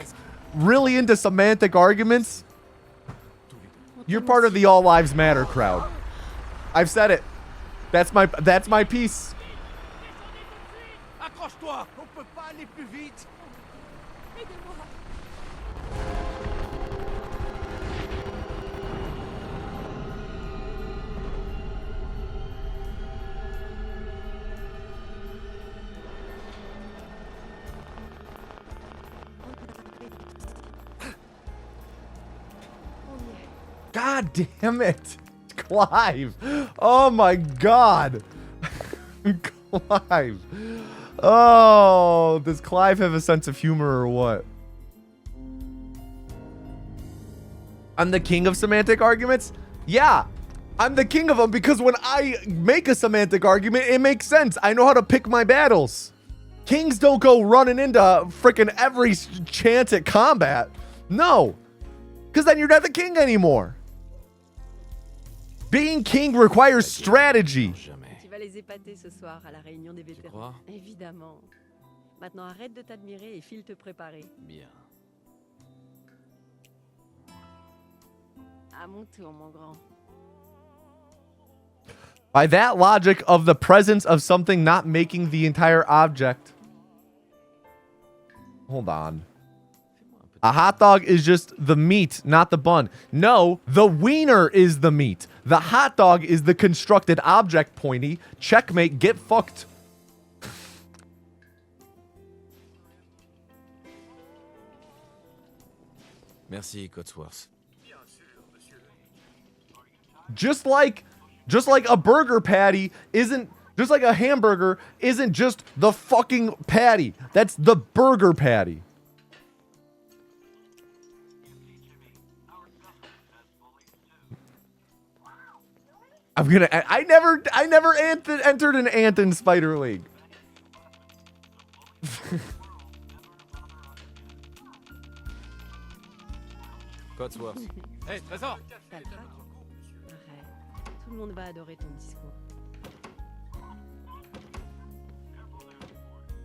really into semantic arguments, you're part of the All Lives Matter crowd. I've said it. That's my piece. Accroche-toi. On peut pas aller plus vite. God damn it. Clive. Oh my god. Clive. Oh, does Clive have a sense of humor or what? I'm the king of semantic arguments? Yeah, I'm the king of them because when I make a semantic argument, it makes sense. I know how to pick my battles. Kings don't go running into freaking every chance at combat. No, because then you're not the king anymore. Being king requires strategy. Tu vas les épater ce soir à la réunion des vétérans. Évidemment. Maintenant, arrête de t'admirer et file te préparer. Bien. À mon tour, mon grand. By that logic of the presence of something not making the entire object. Hold on. A hot dog is just the meat, not the bun. No, the wiener is the meat. The hot dog is the constructed object, Pointy. Checkmate, get fucked. Merci, Cotsworth. Just like a burger patty isn't, just like a hamburger isn't just the fucking patty. That's the burger patty. I never entered an ant in Spider League. Cotsworth. Hey, Trésor! T'as le trac? Arrête. Tout le monde va adorer ton discours.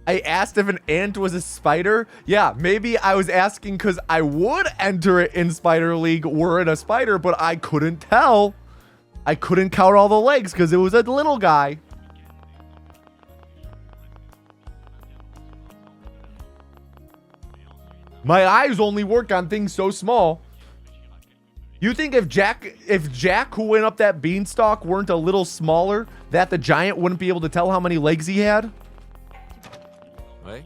I asked if an ant was a spider. Yeah, maybe I was asking because I would enter it in Spider League were it a spider, but I couldn't tell. I couldn't count all the legs because it was a little guy. My eyes only work on things so small. You think if Jack, who went up that beanstalk, weren't a little smaller, that the giant wouldn't be able to tell how many legs he had? Ouais.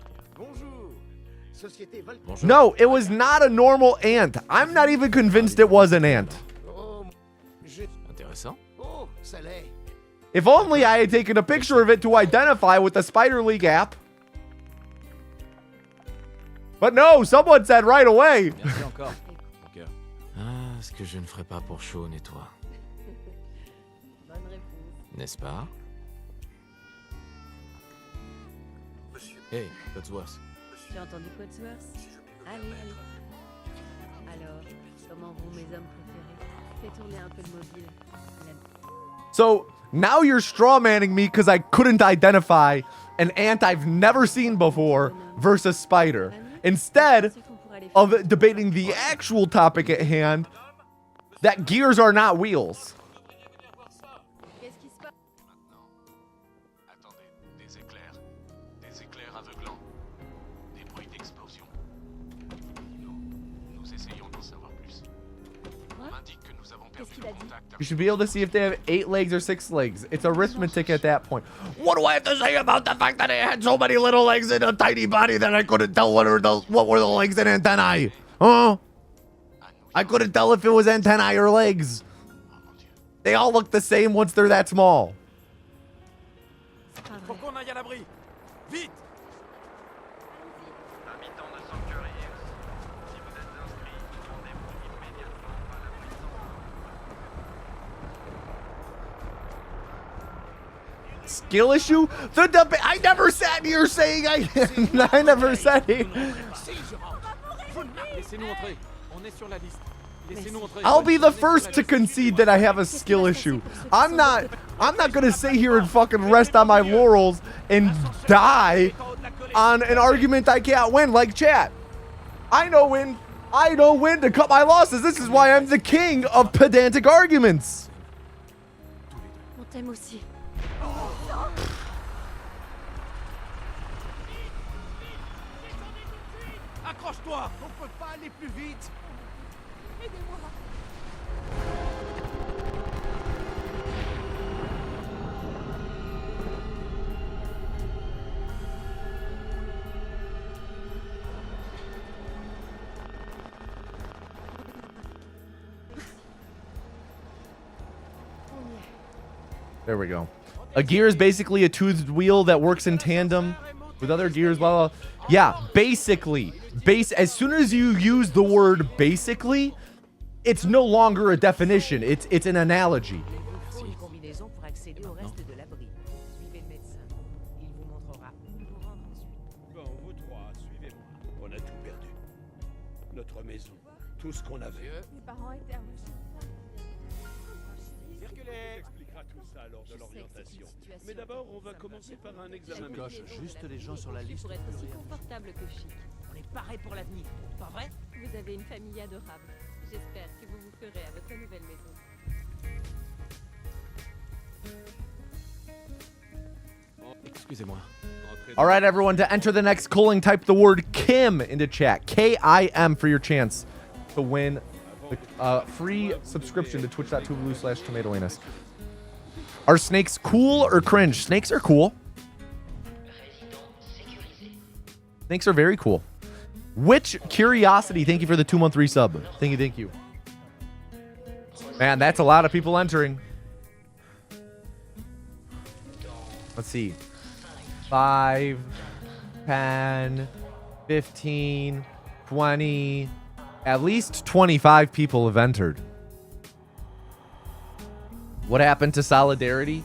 No, it was not a normal ant. I'm not even convinced it was an ant. Intéressant. If only I had taken a picture of it to identify with the Spider League app. But no, someone said right away. Merci encore. Mon cœur. Ah, ce que je ne ferais pas pour Shaun et toi. Bonne réponse. N'est-ce pas? Hey, Cotsworth. Tu as entendu Cotsworth? Allez, allez. Alors, comment vont mes hommes préférés? Fais tourner un peu le mobile. Il aime. So now you're strawmanning me because I couldn't identify an ant I've never seen before versus spider. Instead of debating the actual topic at hand, that gears are not wheels. Qu'est-ce qui se passe? Attendez, des éclairs aveuglants, des bruits d'explosion. Nous essayons d'en savoir plus. On m'indique que nous avons perdu le contact. You should be able to see if they have 8 legs or 6 legs. It's arithmetic at that point. What do I have to say about the fact that it had so many little legs and a tiny body that I couldn't tell what were the legs and antennae? Huh? I couldn't tell if it was antennae or legs. They all look the same once they're that small. Faut qu'on aille à l'abri! Vite! Habitants de Sanctuary, si vous êtes inscrits, rendez-vous immédiatement à la prison. Skill issue? The debate. I never sat here saying I never said it. Laissez-nous entrer. On est sur la liste. Laissez-nous entrer. I'll be the first to concede that I have a skill issue. I'm not gonna sit here and fucking rest on my laurels and die on an argument I can't win like chat. I know when to cut my losses. This is why I'm the king of pedantic arguments. On t'aime aussi. Accroche-toi! On peut pas aller plus vite! There we go. A gear is basically a toothed wheel that works in tandem with other gears, blah, blah. Yeah, basically. As soon as you use the word basically, it's no longer a definition. It's an analogy. Il vous faut une combinaison pour accéder au reste de l'abri. Suivez le médecin. Il vous montrera où vous rendre ensuite. Bon, vous trois, suivez-moi. On a tout perdu. Notre maison, tout ce qu'on avait. Mes parents étaient à Circulez. On expliquera tout ça lors de l'orientation. Mais d'abord, on va commencer par un examen. Coche juste les gens sur la liste. Pour être aussi confortable que chic. On est paré pour l'avenir, pas vrai? Vous avez une famille adorable. J'espère que vous vous ferez à votre nouvelle maison. Excusez-moi. All right, everyone, to enter the next culling, type the word Kim into chat. K-I-M for your chance to win the free subscription to twitch.tv/tomatoanus. Are snakes cool or cringe? Snakes are cool. Snakes are very cool. Which Curiosity, thank you for the 2-month resub. Thank you. Man, that's a lot of people entering. Let's see. 5, 10, 15, 20. At least 25 people have entered. What happened to solidarity?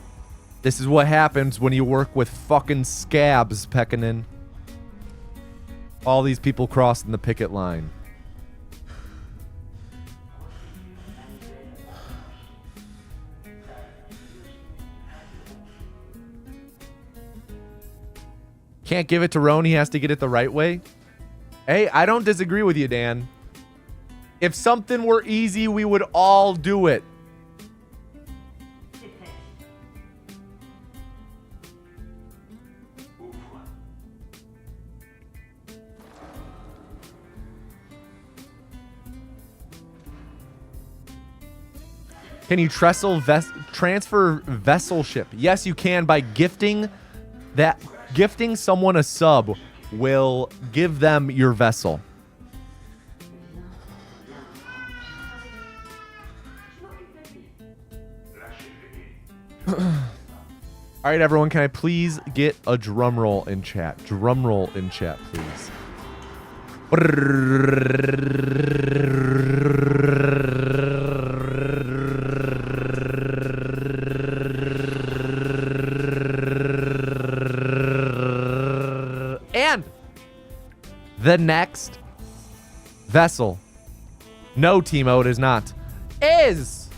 This is what happens when you work with fucking scabs, Pekkanen. All these people crossing the picket line. Can't give it to Roan. He has to get it the right way. Hey, I don't disagree with you, Dan. If something were easy, we would all do it. Can you transfer vesselship? Yes, you can by gifting that. Gifting someone a sub will give them your vessel. All right, everyone, can I please get a drum roll in chat? Drum roll in chat, please. And the next vessel, no, Timo, it is not, is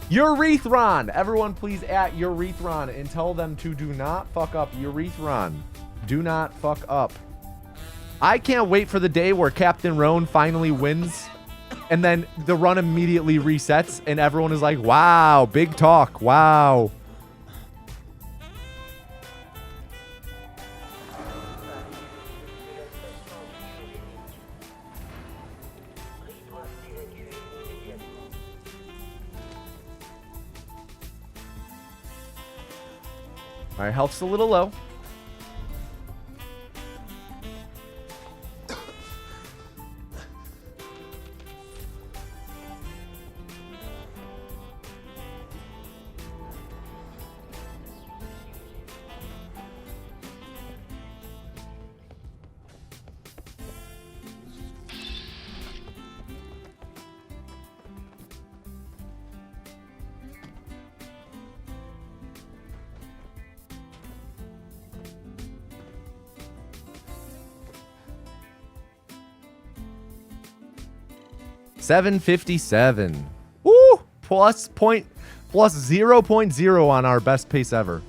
Urethron. Everyone please at Urethron and tell them to do not fuck up. Urethron, do not fuck up. I can't wait for the day where Captain Roan finally wins and then the run immediately resets and everyone is like, wow, big talk, wow. All right, health's a little low. $757. Woo! Plus 0.0 on our best pace ever.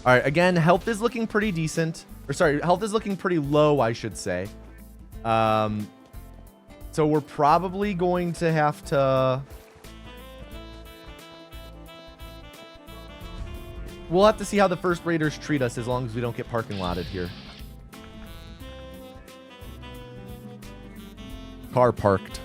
All right, again, health is looking pretty decent. Or sorry, health is looking pretty low, I should say. So we're probably going to have to... We'll have to see how the first raiders treat us as long as we don't get parking lotted here. Car parked.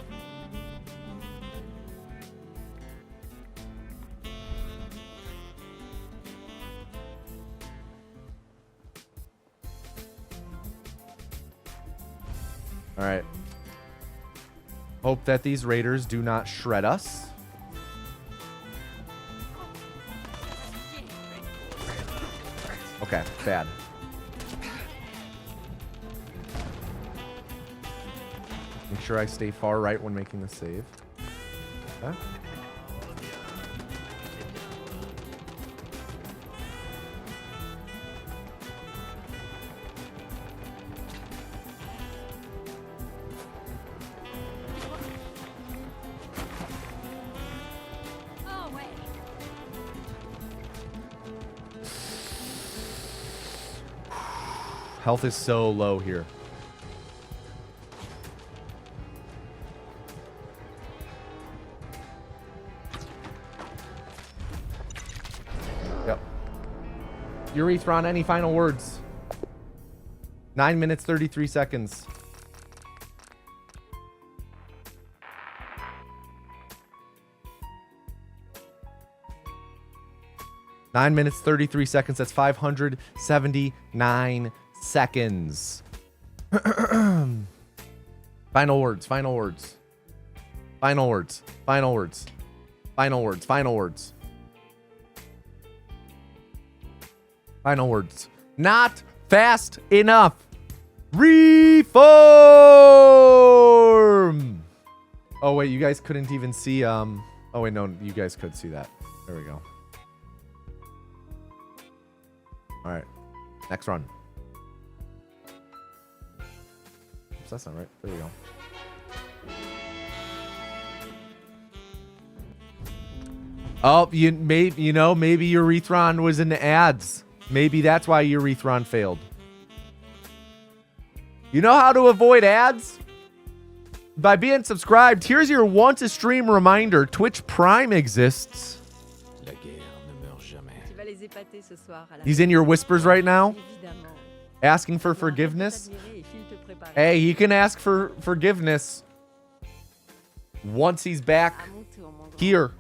All right. Hope that these raiders do not shred us. Okay, bad. Make sure I stay far right when making the save. Okay. Oh ouais. Health is so low here. Yep. Urethron, any final words? 9 minutes, 33 seconds. Nine minutes, 33 seconds. That's 579 seconds. Final words, final words. Final words, final words. Final words, final words. Final words. Not fast enough. Reform. Oh wait, you guys couldn't even see oh wait, no, you guys could see that. There we go. All right. Next run. Oops, that's not right. There we go. Oh, maybe Urethron was in the ads. Maybe that's why Urethron failed. You know how to avoid ads? By being subscribed. Here's your once a stream reminder. Twitch Prime exists. La guerre ne meurt jamais. Tu vas les épater ce soir à la He's in your whispers right now, Évidemment. asking for forgiveness. Hey, he can ask for forgiveness once he's back À mon tour, mon grand. here.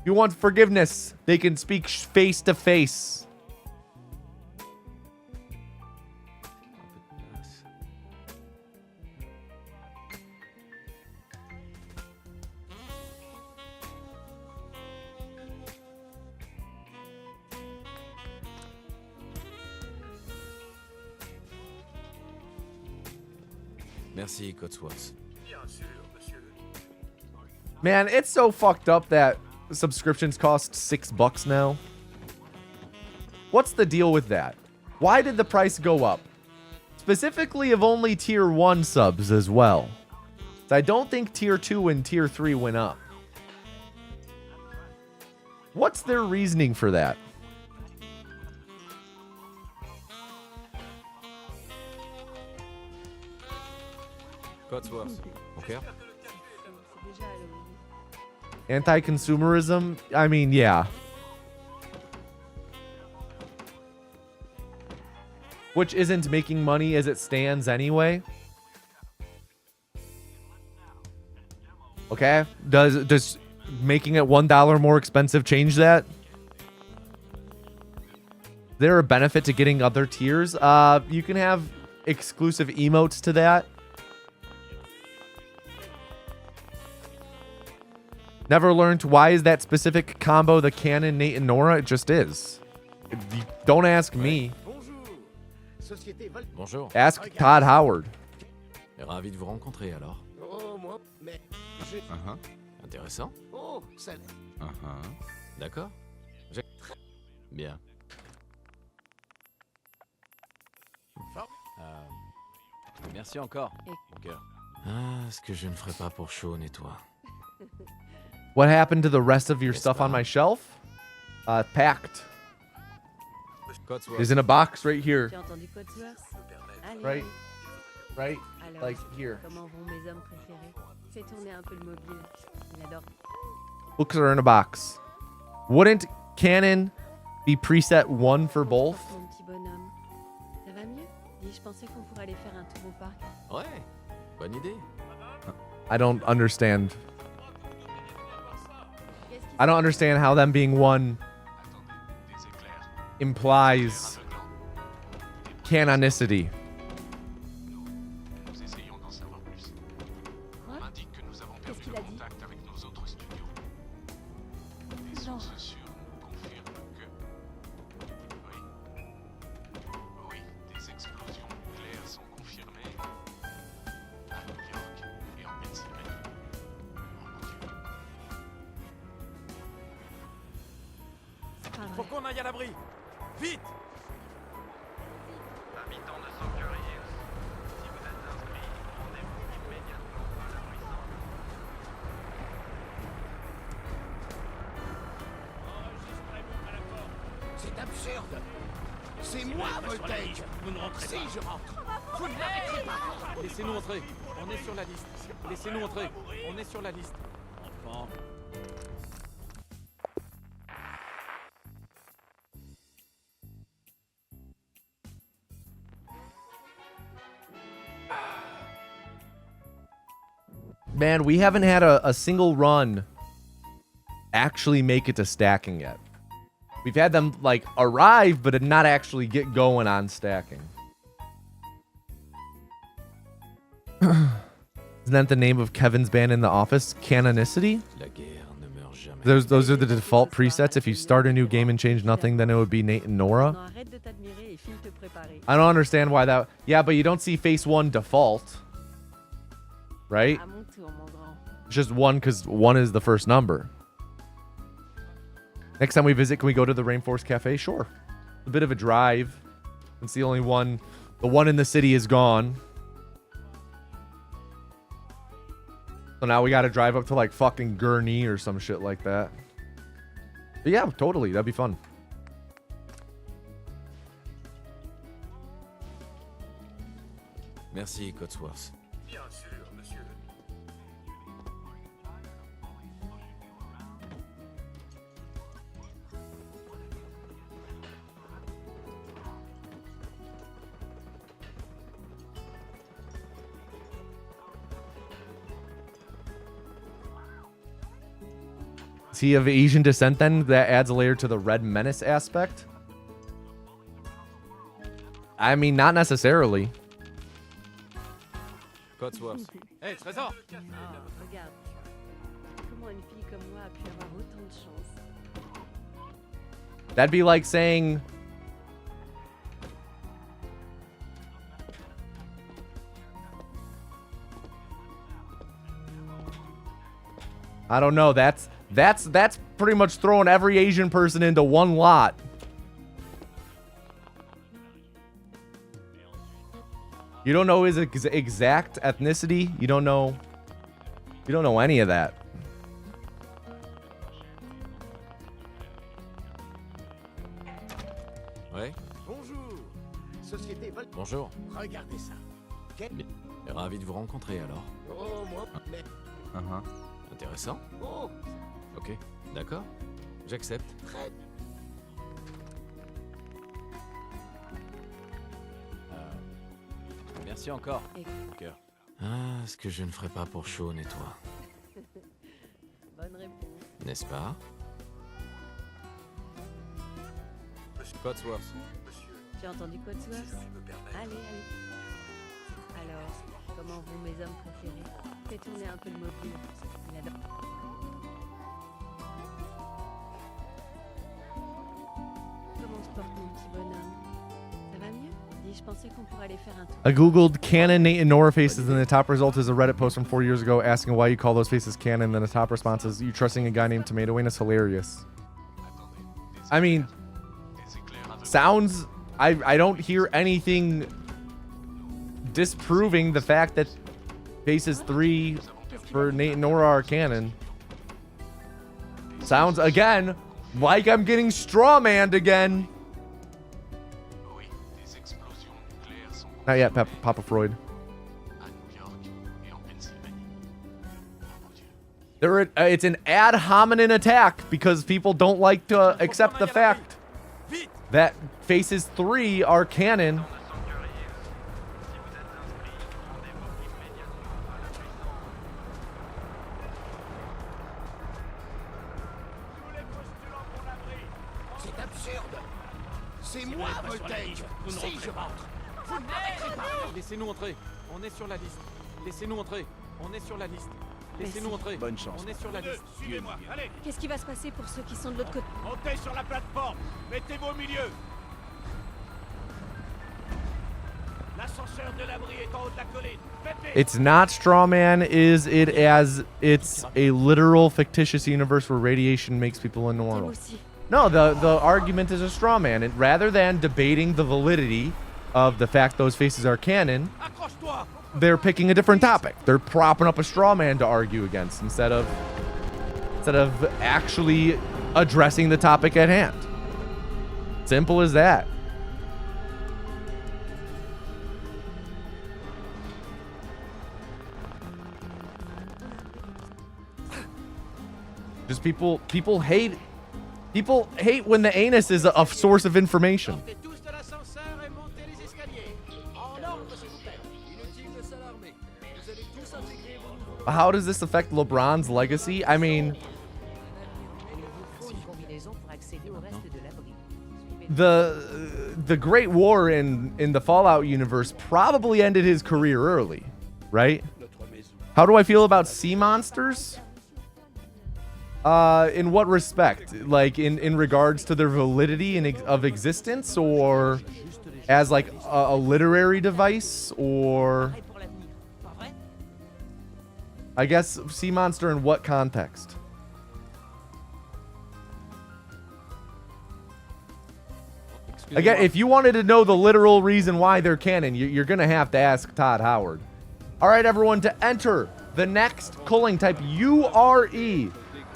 If you want forgiveness, they can speak face to face. Merci, Cotsworth. Man, it's so fucked up that subscriptions cost $6 now. What's the deal with that? Why did the price go up? Specifically of only tier 1 subs as well. I don't think tier 2 and tier 3 went up. What's their reasoning for that? Cotsworth. Okay. C'est déjà Halloween. Anti-consumerism? I mean, yeah. Which isn't making money as it stands anyway. Okay. Does making it $1 more expensive change that? Is there a benefit to getting other tiers? You can have exclusive emotes to that. Never learned why is that specific combo the Cannon, Nate, and Nora? It just is. Don't ask me. Bonjour. Ask Todd Howard. Ravi de vous rencontrer alors. Oh, moi, mais... Intéressant. Oh, ça... D'accord. Bien. Merci encore. Mon cœur. Ah, ce que je ne ferai pas pour Sean et toi. What happened to the rest of your stuff on my shelf? Packed. Cotsworth. Is in a box right here. Tu as entendu Cotsworth? Allez, Right. allez. Right? Alors, Like here. comment vont mes hommes préférés? Fais tourner un peu le mobile. Il adore. Books are in a box. Wouldn't Canon be preset 1 for both? Mon petit bonhomme. Ça va mieux? Dis, je pensais qu'on pourrait aller faire un tour au parc. Ouais. Bonne idée. I don't understand. Qu'est-ce qui I don't understand how them being 1 Des éclairs. implies canonicity. Nous essayons d'en savoir plus. On Quoi? m'indique que nous avons perdu qu'il le a dit? contact avec nos autres studios. Des Non. sources sûres nous confirment que... Oui. Oui, des explosions nucléaires sont confirmées pas Faut vrai. qu'on aille à l'abri. Vite. Habitants de Sanctuary Hills, si vous êtes inscrits, rendez-vous immédiatement à l'abri centre. C'est absurde. C'est moi, Voltaire. Vous ne rentrez pas. Si, je rentre. Vous ne m'arrêterez pas. Laissez-nous entrer. On est sur la liste. Laissez-nous entrer. On est sur la liste. Enfant. Man, we haven't had a single run actually make it to stacking yet. We've had them, like, arrive, but not actually get going on stacking. Isn't that the name of Kevin's band in The Office? Canonicity? La guerre ne meurt jamais. Those are the default presets. If you start a new game and change nothing, then it would be Nate and Nora. Non, arrête de t'admirer et file te préparer. I don't understand why that... Yeah, but you don't see face 1 default. Right? À mon tour, mon grand. It's just 1 because 1 is the first number. Next time we visit, can we go to the Rainforest Cafe? Sure. A bit of a drive. It's the only one. The one in the city is gone. So now we got to drive up to like fucking Gurney or some shit like that. But yeah, totally. That'd be fun. Merci, Cotsworth. Bien sûr, monsieur. Is he of Asian descent then? That adds a layer to the Red Menace aspect? I mean, not necessarily. Cotsworth. Hey, Trésor. Ah, regarde. Comment une fille comme moi a pu avoir autant de chance? That'd be like saying... I don't know. That's pretty much throwing every Asian person into one lot. You don't know his exact ethnicity. You don't know any of that. Ouais. Bonjour. Société Voltaire. Bonjour. Regardez ça. Quel... Ravi de vous rencontrer alors. Oh, moi. Mais... Intéressant. Oh, Ok. D'accord. J'accepte. très... Merci encore. Cœur. Ah, ce que je ne ferais pas pour Sean et toi. Bonne réponse. N'est-ce pas? Cotsworth. Monsieur, Tu as entendu Cotsworth? si je puis me permettre. Allez, allez. Alors, comment vont mes hommes préférés? Fais tourner un peu le mobile. Il adore. Comment se porte mon petit bonhomme? Ça va mieux? Dis, je pensais qu'on pourrait aller faire un tour. I googled canon Nate and Nora faces, and the top result is a Reddit post from 4 years ago asking why you call those faces canon. Then the top response is you trusting a guy named tomatoanus. Hilarious. I mean, sounds... I don't hear anything disproving the fact that faces 3 for Nate and Nora are canon. Sounds, again, like I'm getting strawmanned again. Oui, des explosions nucléaires sont Not yet, Papa Freud. à New York et en Pennsylvanie. Oh mon Dieu. It's an ad hominem attack because people don't like to accept the fact Vite. that faces 3 are canon. De Sanctuary Hills, si vous êtes inscrits, rendez-vous immédiatement à l'abri centre. C'est absurde. C'est moi, Voltaire. Si, je rentre. Vous ne m'arrêterez pas. Laissez-nous entrer. On est sur la liste. Laissez-nous entrer. On est sur la liste. Laissez-nous entrer. Bonne chance. On est sur la liste. Suivez-moi. Allez, Qu'est-ce qui va se passer pour ceux qui sont de l'autre côté? montez sur la plateforme. Mettez-vous au milieu. L'ascenseur de l'abri est en haut de la colline. Faites-les. It's not strawman, is it, as it's a literal fictitious universe where radiation makes people Moi immortal. aussi. No, the argument is a straw man, and rather than debating the validity of the fact those faces are canon, they're picking a different topic. They're propping up a straw man to argue against instead of actually addressing the topic at hand. Simple as that. Just people hate when the anus is a source of information. Sortez tous de l'ascenseur et montez les escaliers. En ordre, s'il vous plaît. Inutile de s'alarmer. Vous allez tous intégrer vos nouveaux... How does this affect LeBron's legacy? I mean, Il vous faut une combinaison pour accéder au reste de l'abri. the Great War in the Fallout universe probably ended his career early, right? How do I feel about sea monsters? In what respect? Like in regards to their validity of existence, or as like a literary device, or I guess sea monster in what context? Again, if you wanted to know the literal reason why they're canon, you're going to have to ask Todd Howard. All right, everyone, to enter the next culling, type U-R-E.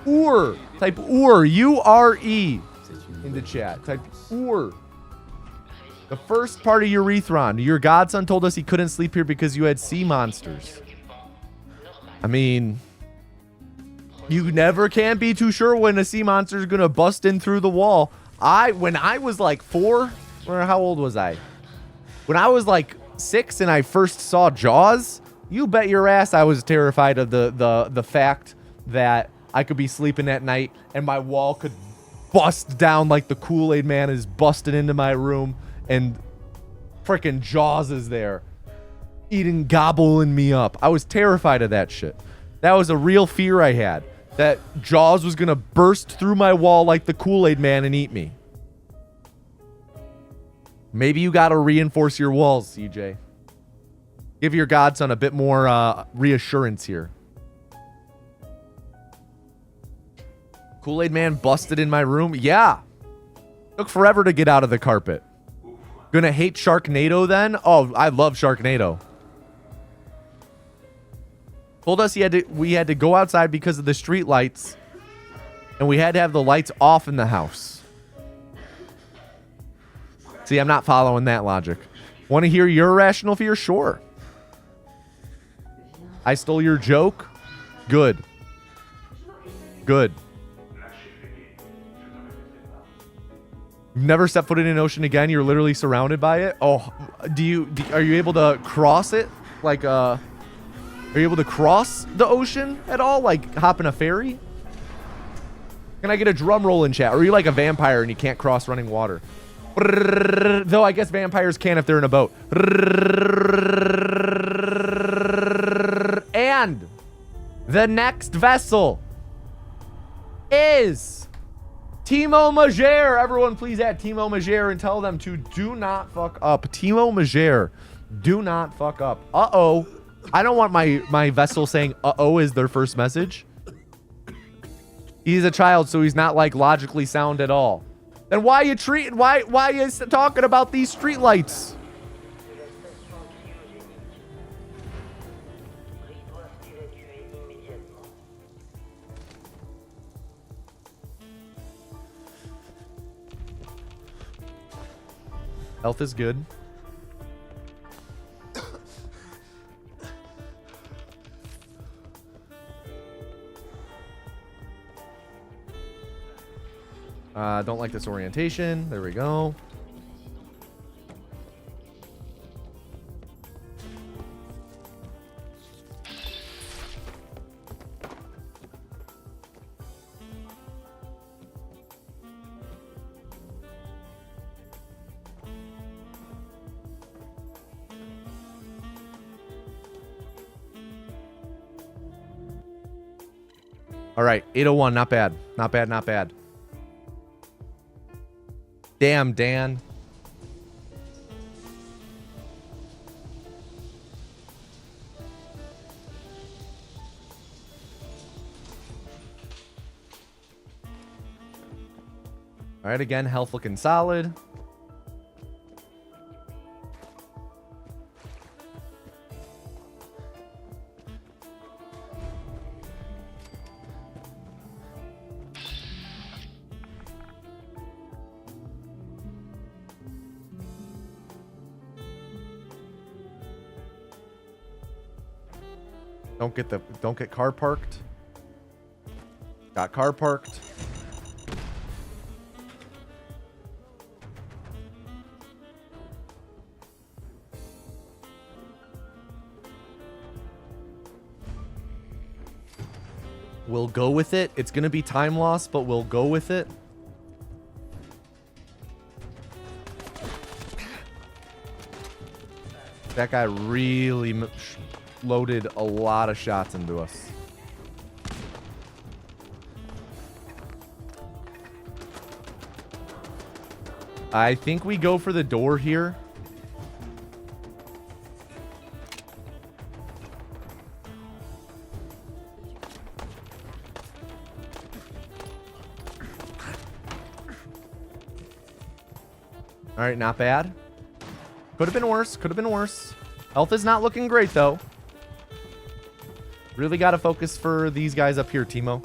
Ur. Type Ur. U-R-E in the chat. Type Ur. The first part of Urethron. Your godson told us he couldn't sleep here because you had sea monsters. I mean, you never can be too sure when a sea monster is going to bust in through the wall. When I was like 4, or how old was I? When I was like 6 and I first saw Jaws, you bet your ass I was terrified of the fact that I could be sleeping at night and my wall could bust down like the Kool-Aid Man is busting into my room and freaking Jaws is there gobbling me up. I was terrified of that shit. That was a real fear I had. That Jaws was going to burst through my wall like the Kool-Aid Man and eat me. Maybe you got to reinforce your walls, CJ. Give your godson a bit more reassurance here. Kool-Aid Man busted in my room? Yeah. Took forever to get out of the carpet. Gonna hate Sharknado then? Oh, I love Sharknado. Told us we had to go outside because of the street lights, and we had to have the lights off in the house. See, I'm not following that logic. Want to hear your irrational fear? Sure. I stole your joke? Good. Good. You've never set foot in an ocean again? You're literally surrounded by it? Oh, are you able to cross it? Like, are you able to cross the ocean at all? Like, hop in a ferry? Can I get a drum roll in chat? Or are you like a vampire and you can't cross running water? Though I guess vampires can if they're in a boat. And the next vessel is Timo Majer. Everyone please add Timo Majer and tell them to do not fuck up. Timo Majer, do not fuck up. Uh-oh. I don't want my vessel saying uh-oh is their first message. He's a child, so he's not like logically sound at all. Then why you talking about these streetlights? Health is good. Don't like this orientation. There we go. All right, 801, not bad. Not bad, not bad. Damn, Dan. All right, again, health looking solid. Don't get car parked. Got car parked. We'll go with it. It's going to be time loss, but we'll go with it. That guy really loaded a lot of shots into us. I think we go for the door here. All right, not bad. Could have been worse. Could have been worse. Health is not looking great, though. Really got to focus for these guys up here, Timo.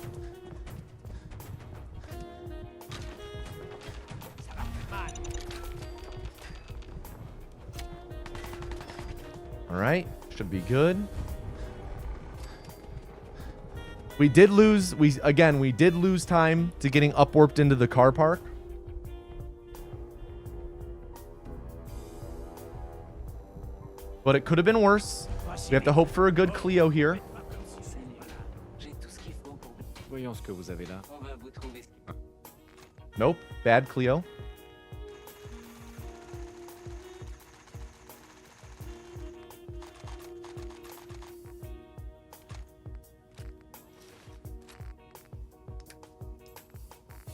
All right. Should be good. We did lose. We did lose time to getting upwarped into the car park. But it could have been worse. We have to hope for a good Clio here. Voyons ce que vous avez là. Nope. Bad Clio.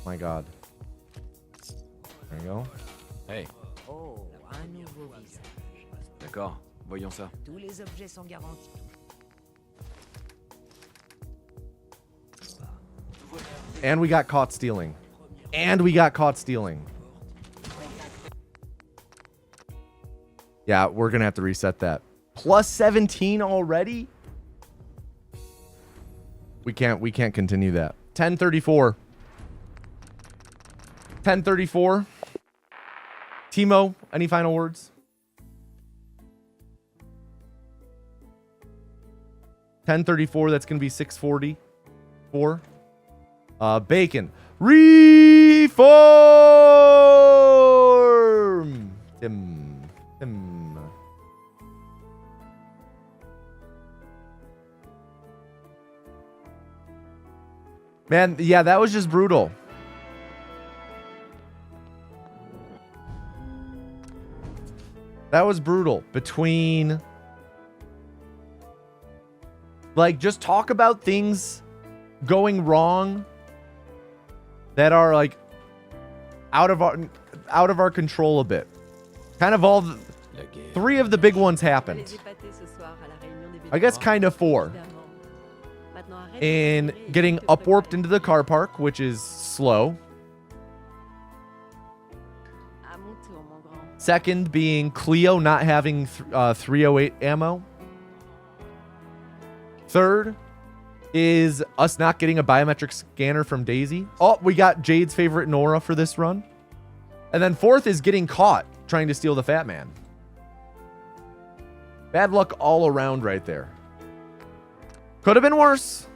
My God. There you go. Hey. Oh, un nouveau visage. D'accord. Voyons ça. Tous les objets sont garantis. And we got caught stealing. And we got caught stealing. Yeah, we're going to have to reset that. Plus 17 already? We can't continue that. 1034. 1034. Timo, any final words? 1034, that's going to be 644. Bacon. Reform! Tim. Man, yeah, that was just brutal. That was brutal. Between... Like, just talk about things going wrong that are, like, out of our control a bit. Kind of all... Three of the big ones happened. I guess kind of four. In getting upwarped into the car park, which is slow. Second being Clio not having 308 ammo. Third is us not getting a biometric scanner from Daisy. Oh, we got Jade's favorite Nora for this run. And then fourth is getting caught trying to steal the Fat Man. Bad luck all around right there. Could have been worse.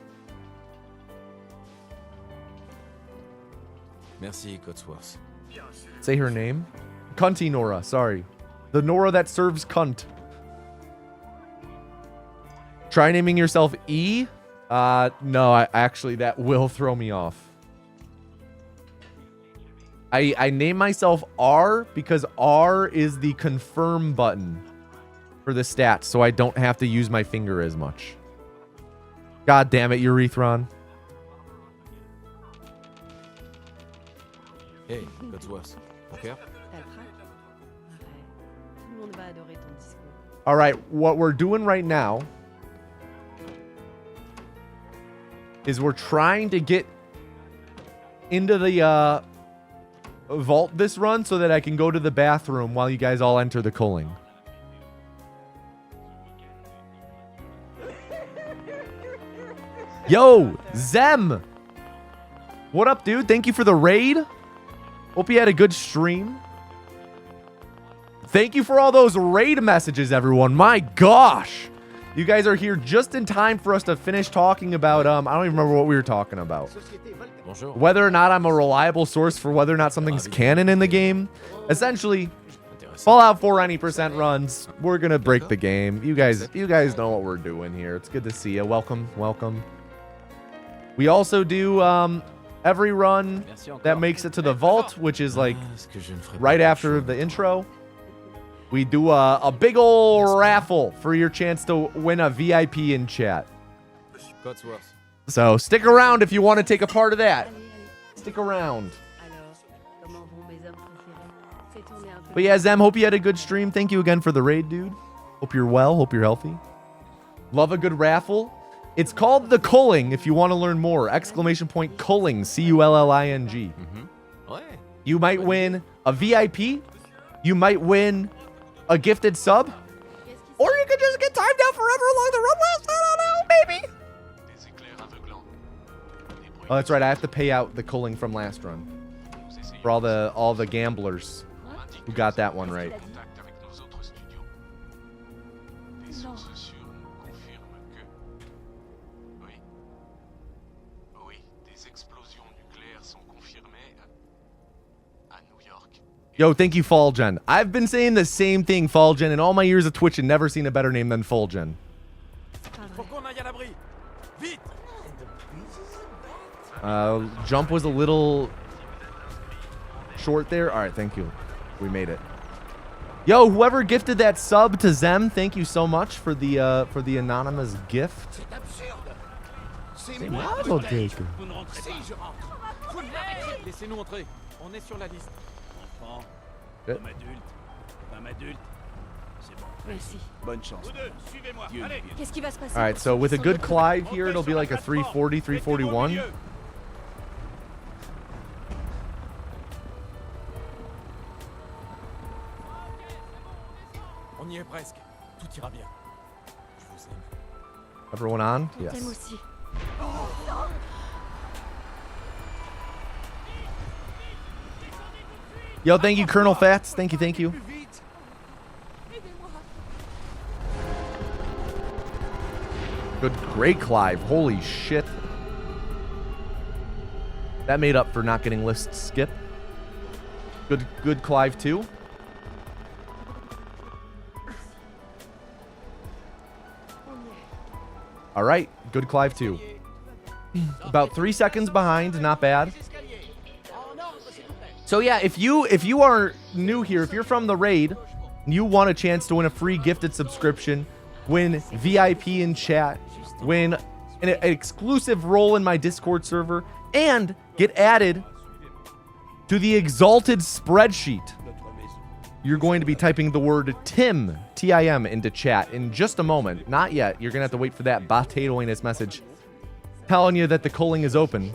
Merci, Cotsworth. Say her name. Cunty Nora, sorry. The Nora that serves cunt. Try naming yourself E? No, actually, that will throw me off. I name myself R because R is the confirm button for the stats, so I don't have to use my finger as much. God damn it, Urethron. Hey, Cotsworth. Okay? All right, what we're doing right now is we're trying to get into the vault this run so that I can go to the bathroom while you guys all enter the culling. Yo, Zem. What up, dude? Thank you for the raid. Hope you had a good stream. Thank you for all those raid messages, everyone. My gosh. You guys are here just in time for us to finish talking about, I don't even remember what we were talking about. Bonjour. Whether or not I'm a reliable source for whether or not something's canon in the game. Essentially, Fallout 4 any percent runs. We're going to break the game. You guys know what we're doing here. It's good to see you. Welcome, welcome. We also do every run that makes it to the vault, which is like right after the intro. We do a big ol' raffle for your chance to win a VIP in chat. So stick around if you want to take a part of that. Stick around. Alors, comment vont mes hommes préférés? Fais tourner un peu. But yeah, Zem, hope you had a good stream. Thank you again for the raid, dude. Hope you're well. Hope you're healthy. Love a good raffle. It's called the Culling if you want to learn more. Exclamation point Culling. C-U-L-L-I-N-G. You might win a VIP. You might win a gifted sub. Or you could just get timed out forever along the run list. I don't know, maybe. Oh, that's right. I have to pay out the culling from last run for all the gamblers who got that one right. Yo, thank you, Fallgen. I've been saying the same thing, Fallgen, in all my years of Twitch and never seen a better name than Fallgen. Jump was a little short there. All right, thank you. We made it. Yo, whoever gifted that sub to Zem, thank you so much for the anonymous gift. Laissez-nous entrer. On est sur la liste. Enfant, homme adulte, femme adulte. C'est bon. Merci. Bonne chance. Suivez-moi. Allez. Qu'est-ce qui va se passer? All right, so with a good Clive here, it'll be like a 340, 341. On y est presque. Tout ira bien. Je vous aime. Everyone on? On t'aime Yes. aussi. Yo, thank you, Colonel Fats. Thank you, thank you. Good, great Clive. Holy shit. That made up for not getting list skip. Good Clive too. All right, good Clive too. About 3 seconds behind, not bad. So yeah, if you are new here, if you're from the raid, and you want a chance to win a free gifted subscription, win VIP in chat, win an exclusive role in my Discord server, and get added to the Exalted spreadsheet, you're going to be typing the word Tim, T-I-M, into chat in just a moment. Not yet. You're going to have to wait for that potatoiness message telling you that the culling is open.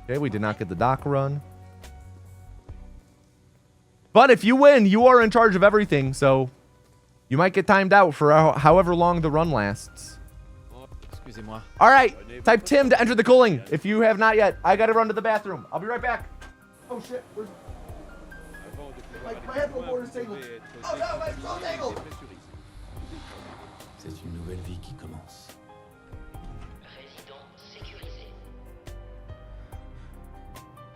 Okay, we did not get the dock run. But if you win, you are in charge of everything, so you might get timed out for however long the run lasts. All right, type Tim to enter the culling if you have not yet. I got to run to the bathroom. I'll be right back. Oh, shit. Where's... my headphone board is tangled. Oh, no, my phone tangled. C'est une nouvelle vie qui commence. Résident sécurisé.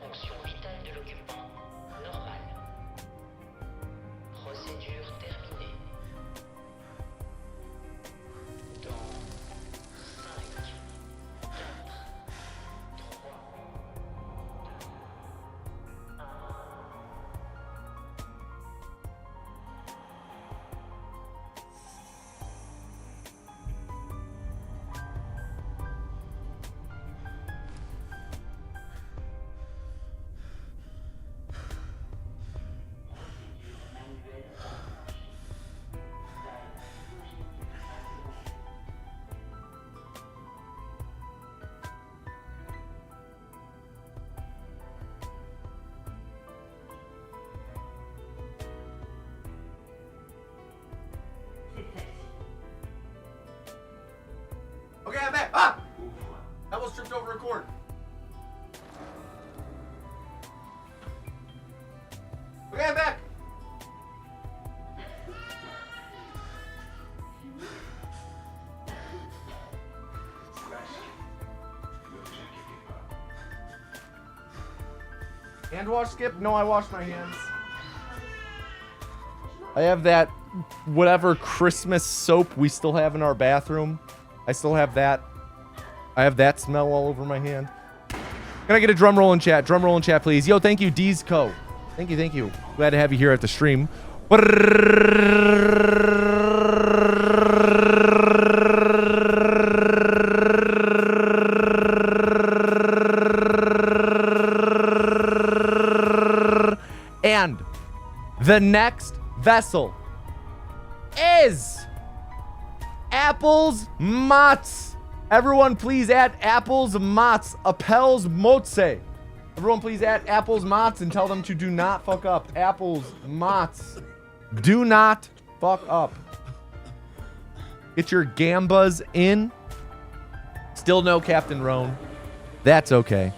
Fonction vitale de l'occupant normale. Procédure terminée. Dans 5, 4, 3, 2, 1. almost tripped over a cord. Okay, I'm back. Hand wash, Skip? No, I washed my hands. I have that whatever Christmas soap we still have in our bathroom. I still have that. I have that smell all over my hand. Can I get a drum roll in chat? Drum roll in chat, please. Yo, thank you, D's Co. Thank you, thank you. Glad to have you here at the stream. And the next vessel is Apple's Motz. Everyone please add Apple's Motz. Appel's Motze. Everyone please add Apple's Motz and tell them to do not fuck up. Apple's Motz. Do not fuck up. Get your gambas in. Still no Captain Roan. That's okay.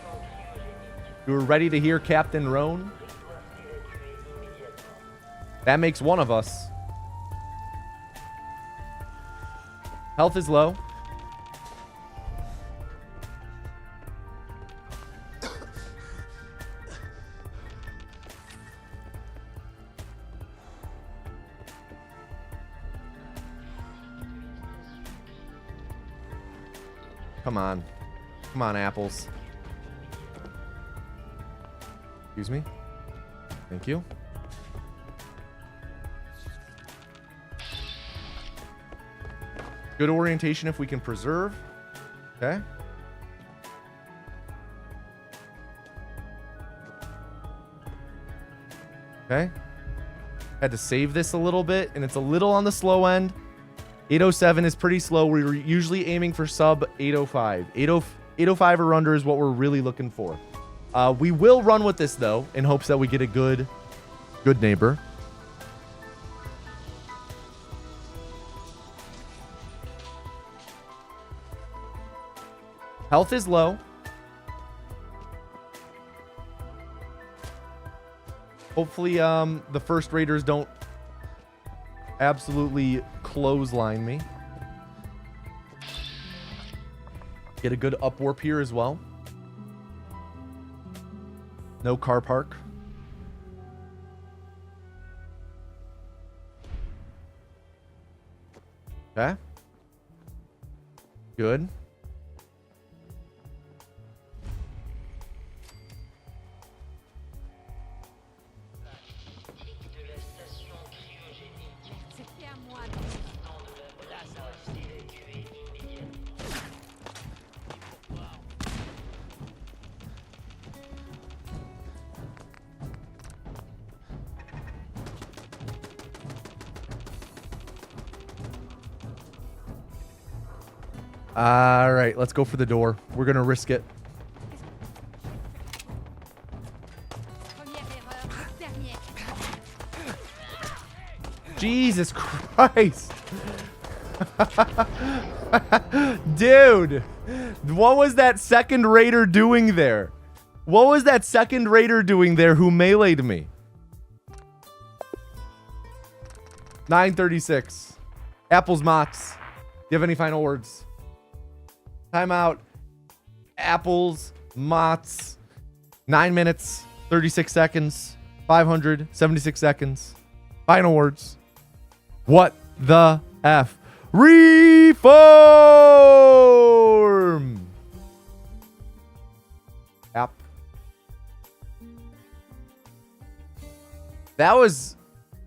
You were ready to hear Captain Roan? That makes one of us. Health is low. Come on. Come on, apples. Excuse me. Thank you. Good orientation if we can preserve. Okay. Okay. Had to save this a little bit, and it's a little on the slow end. 807 is pretty slow. We were usually aiming for sub 805. 805 or under is what we're really looking for. We will run with this, though, in hopes that we get a good neighbor. Health is low. Hopefully, the first raiders don't absolutely clothesline me. Get a good up warp here as well. No car park. Okay. Good. All right, let's go for the door. We're going to risk it. Jesus Christ. Dude, what was that second raider doing there? What was that second raider doing there who meleeed me? 936. Apple's Mott's. Do you have any final words? Timeout. Apple's Mott's. 9 minutes, 36 seconds, 576 seconds. Final words. What the F? Reform! App. That was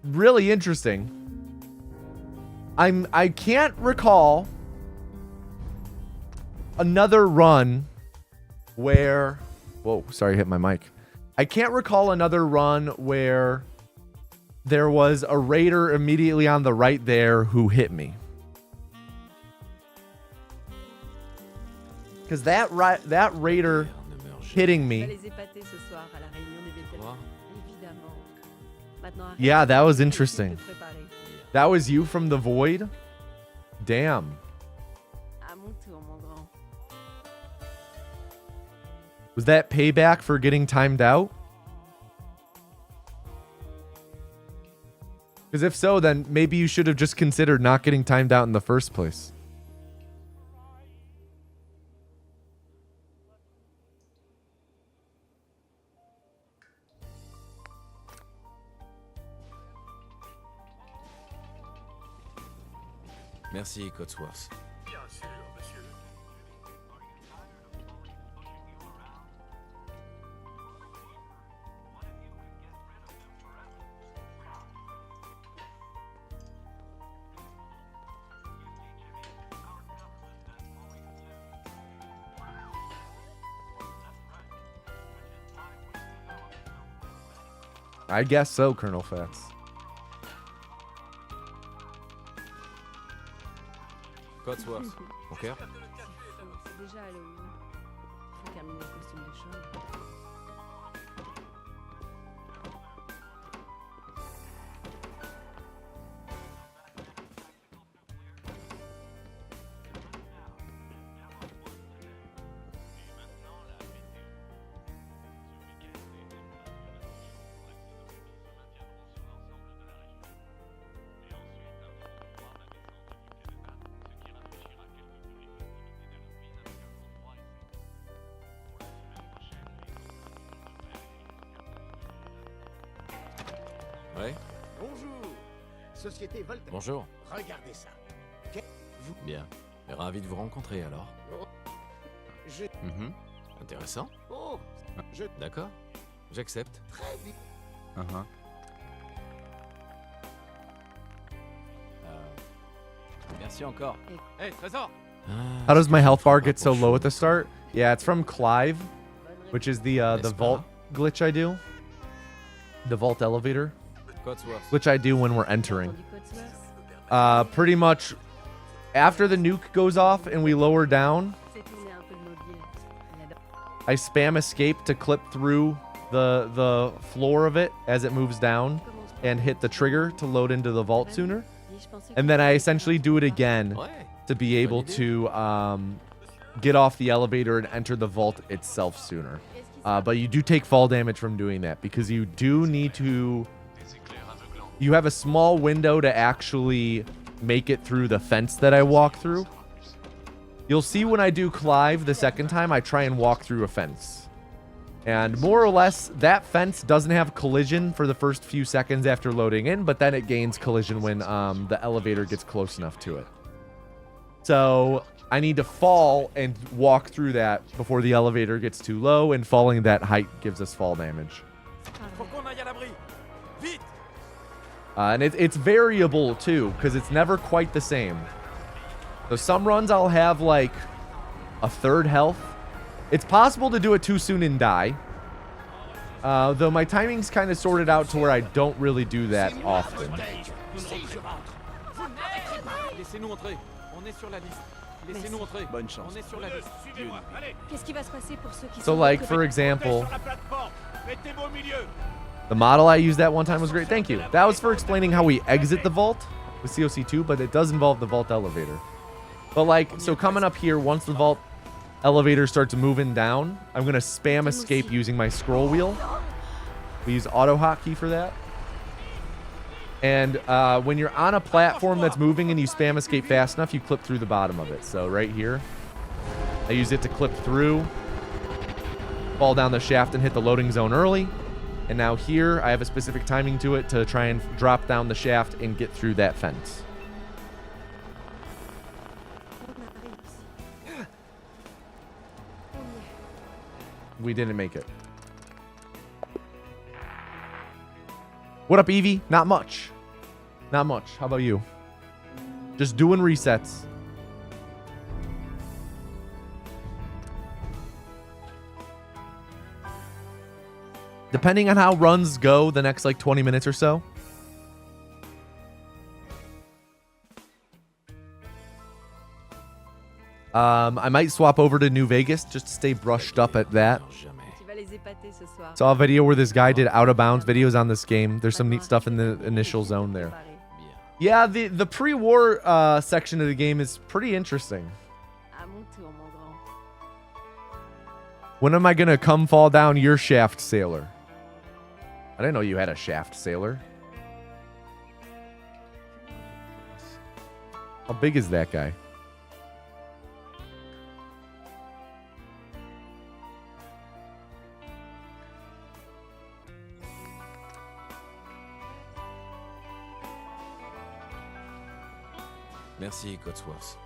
really interesting. I can't recall another run where... Whoa, sorry, hit my mic. I can't recall another run where there was a raider immediately on the right there who hit me. Because that raider hitting me... Yeah, that was interesting. That was you from the void? Damn. Was that payback for getting timed out? Because if so, then maybe you should have just considered not getting timed out in the first place. Merci, Cotsworth. Bien sûr, monsieur. I guess so, Colonel Fats. Cotsworth, au cœur. C'est déjà Halloween. Faut terminer le costume de chambre. Ouais, Bonjour. Société Voltaire. bonjour. Regardez ça. Bien. Ravi de vous rencontrer alors. Je... Mhm. Intéressant. Oh, je... D'accord. J'accepte. Très vite. Merci encore. Hey, Trésor. How does my health bar get so low at the start? Yeah, it's from Clive, which is the vault glitch I do. The vault elevator Cotsworth. glitch I do when we're entering. Entendu, Cotsworth? Pretty much after the nuke goes off and we lower down, Fais tourner un peu le mobile. Il adore. I spam escape to clip through the floor of it as it moves down and hit the trigger to load into the vault sooner. Dis, je pensais que And then I tu essentially do it again Ouais. to be able to get off the elevator and enter the vault itself sooner. But you do take fall damage from doing that because you do need to... Des éclairs aveuglants. You have a small window to actually make it through the fence that I walk through. You'll see when I do Clive the second time, I try and walk through a fence. And more or less, that fence doesn't have collision for the first few seconds after loading in, but then it gains collision when the elevator gets close enough to it. So I need to fall and walk through that before the elevator gets too low, and falling that height gives us fall damage. Faut qu'on aille à l'abri. Vite. And it's variable too, because it's never quite the same. So some runs I'll have like a third health. It's possible to do it too soon and die. Though my timing's kind of sorted out to where I don't really do that often. Laissez-nous entrer. On est sur la liste. Laissez-nous entrer. Bonne chance. On est sur la liste. Suivez-moi, allez. Qu'est-ce qui va se passer pour ceux qui So sont like, rentrés? for example, Sur la plateforme. Mettez-vous au milieu. the model I used that one time was great. Thank you. That was for explaining how we exit the vault with COC2, but it does involve the vault elevator. But like, so coming up here, once the vault elevator starts moving down, I'm going to spam escape using my scroll wheel. We use auto hotkey for that. And when you're on a platform that's moving and you spam escape fast enough, you clip through the bottom of it. So right here, I use it to clip through, fall down the shaft and hit the loading zone early. And now here, I have a specific timing to it to try and drop down the shaft and get through that fence. We didn't make it. What up, Evie? Not much. Not much. How about you? Just doing resets. Depending on how runs go the next like 20 minutes or so. I might swap over to New Vegas just to stay brushed up at that. Jamais. Tu vas les épater ce soir. Saw a video where this guy did out of bounds videos on this game. There's some neat stuff in the initial zone there. Bien. Yeah, the pre-war section of the game is pretty interesting. À mon tour, mon grand. When am I gonna come fall down your shaft, sailor? I didn't know you had a shaft, sailor. How big is that guy? Merci, Cotsworth.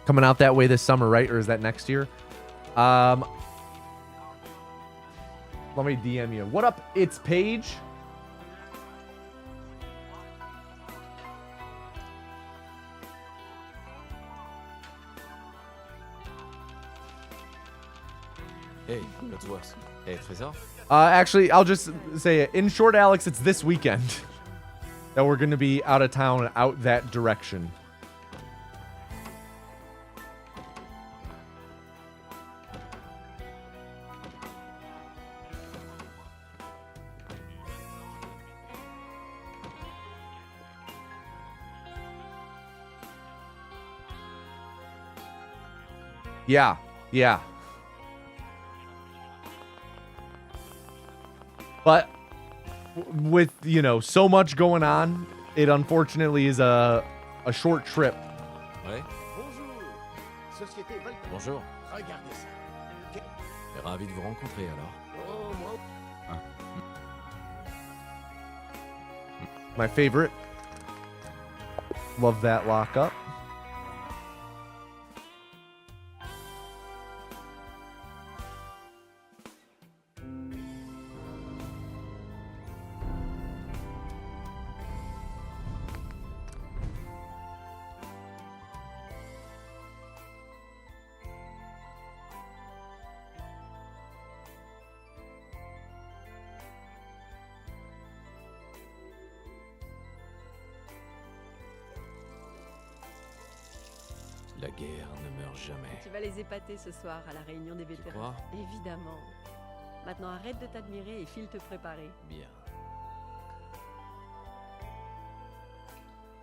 Coming out that way this summer, right? Or is that next year? Let me DM you. What up? It's Paige. Hey, Cotsworth. Hey, Trésor. Actually, I'll just say it. In short, Alex, it's this weekend that we're going to be out of town, out that direction. Yeah, yeah. But with, you know, so much going on, it unfortunately is a short trip. Ouais. Bonjour. Société Volcan. Bonjour. Regardez ça. Ravi de vous rencontrer alors. Oh, moi. My favorite. Love that lockup. La guerre ne meurt jamais. Tu vas les épater ce soir à la réunion des vétérans. crois? Évidemment. Maintenant, arrête de t'admirer et file te préparer. Bien.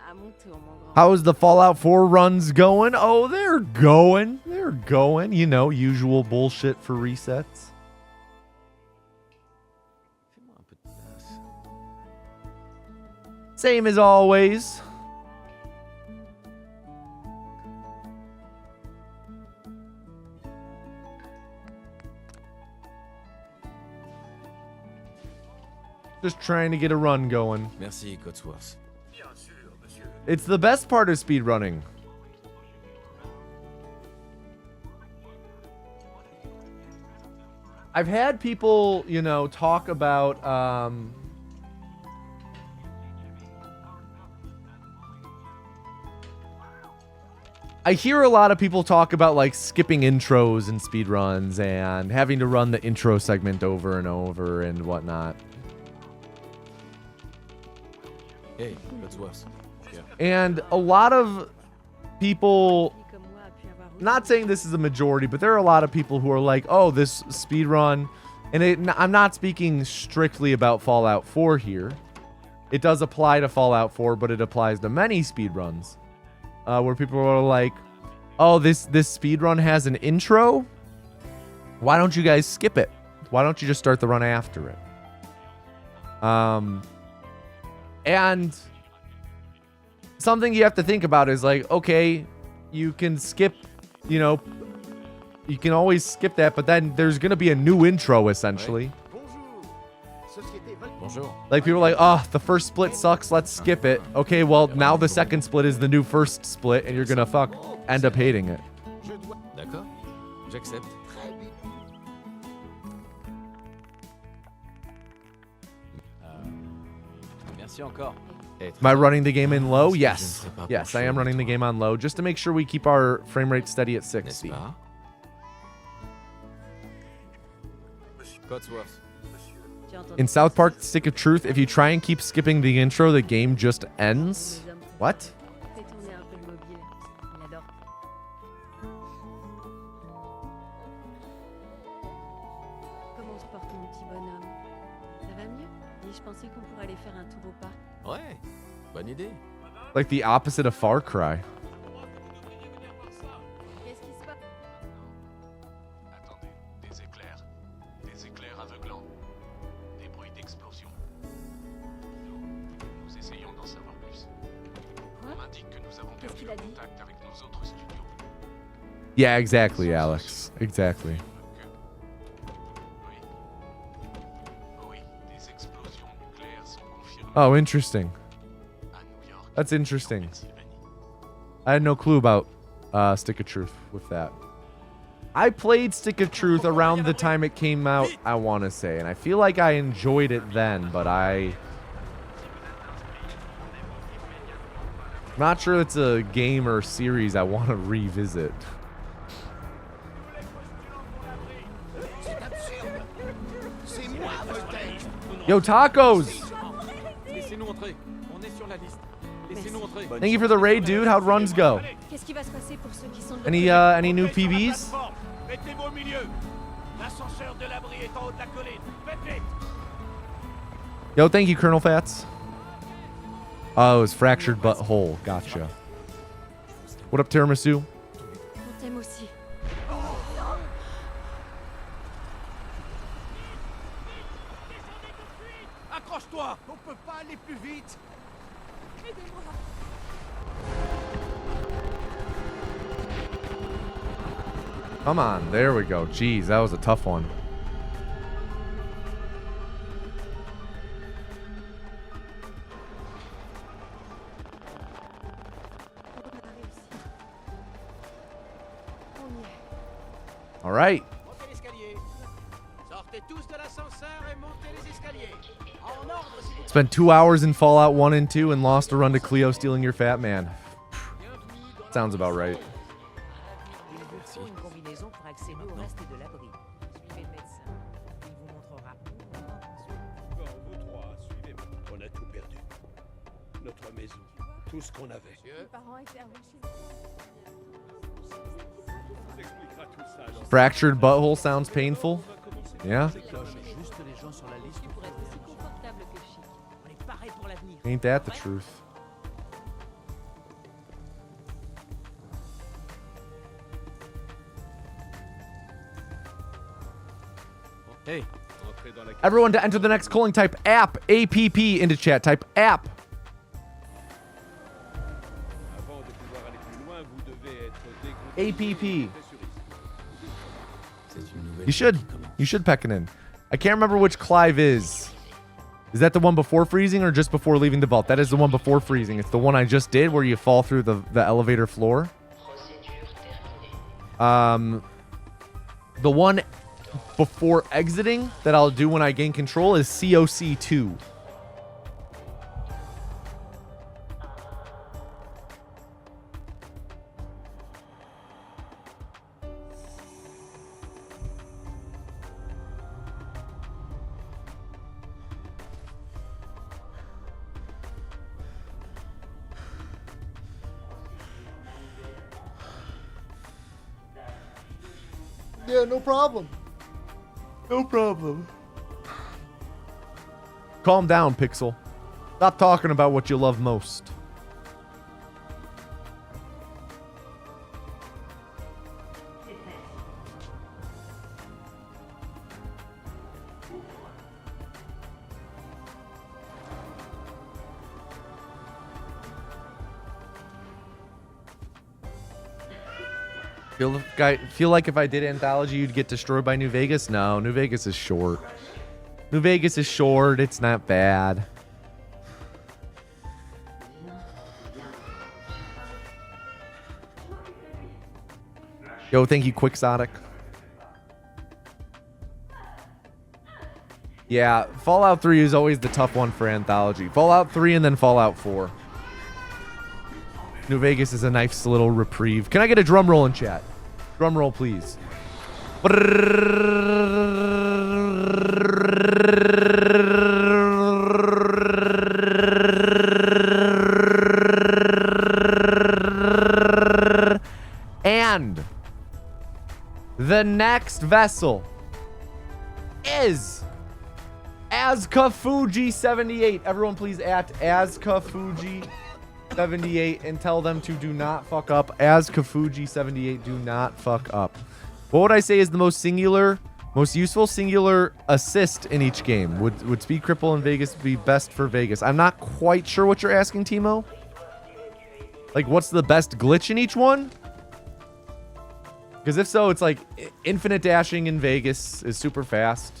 À mon tour, mon grand. How's the Fallout 4 runs going? Oh, they're going. They're going. You know, usual bullshit for resets. Fais-moi un peu de place. Same as always. Just trying to get a run going. Merci, Cotsworth. It's the best part of speedrunning. I've had people, you know, talk about I hear a lot of people talk about like skipping intros in speedruns and having to run the intro segment over and over and whatnot. Hey, Cotsworth. Yeah. And a lot of people, not saying this is a majority, but there are a lot of people who are like, oh, this speedrun, and I'm not speaking strictly about Fallout 4 here. It does apply to Fallout 4, but it applies to many speedruns. Where people are like, oh, this speedrun has an intro? Why don't you guys skip it? Why don't you just start the run after it? And something you have to think about is like, okay, you can skip, you know, you can always skip that, but then there's going to be a new intro, essentially. Bonjour. Like, people are like, oh, the first split sucks, let's skip it. Okay, well, now the second split is the new first split, and you're going to end up hating it. D'accord. J'accepte. Merci encore. Am I running the game in low? Yes. Yes, I am running the game on low, just to make sure we keep our frame rate steady at 60. Cotsworth. In South Park, Stick of Truth, if you try and keep skipping the intro, the game just ends. What? Fais tourner un peu le mobile. Il adore. Comment se porte mon petit bonhomme? Ça va mieux? Les je pensais qu'on pourrait aller faire un tour au parc. Ouais, bonne idée. Like the opposite of Far Cry. Qu'est-ce qui se passe? Attendez, des éclairs. Des éclairs aveuglants. Des bruits d'explosion. Nous essayons d'en savoir plus. Quoi? On m'indique que nous avons Qu'est-ce perdu qu'il le a dit? contact avec nos autres studios. Yeah, exactly, Alex. Exactly. Oui. Oui, des explosions nucléaires sont confirmées Oh, interesting. à New York. That's et en interesting. Pennsylvanie. I had no clue about Stick of Truth with that. I played Stick of Truth around the time it came out, I want to say, and I feel like I enjoyed it then, but I'm not sure it's a game or series I want to revisit. Yo, tacos! Laissez-nous entrer. On est sur la liste. Laissez-nous entrer. Thank you for the raid, dude. How'd runs go? Qu'est-ce qui va se passer pour ceux qui sont de Any new PBs? Mettez-vous au milieu. L'ascenseur de l'abri est en haut de la colline. Faites vite. Yo, thank you, Colonel Fats. Oh, it was fractured butthole. Gotcha. What up, Tiramisu? On t'aime aussi. Accroche-toi. On peut pas aller plus vite. Come on, there we go. Jeez, that was a tough one. All right. Montez l'escalier. Sortez tous de l'ascenseur et montez les escaliers. En ordre, s'il vous plaît. Spent 2 hours in Fallout 1 and 2 and lost a run to Cleo stealing your fat man. Sounds about right. Il vous faut une combinaison pour accéder au reste de l'abri. Suivez le médecin. Il vous montrera où vous rendre ensuite. Bon, vous trois, suivez-moi. On a tout perdu. Notre maison, tout ce qu'on avait. Mes parents étaient avant chez On vous expliquera tout ça alors. Fractured butthole sounds painful. Yeah, Juste les gens sur la liste. pour être aussi confortable que chic. On est paré pour l'avenir. ain't that the truth? Hey, Entrez dans la Everyone to enter the next calling, type app, APP into chat. Type app. Avant de pouvoir aller plus loin, vous devez être dégroupé. APP. c'est une nouvelle You should. vie qui commence. You should peck it in. I can't remember which Clive is. Is that the one before freezing or just before leaving the vault? That is the one before freezing. It's the one I just did where you fall through the elevator floor. Procédure terminée. The one before exiting that I'll do when I gain control is COC 2. Yeah, no problem. No problem. Calm down, Pixel. Stop talking about what you love most. Feel like if I did Anthology, you'd get destroyed by New Vegas? No, New Vegas is short. New Vegas is short. It's not bad. Yo, thank you, Quixotic. Yeah, Fallout 3 is always the tough one for Anthology. Fallout 3 and then Fallout 4. New Vegas is a nice little reprieve. Can I get a drum roll in chat? Drum roll, please. And the next vessel is AzkaFuji78. Everyone please at AzkaFuji78 and tell them to do not fuck up. AzkaFuji78, do not fuck up. What would I say is the most useful singular assist in each game? Would Speed Cripple in Vegas be best for Vegas? I'm not quite sure what you're asking, Timo. Like, what's the best glitch in each one? Because if so, it's like infinite dashing in Vegas is super fast.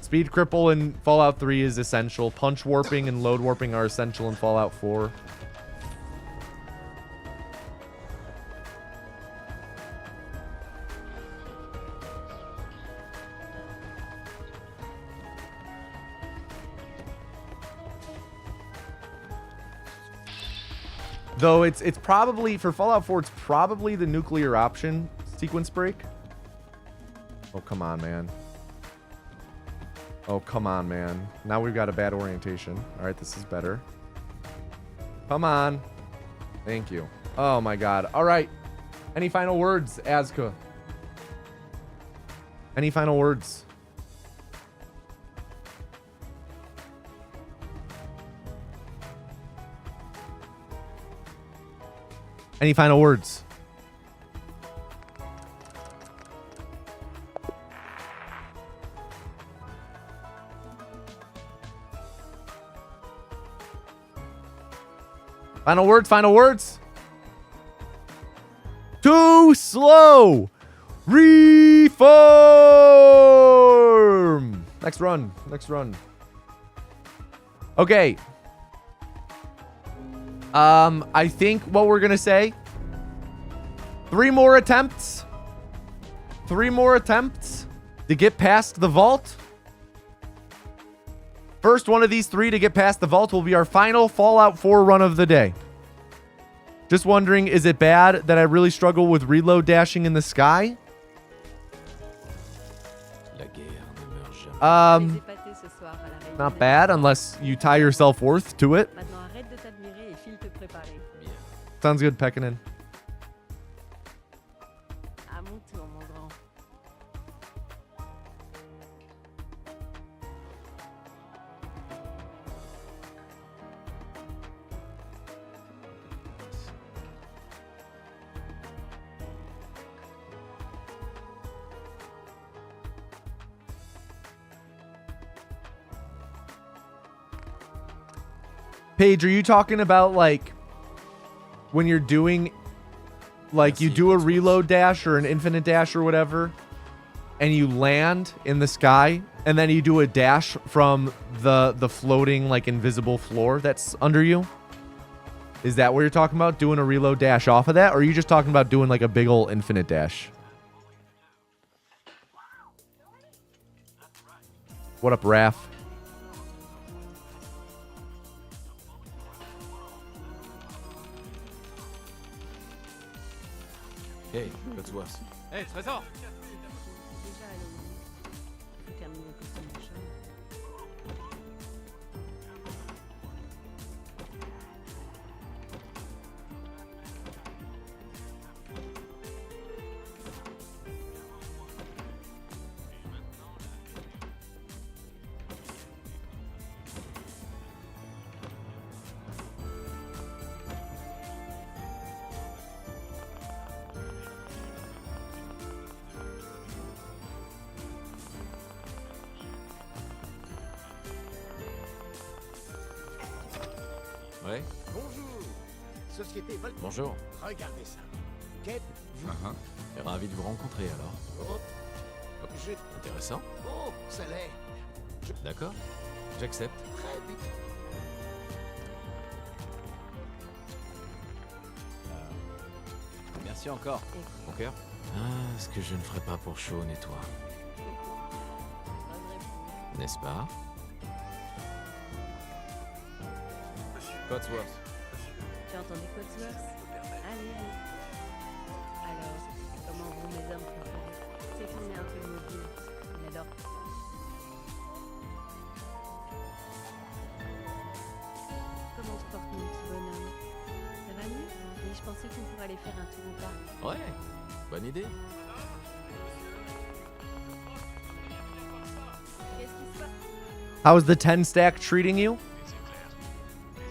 Speed Cripple in Fallout 3 is essential. Punch warping and load warping are essential in Fallout 4. Though it's probably, for Fallout 4, it's probably the nuclear option sequence break. Oh, come on, man. Oh, come on, man. Now we've got a bad orientation. All right, this is better. Come on. Thank you. Oh, my God. All right. Any final words, Azka? Any final words? Any final words? Final words, final words. Too slow. Reform. Next run, next run. Okay. I think what we're gonna say, 3 more attempts. 3 more attempts to get past the vault. First one of these 3 to get past the vault will be our final Fallout 4 run of the day. Just wondering, is it bad that I really struggle with reload dashing in the sky? Not bad, unless you tie your self-worth to it. Sounds good, Pekkanen. Paige, are you talking about like when you're doing like you do a reload dash or an infinite dash or whatever and you land in the sky and then you do a dash from the floating like invisible floor that's under you? Is that what you're talking about? Doing a reload dash off of that? Or are you just talking about doing like a big ol' infinite dash? What up, Raph? Hey, code source. Hey, Trésor! Ouais. Bonjour. Société Vol. Bonjour. Regardez ça. Qu'êtes-vous? Ravi de vous rencontrer alors. Oh. Intéressant. Oh, ça l'est. D'accord. J'accepte. Très vite. Merci encore. Mon cœur. Ah, ce que je ne ferais pas pour Sean et toi. N'est-ce pas? Codsworth. Tu as entendu Codsworth? Allez, allez. Alors, comment vont mes hommes préférés? C'est qu'on est un peu mobile. On adore. Comment se porte mon petit bonhomme? Ça va mieux? Oui, je pensais qu'on pourrait aller faire un tour au parc. Ouais, bonne idée. Qu'est-ce qui se passe? How is the 10 stack treating you?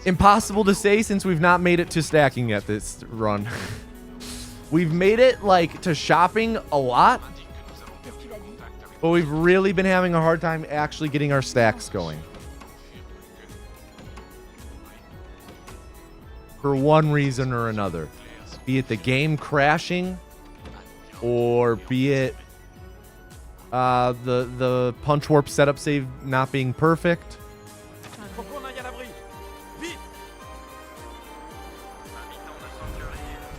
Impossible to say since we've not made it to stacking yet this run. We've made it like to shopping a lot, but we've really been having a hard time actually getting our stacks going. For one reason or another. Be it the game crashing, or be it the punch warp setup save not being perfect. Faut qu'on aille à l'abri. Vite. Habitants de Sanctuary Hills, si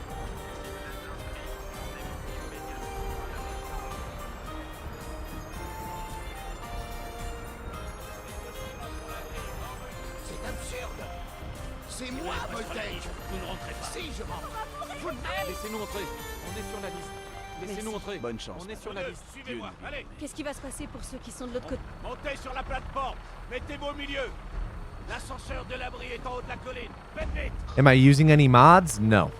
vous êtes inscrits, rendez-vous immédiatement à la C'est absurde. C'est moi, Voltaire. Vous ne rentrez pas. Si, je rentre. Laissez-nous entrer. On est sur la liste. Laissez-nous entrer. Bonne chance. On est sur la liste. Suivez-moi, allez. Qu'est-ce qui va se passer pour ceux qui sont de l'autre côté? Montez sur la plateforme. Mettez-vous au milieu. L'ascenseur de l'abri est en haut de la colline. Faites vite. Am I using any mods? No.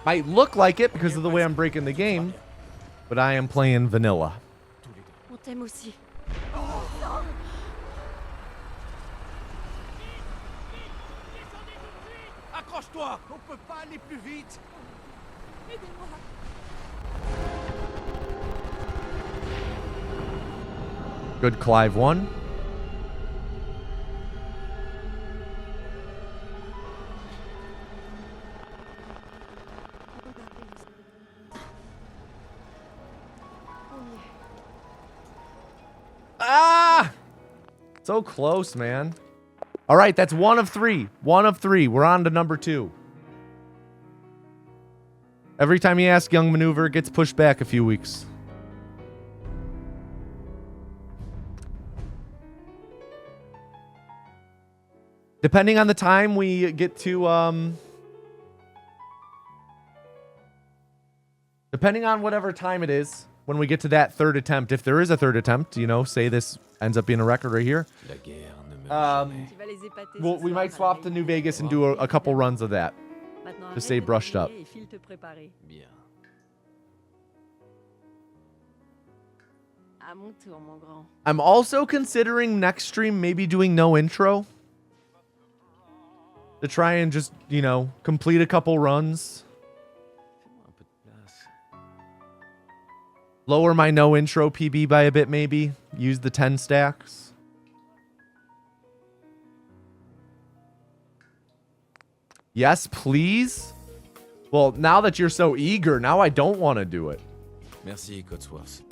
Might look like it because of the way I'm breaking the game, but I am playing vanilla. On t'aime aussi. Accroche-toi. On peut pas aller plus vite. Good Clive 1. Ah! So close, man. All right, that's 1 of 3. 1 of 3. We're on to number 2. Every time you ask Young Maneuver, it gets pushed back a few weeks. Depending on the time we get to, depending on whatever time it is, when we get to that third attempt, if there is a third attempt, you know, say this ends up being a record right here. La guerre ne meurt jamais. Tu vas les épater Well, ce we soir might à swap la to veille. New Vegas and do a couple runs of that. Maintenant, to stay arrête de brushed up. t'ennuyer et file te préparer. Bien. À mon tour, mon grand. I'm also considering next stream maybe doing no intro. To try and just, you know, complete a couple runs. Fais-moi un peu de place. Lower my no intro PB by a bit maybe. Use the 10 stacks. Yes, please? Well, now that you're so eager, now I don't want to do it. Merci, Codsworth.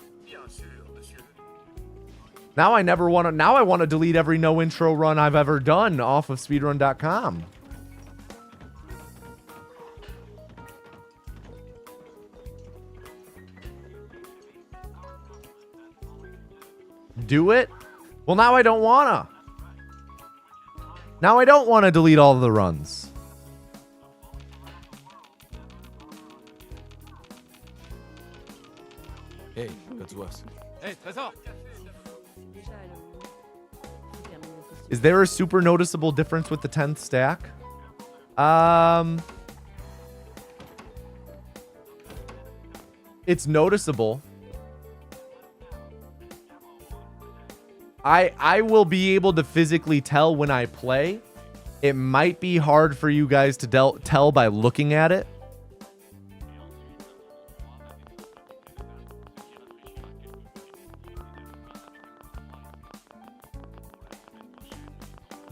Now I never want to. Now I want to delete every no intro run I've ever done off of speedrun.com. Do it? Well, now I don't wanna. Now I don't want to delete all the runs. Hey, Codsworth. Hey, Trésor. Déjà, faut terminer le costume. Is there a super noticeable difference with the 10th stack? It's noticeable. I will be able to physically tell when I play. It might be hard for you guys to tell by looking at it.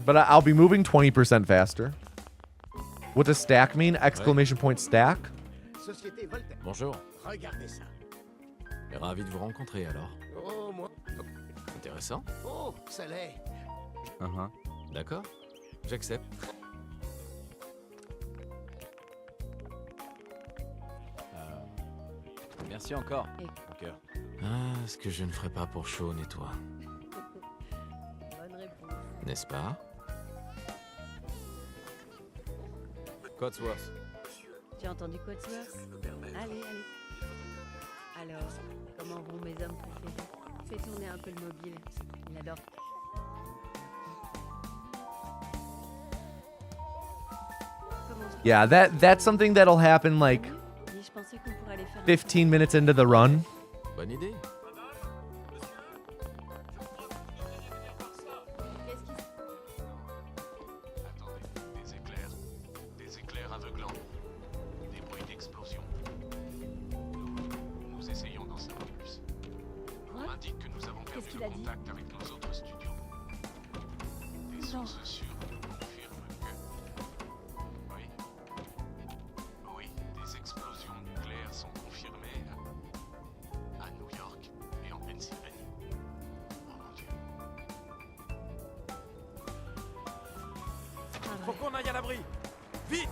But I'll be moving 20% faster. What does stack mean? Exclamation point stack? Société Voltaire. Bonjour. Regardez ça. Ravi de vous rencontrer alors. Oh, moi. Intéressant. Oh, ça l'est. D'accord. J'accepte. Merci encore. Et- Mon cœur. Ah, ce que je ne ferais pas pour Sean et toi. Bonne réponse. N'est-ce pas? Codsworth. Tu as entendu Codsworth? Allez, allez. Alors, comment vont mes hommes préférés? Fais tourner un peu le mobile. Il adore. Comment se Yeah, that's something that'll happen like Dis, je pensais qu'on pourrait aller faire un 15 minutes into the run. Bonne idée. de contact avec nos autres studios. Des sources sûres confirment que... Oui. Oui, des explosions nucléaires sont confirmées à New York et en Pennsylvanie. Oh mon Dieu. Faut qu'on aille à l'abri. Vite.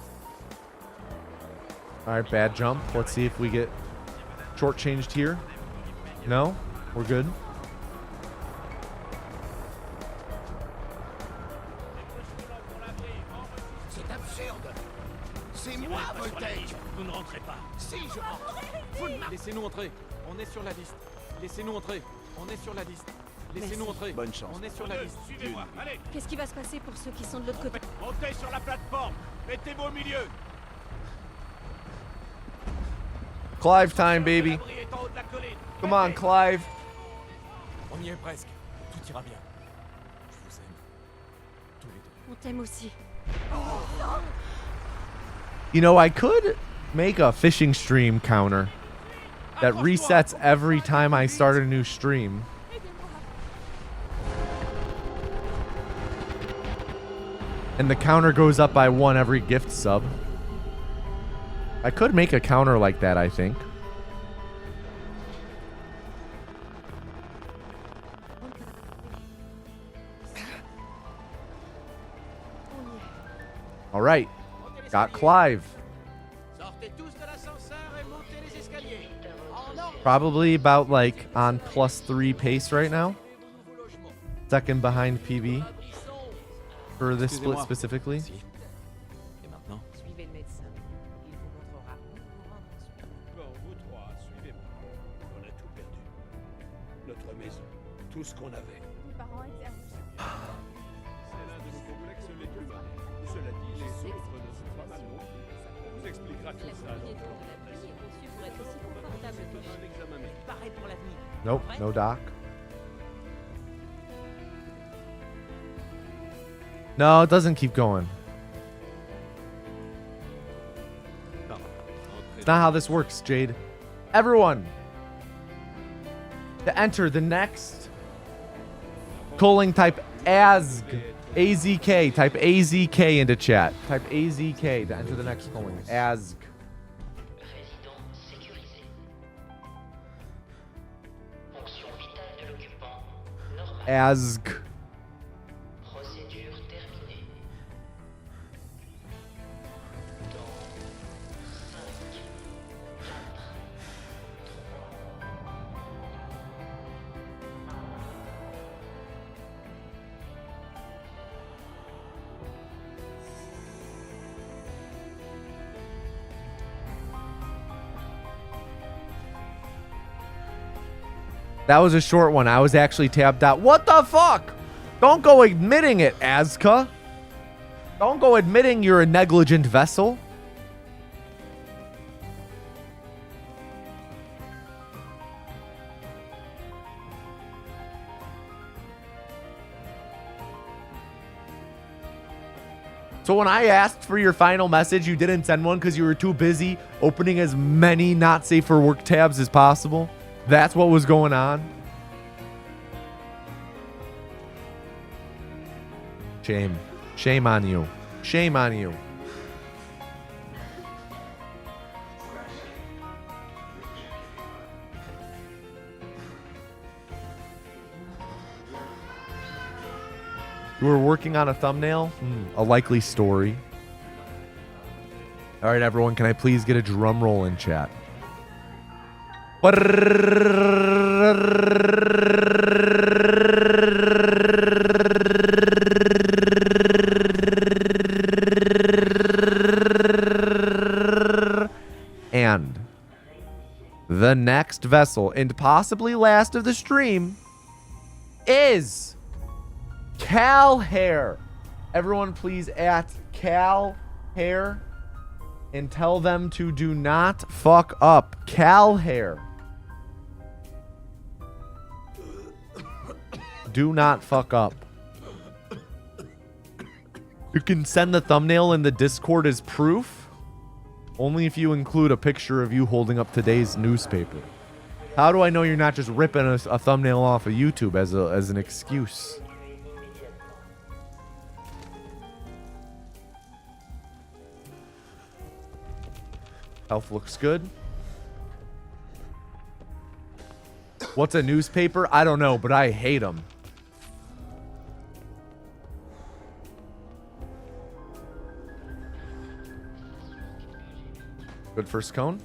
All right, bad jump. Let's see if we get shortchanged here. No? We're good. C'est absurde. C'est moi, Voltage. Vous ne rentrez pas. Si je rentre, vous ne Laissez-nous entrer. On est sur la liste. Laissez-nous entrer. On est sur la liste. Laissez-nous entrer. Bonne chance. On est sur la liste. Suivez-moi, allez, Qu'est-ce qui va se passer pour ceux qui sont de l'autre côté? montez sur la plateforme. Mettez-vous au milieu. Clive time, baby. L'abri est en haut de la colline. Come on, Clive. On y est presque. Tout ira bien. Je vous aime. Tous les deux. On t'aime aussi. You know, I could make a fishing stream counter that resets every time I start a new stream. And the counter goes up by 1 every gift sub. I could make a counter like that, I think. All right. Got Clive. sortez tous de l'ascenseur et montez les escaliers. En ordre. Probably about like on +3 pace right now. Second behind PB for this split Excusez-moi. specifically. Si. Et maintenant? Suivez le médecin. Il vous montrera où vous rendre ensuite. Bon, vous trois, suivez-moi. On a tout perdu. Notre maison, tout ce qu'on avait. C'est l'un de nos complexes les plus modernes. Cela dit, les autres ne sont pas mal non plus. On vous expliquera tout ça. Un examen médical. Pareil pour l'avenir. Nope, no doc. No, it doesn't keep going. It's not how this works, Jade. Everyone, to enter the next calling, type AZK. AZK. Type AZK into chat. Type AZK to enter the next calling. AZK. Résidence sécurisée. Fonction vitale de l'occupant normale. AZK. Procédure terminée. Dans 5, 4, That was a short one. I was actually tabbed out. What the fuck? Don't go admitting it, Azka. Don't go admitting you're a negligent vessel. So when I asked for your final message, you didn't send one because you were too busy opening as many not safe for work tabs as possible? That's what was going on? Shame. Shame on you. Shame on you. You were working on a thumbnail? A likely story. All right, everyone, can I please get a drum roll in chat? And the next vessel, and possibly last of the stream, is Cal Hair. Everyone please at Cal Hair and tell them to do not fuck up. Cal Hair. Do not fuck up. You can send the thumbnail in the Discord as proof. Only if you include a picture of you holding up today's newspaper. How do I know you're not just ripping a thumbnail off of YouTube as an excuse? Health looks good. What's a newspaper? I don't know, but I hate them. Good first cone.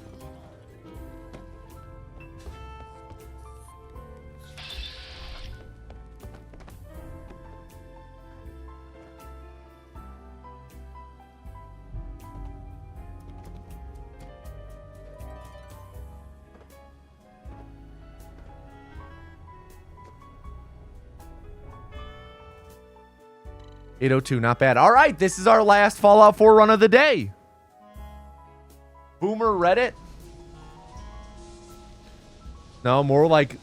$802, not bad. All right, this is our last Fallout 4 run of the day. Boomer Reddit? No, more like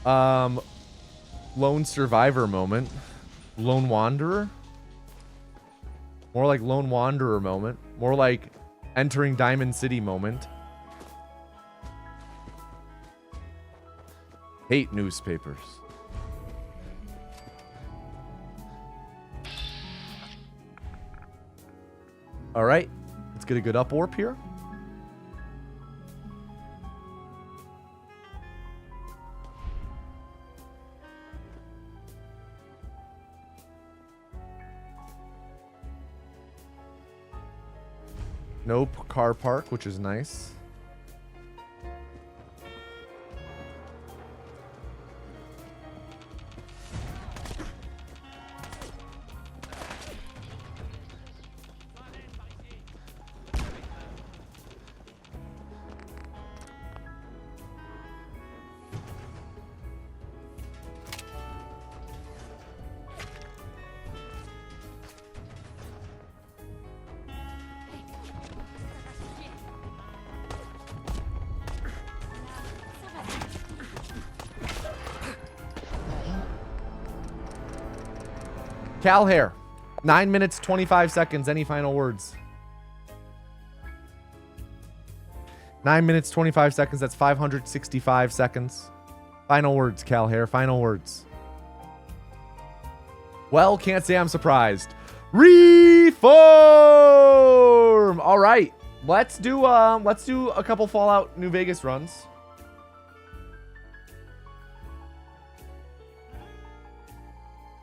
Lone Survivor moment. Lone Wanderer? More like Lone Wanderer moment. More like entering Diamond City moment. Hate newspapers. All right, let's get a good up warp here. Nope, car park, which is nice. Cal Hair, 9 minutes, 25 seconds. Any final words? 9 minutes, 25 seconds. That's 565 seconds. Final words, Cal Hair. Final words. Well, can't say I'm surprised. Reform. All right, let's do a couple Fallout New Vegas runs.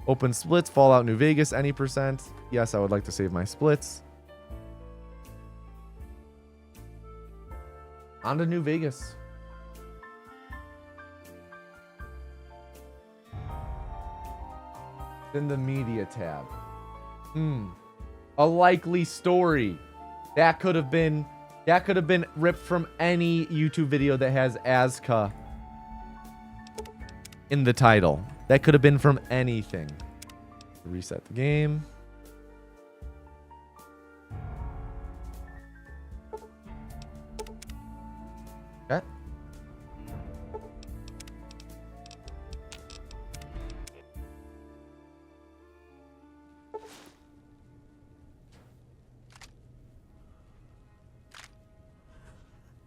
Open splits, Fallout New Vegas, any percent. Yes, I would like to save my splits. On to New Vegas. In the media tab. A likely story. That could have been ripped from any YouTube video that has Azka in the title. That could have been from anything. Reset the game. Okay.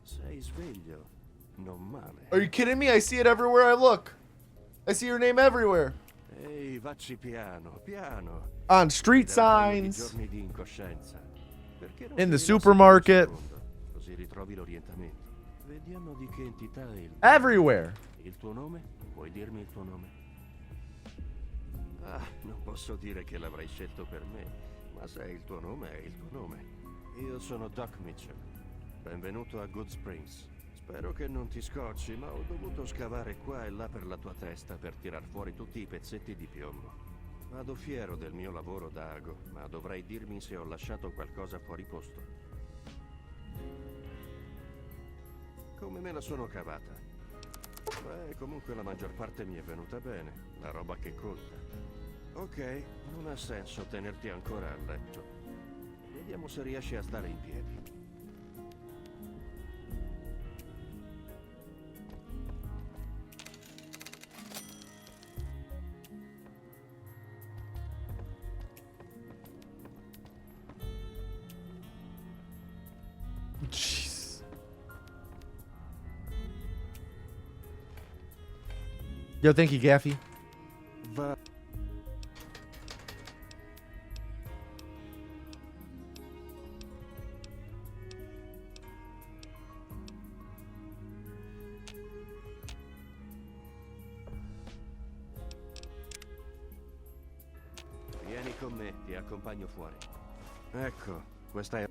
Sei sveglio? Non male. Are you kidding me? I see it everywhere I look. I see your name everywhere. Ehi, vacci piano, piano. On street Darai signs. giorni di incoscienza. Perché non In the ti rilassi supermarket. un secondo, così ritrovi l'orientamento. Vediamo di che entità è il... Everywhere. Il tuo nome? Puoi dirmi il tuo nome? Ah, non posso dire che l'avrai scelto per me, ma se è il tuo nome, è il tuo nome. Io sono Doc Mitchell. Benvenuto a Good Springs. Spero che non ti scocci, ma ho dovuto scavare qua e là per la tua testa per tirar fuori tutti i pezzetti di piombo. Vado fiero del mio lavoro da ago, ma dovrai dirmi se ho lasciato qualcosa fuori posto. Come me la sono cavata? Beh, comunque la maggior parte mi è venuta bene, la roba che conta. Ok, non ha senso tenerti ancora a letto. Vediamo se riesci a stare in piedi. Jeez. Yo, thank you, Gaffy. Va. Vieni con me, ti accompagno fuori. Ecco, questa è...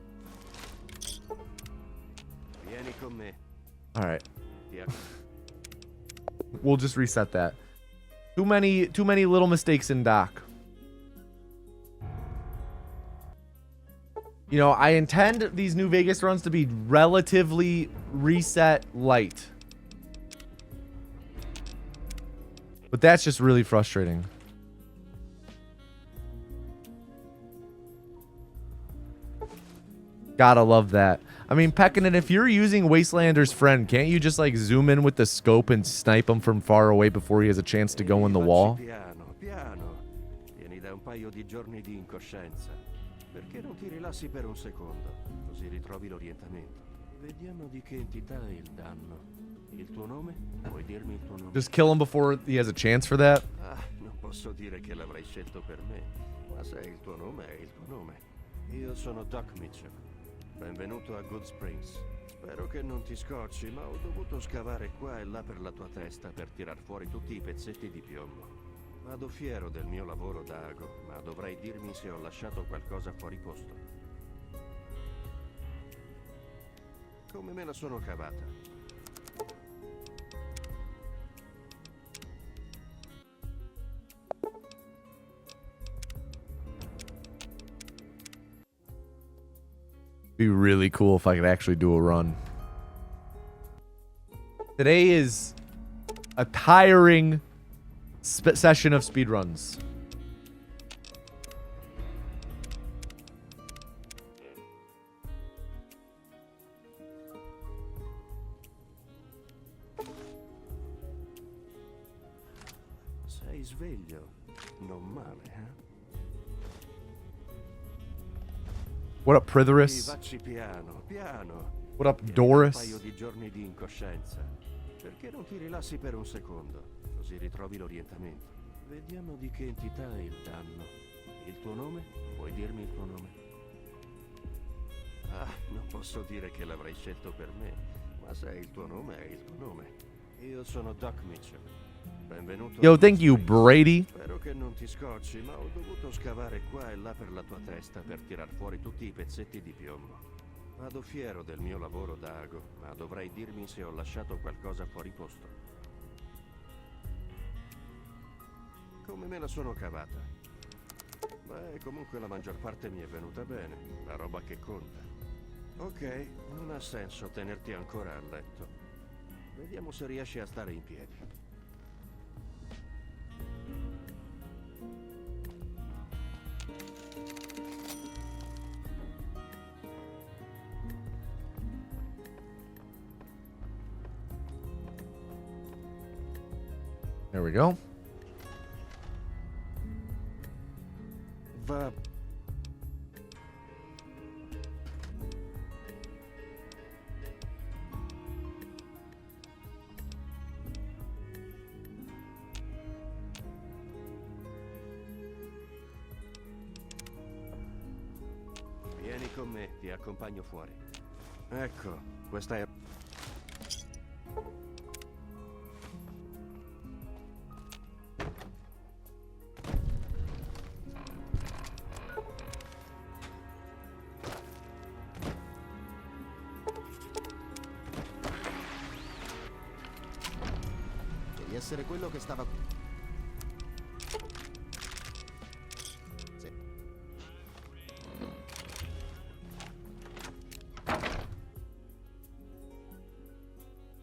Vieni con me. All right. Ti We'll just reset that. Too many little mistakes in doc. You know, I intend these New Vegas runs to be relatively reset light. But that's just really frustrating. Gotta love that. I mean, Pekkanen, if you're using Wastelander's friend, can't you just like zoom in with the scope and snipe him from far away before he has a chance to go in the wall? Piano, piano. Vieni da un paio di giorni di incoscienza. Perché non ti rilassi per un secondo? Così ritrovi l'orientamento. Vediamo di che entità è il danno. Il tuo nome? Puoi dirmi il tuo nome? Just kill him before he has a chance for that? Ah, non posso dire che l'avrei scelto per me, ma se è il tuo nome, è il tuo nome. Io sono Doc Mitchell. Benvenuto a Good Springs. Spero che non ti scocci, ma ho dovuto scavare qua e là per la tua testa per tirar fuori tutti i pezzetti di piombo. Vado fiero del mio lavoro da ago, ma dovrai dirmi se ho lasciato qualcosa fuori posto. Come me la sono cavata? Be really cool if I could actually do a run. Today is a tiring session of speedruns. Sei sveglio? Non male, eh? What up, Pritherus? Vacci piano, piano. What up, Un Doris? paio di giorni di incoscienza. Perché non ti rilassi per un secondo? Così ritrovi l'orientamento. Vediamo di che entità è il danno. Il tuo nome? Puoi dirmi il tuo nome? Ah, non posso dire che l'avrei scelto per me, ma se è il tuo nome, è il tuo nome. Io sono Doc Mitchell. Benvenuto. Yo, thank you, Brady. Spero che non ti scocci, ma ho dovuto scavare qua e là per la tua testa per tirar fuori tutti i pezzetti di piombo. Vado fiero del mio lavoro da ago, ma dovrai dirmi se ho lasciato qualcosa fuori posto. Come me la sono cavata? Beh, comunque la maggior parte mi è venuta bene, la roba che conta. Ok, non ha senso tenerti ancora a letto. Vediamo se riesci a stare in piedi. There we go. Va. Vieni con me, ti accompagno fuori. Ecco, questa è... Devi essere quello che stava... Sì.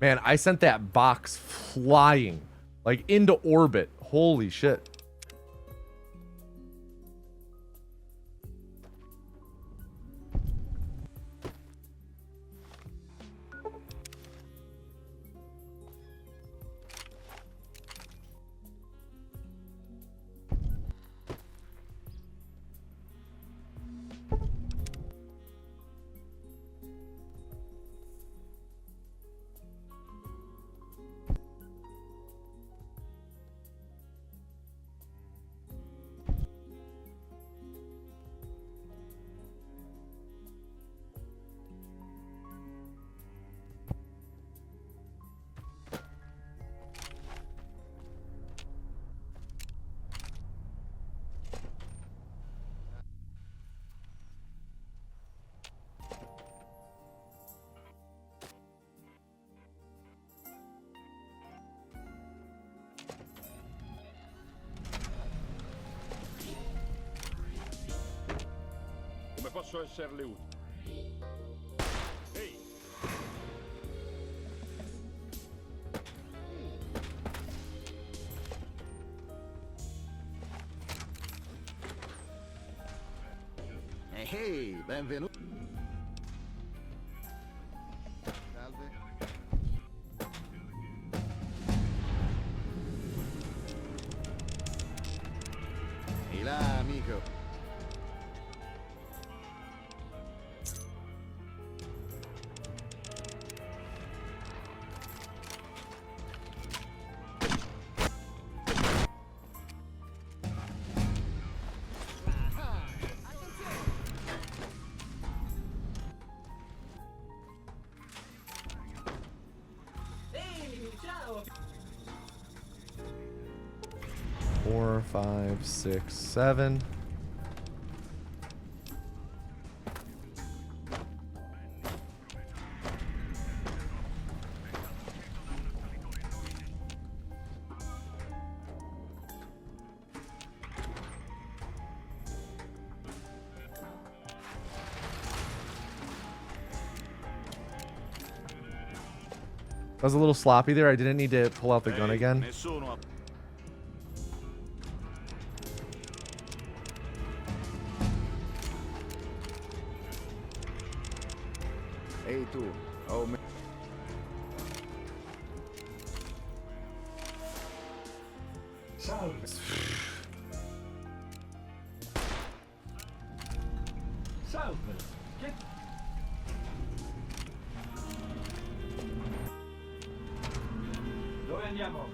Man, I sent that box flying, like into orbit. Holy shit. posso esserle utile. Ehi! Ehi, benvenuto. Salve. Ehi là, amico. Four, five, six, seven. I was a little sloppy there. I didn't need to pull out the gun again. Nessuno ha... Ehi tu. Oh, Salve. Salve. Che... Dove andiamo?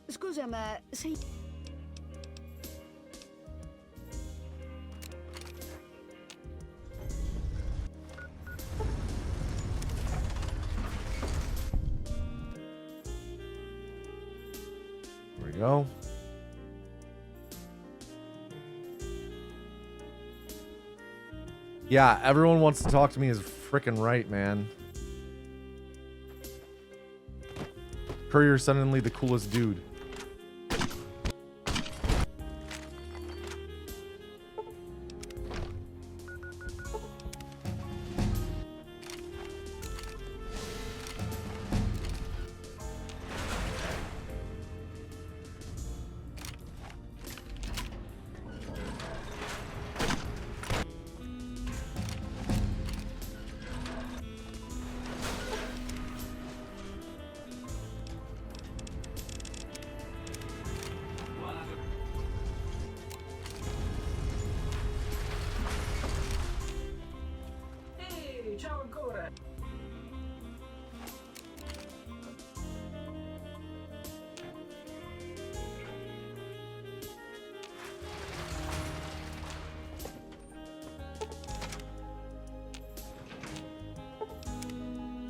Scusa, ma sei... There we go. Yeah, everyone wants to talk to me is freaking right, man. Courier's suddenly the coolest dude.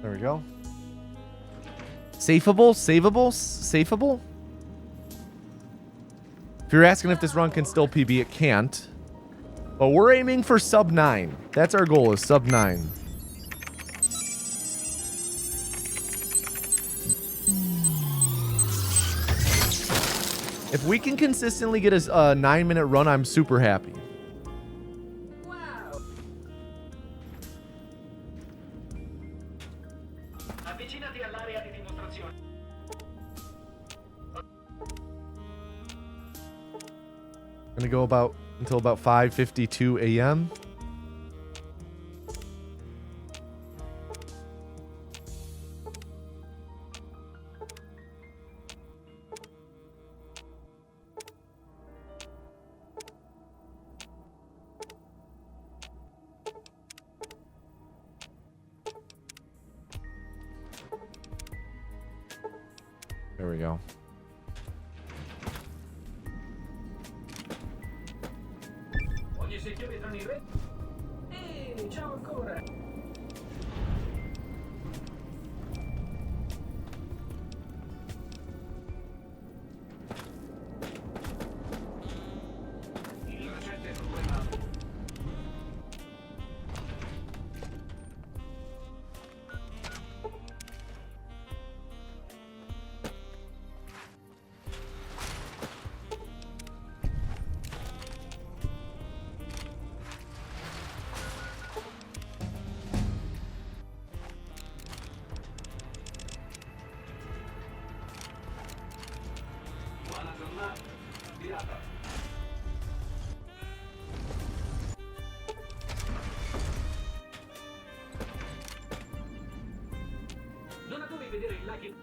There we go. Safeable? Savable? Safeable? If you're asking if this run can still PB, it can't. But we're aiming for sub 9. That's our goal, is sub 9. If we can consistently get a 9-minute run, I'm super happy. Gonna go about until about 5:52 a.m. we go. Ogni secchione tranne il re. Ehi, ciao ancora. Il racetto è problemato. Buona giornata. Pirata. Donatori vedere il like.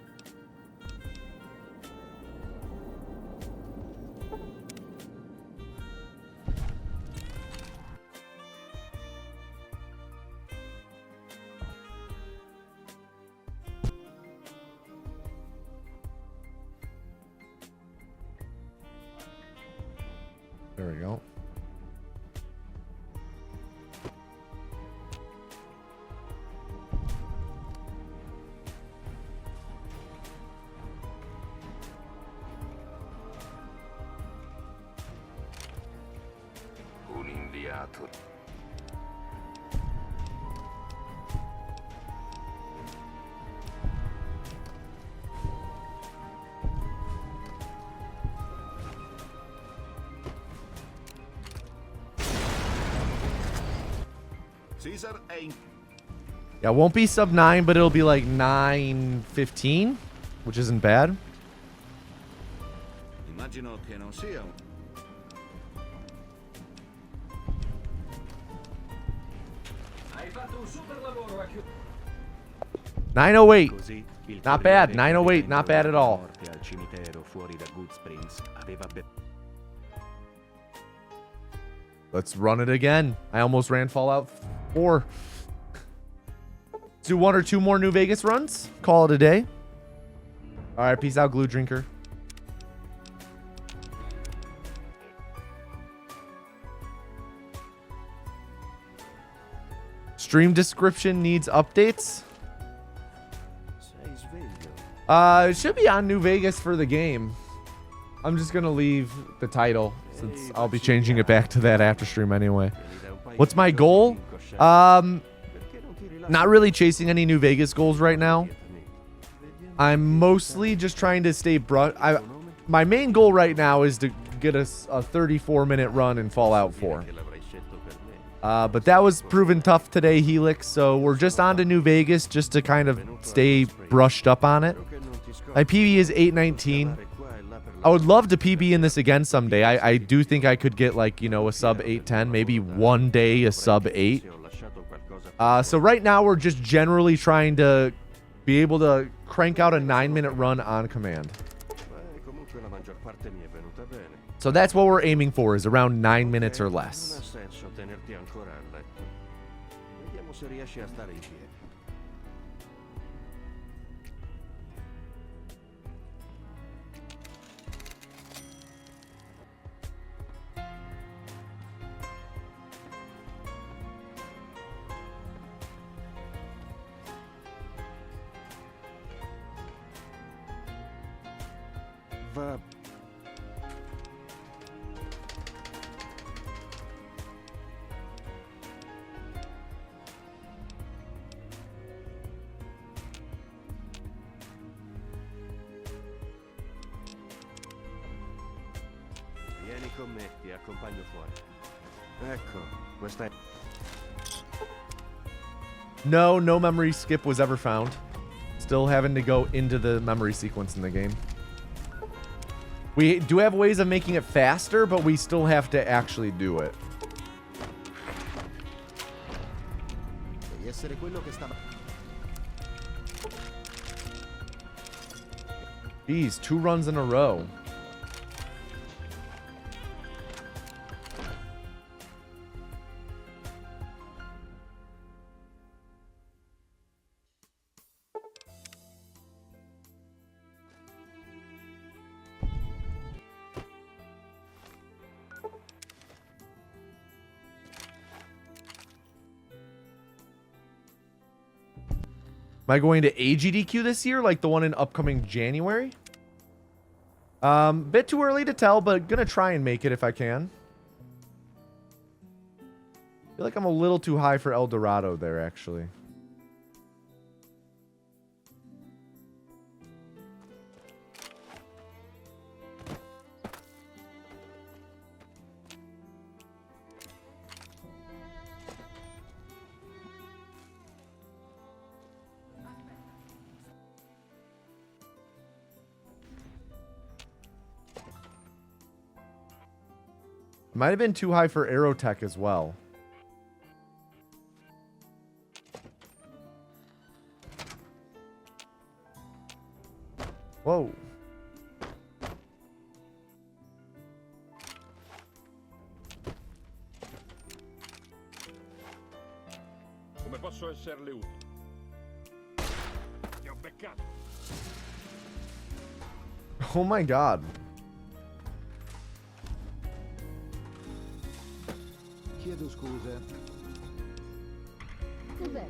'There we go. Un inviato. Caesar è in... Yeah, it won't be sub 9, but it'll be like 9:15, which isn't bad. Immagino che non sia un... Hai fatto un super lavoro a chiudere. 908. Così il Not bad. corriere 908, not bad at all. morte al cimitero fuori da Good Springs aveva Let's run it again. I almost ran Fallout 4. Let's do 1 or 2 more New Vegas runs. Call it a day. All right, peace out, Glue Drinker. Stream description needs updates. Sei sveglio. It should be on New Vegas for the game. I'm just gonna leave the title since I'll be changing it back to that after stream anyway. What's my goal? Not really chasing any New Vegas goals right now. I'm mostly just trying to stay my main goal right now is to get a 34-minute run in Fallout 4. But that was proven tough today, Helix, so we're just on to New Vegas just to kind of stay brushed up on it. My PB is 819. I would love to PB in this again someday. I do think I could get, like, you know, a sub 810, maybe one day a sub 8. So right now we're just generally trying to be able to crank out a 9-minute run on command. So that's what we're aiming for, is around 9 minutes or less. Vieni con me, ti accompagno fuori. Ecco, questa è... No memory skip was ever found. Still having to go into the memory sequence in the game. We do have ways of making it faster, but we still have to actually do it. Jeez, 2 runs in a row. Am I going to AGDQ this year, like the one in upcoming January? Bit too early to tell, but gonna try and make it if I can. I feel like I'm a little too high for El Dorado there, actually. Might have been too high for Aerotech as well. Whoa. Come posso esserle utile? Ti ho beccato. Oh my god. Chiedo scusa. Cos'era?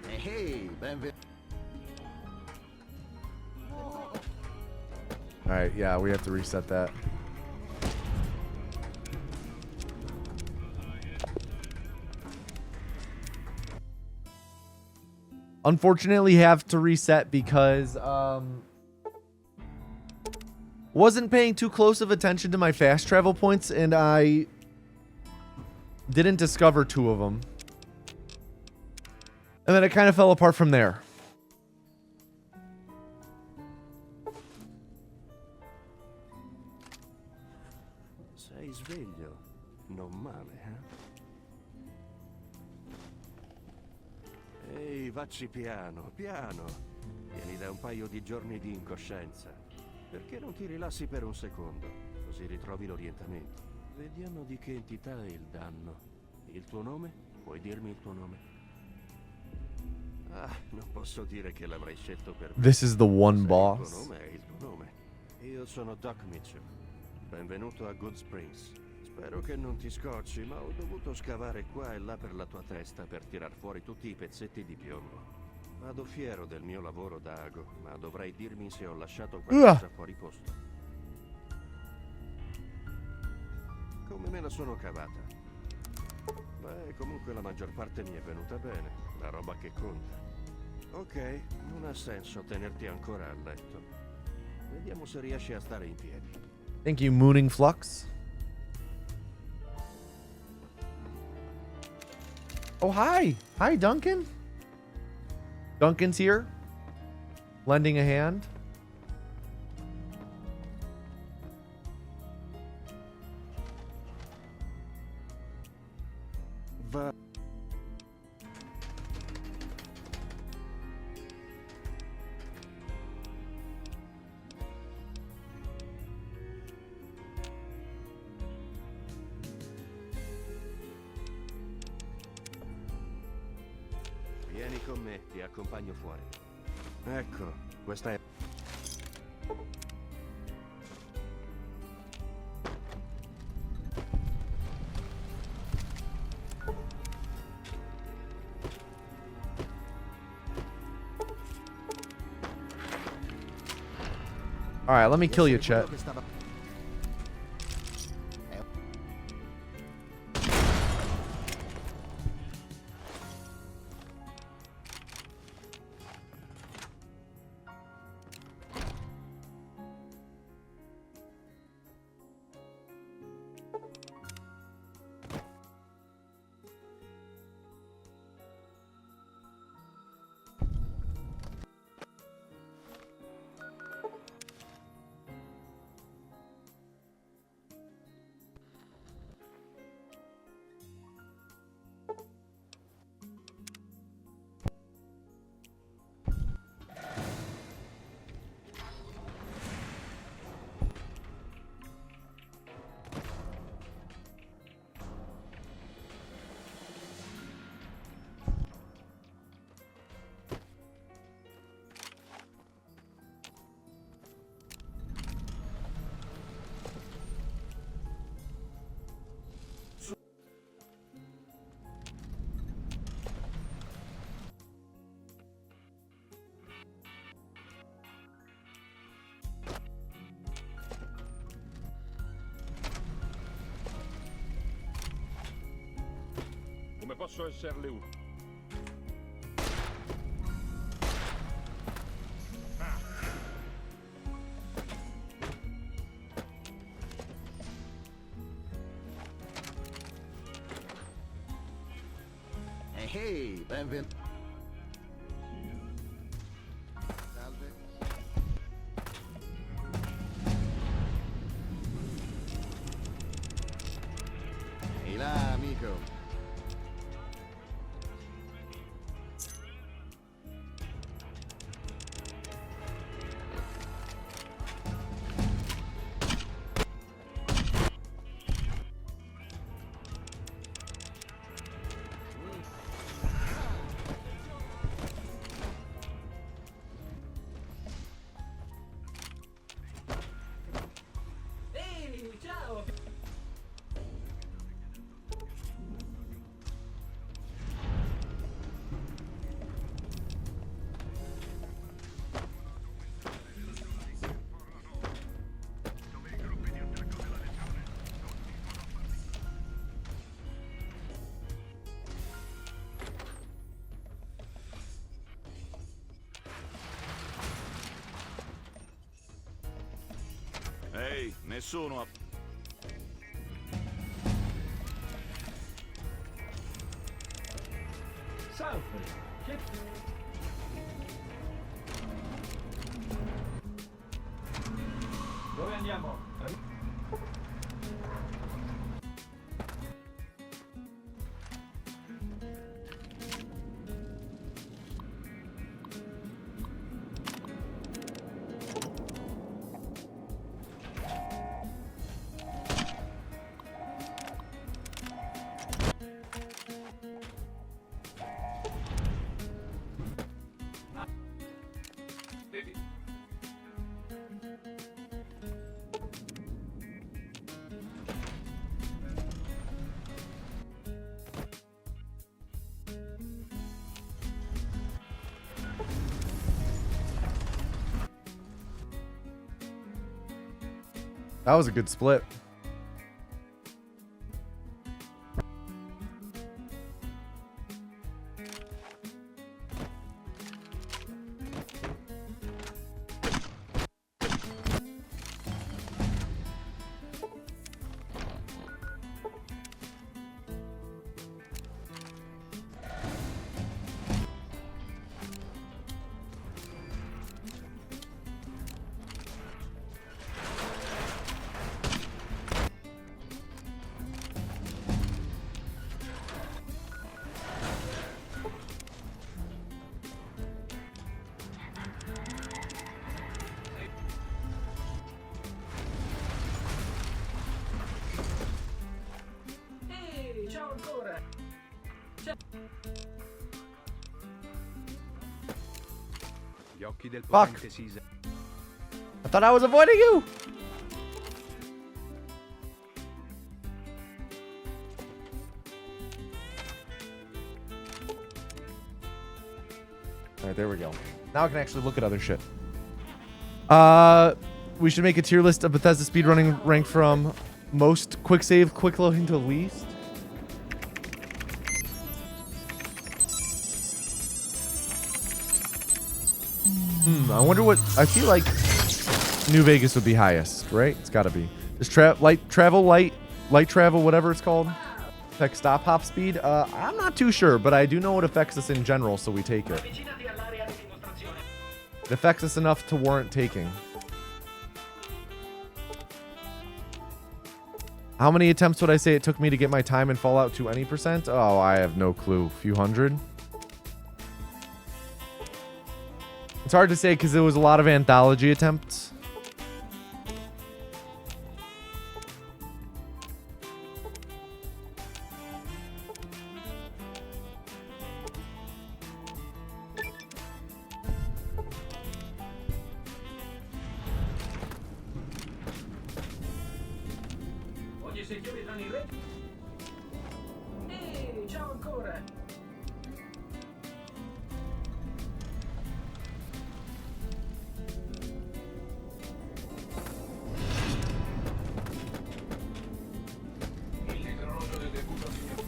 Hey, benvenuto. Alright, yeah, we have to reset that. Unfortunately, have to reset because wasn't paying too close of attention to my fast travel points, and I didn't discover 2 of them. And then it kind of fell apart from there. Sei sveglio? Non male, eh? Ehi, vacci piano, piano. Vieni da un paio di giorni di incoscienza. Perché non ti rilassi per un secondo? Così ritrovi l'orientamento. Vediamo di che entità è il danno. Il tuo nome? Puoi dirmi il tuo nome? Ah, non posso dire che l'avrei scelto per me. This is the one Il boss. tuo nome è il tuo nome. Io sono Doc Mitchell. Benvenuto a Good Springs. Spero che non ti scocci, ma ho dovuto scavare qua e là per la tua testa per tirar fuori tutti i pezzetti di piombo. Vado fiero del mio lavoro da ago, ma dovrei dirmi se ho lasciato qualcosa fuori posto. Come me la sono cavata? Beh, comunque la maggior parte mi è venuta bene, la roba che conta. Ok, non ha senso tenerti ancora a letto. Vediamo se riesci a stare in piedi. Thank you, Mooning Flux. Oh, hi. Hi, Duncan. Duncan's here. Lending a hand. Vieni con me, ti accompagno fuori. Ecco, questa è... All right, let me kill you, Chet. Come posso esserle utile? Hey, benvenuto. Salve. Ehi là, amico. Ehi, ciao! Ehi, nessuno ha... Salve! Che... Dove andiamo? That was a good split. Ehi, ciao ancora! Gli occhi del Fuck. potente Caesar. I thought I was avoiding you. All right, there we go. Now I can actually look at other shit. We should make a tier list of Bethesda speedrunning ranked from most quick save, quick loading to least. I wonder what, I feel like New Vegas would be highest, right? It's gotta be. Is light travel, whatever it's called, affect stop hop speed? I'm not too sure, but I do know it affects us in general, so we take it. It affects us enough to warrant taking. How many attempts would I say it took me to get my time in Fallout to any percent? Oh, I have no clue. Few hundred? It's hard to say because there was a lot of anthology attempts. Oggi sei chiuso tranne il re? Ehi, ciao ancora! Il necrologio del debutto, signor.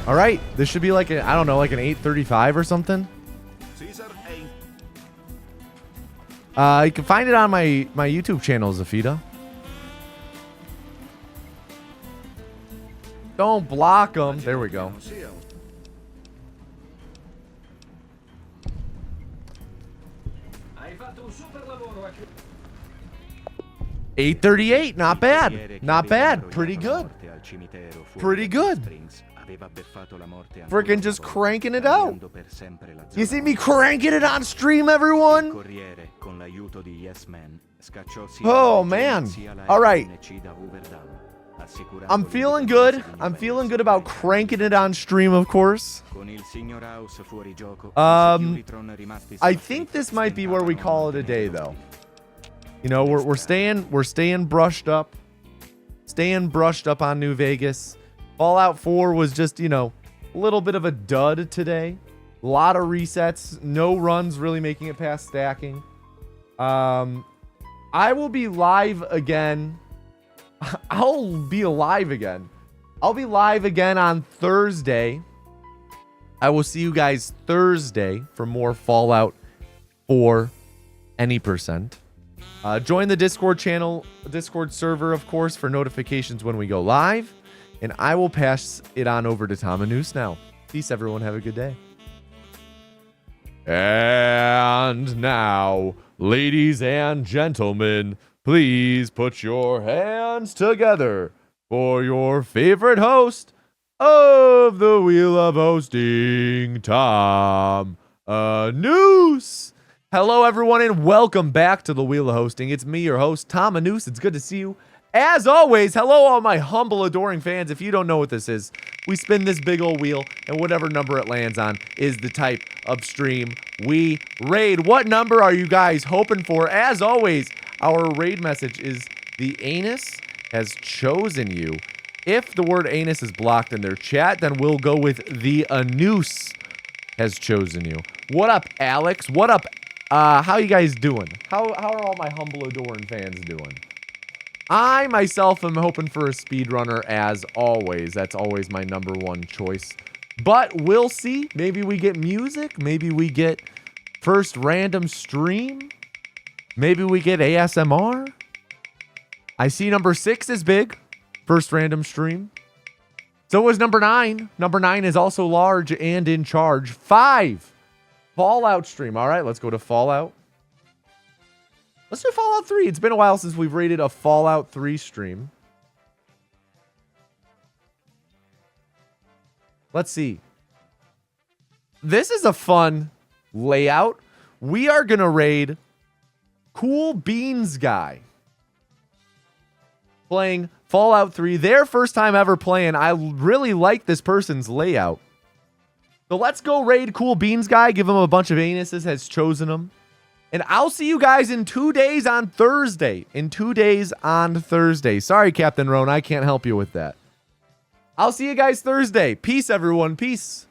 All right, this should be like I don't know, like an 8:35 or something. Caesar aim. You can find it on my YouTube channel, Zafita. Don't block them. There we go. 8:38, not bad. Not bad. Pretty good. Pretty good. Freaking just cranking it out. You see me cranking it on stream, everyone? Oh, man. All right. I'm feeling good. I'm feeling good about cranking it on stream, of course. I think this might be where we call it a day, though. You know, we're staying brushed up. Staying brushed up on New Vegas. Fallout 4 was just, you know, a little bit of a dud today. A lot of resets. No runs really making it past stacking. I will be live again. I'll be alive again. I'll be live again on Thursday. I will see you guys Thursday for more Fallout 4 any percent. Join the Discord channel, Discord server, of course, for notifications when we go live. And I will pass it on over to tomatoanus now. Peace, everyone. Have a good day. And now, ladies and gentlemen, please put your hands together for your favorite host of the Wheel of Hosting, tomatoanus. Hello, everyone, and welcome back to the Wheel of Hosting. It's me, your host, tomatoanus. It's good to see you. As always, hello, all my humble, adoring fans. If you don't know what this is, we spin this big old wheel, and whatever number it lands on is the type of stream we raid. What number are you guys hoping for? As always, our raid message is the anus has chosen you. If the word anus is blocked in their chat, then we'll go with the anus has chosen you. What up, Alex? What up? How you guys doing? How are all my humble, adoring fans doing? I myself am hoping for a speedrunner as always. That's always my number one choice. But we'll see. Maybe we get music. Maybe we get first random stream. Maybe we get ASMR. I see number 6 is big. First random stream. So is number 9. Number 9 is also large and in charge. 5. Fallout stream. All right, let's go to Fallout. Let's do Fallout 3. It's been a while since we've rated a Fallout 3 stream. Let's see. This is a fun layout. We are going to raid Cool Beans Guy. Playing Fallout 3. Their first time ever playing. I really like this person's layout. So let's go raid Cool Beans Guy. Give him a bunch of anuses. Has chosen him. And I'll see you guys in 2 days on Thursday. In 2 days on Thursday. Sorry, Captain Roan. I can't help you with that. I'll see you guys Thursday. Peace, everyone. Peace.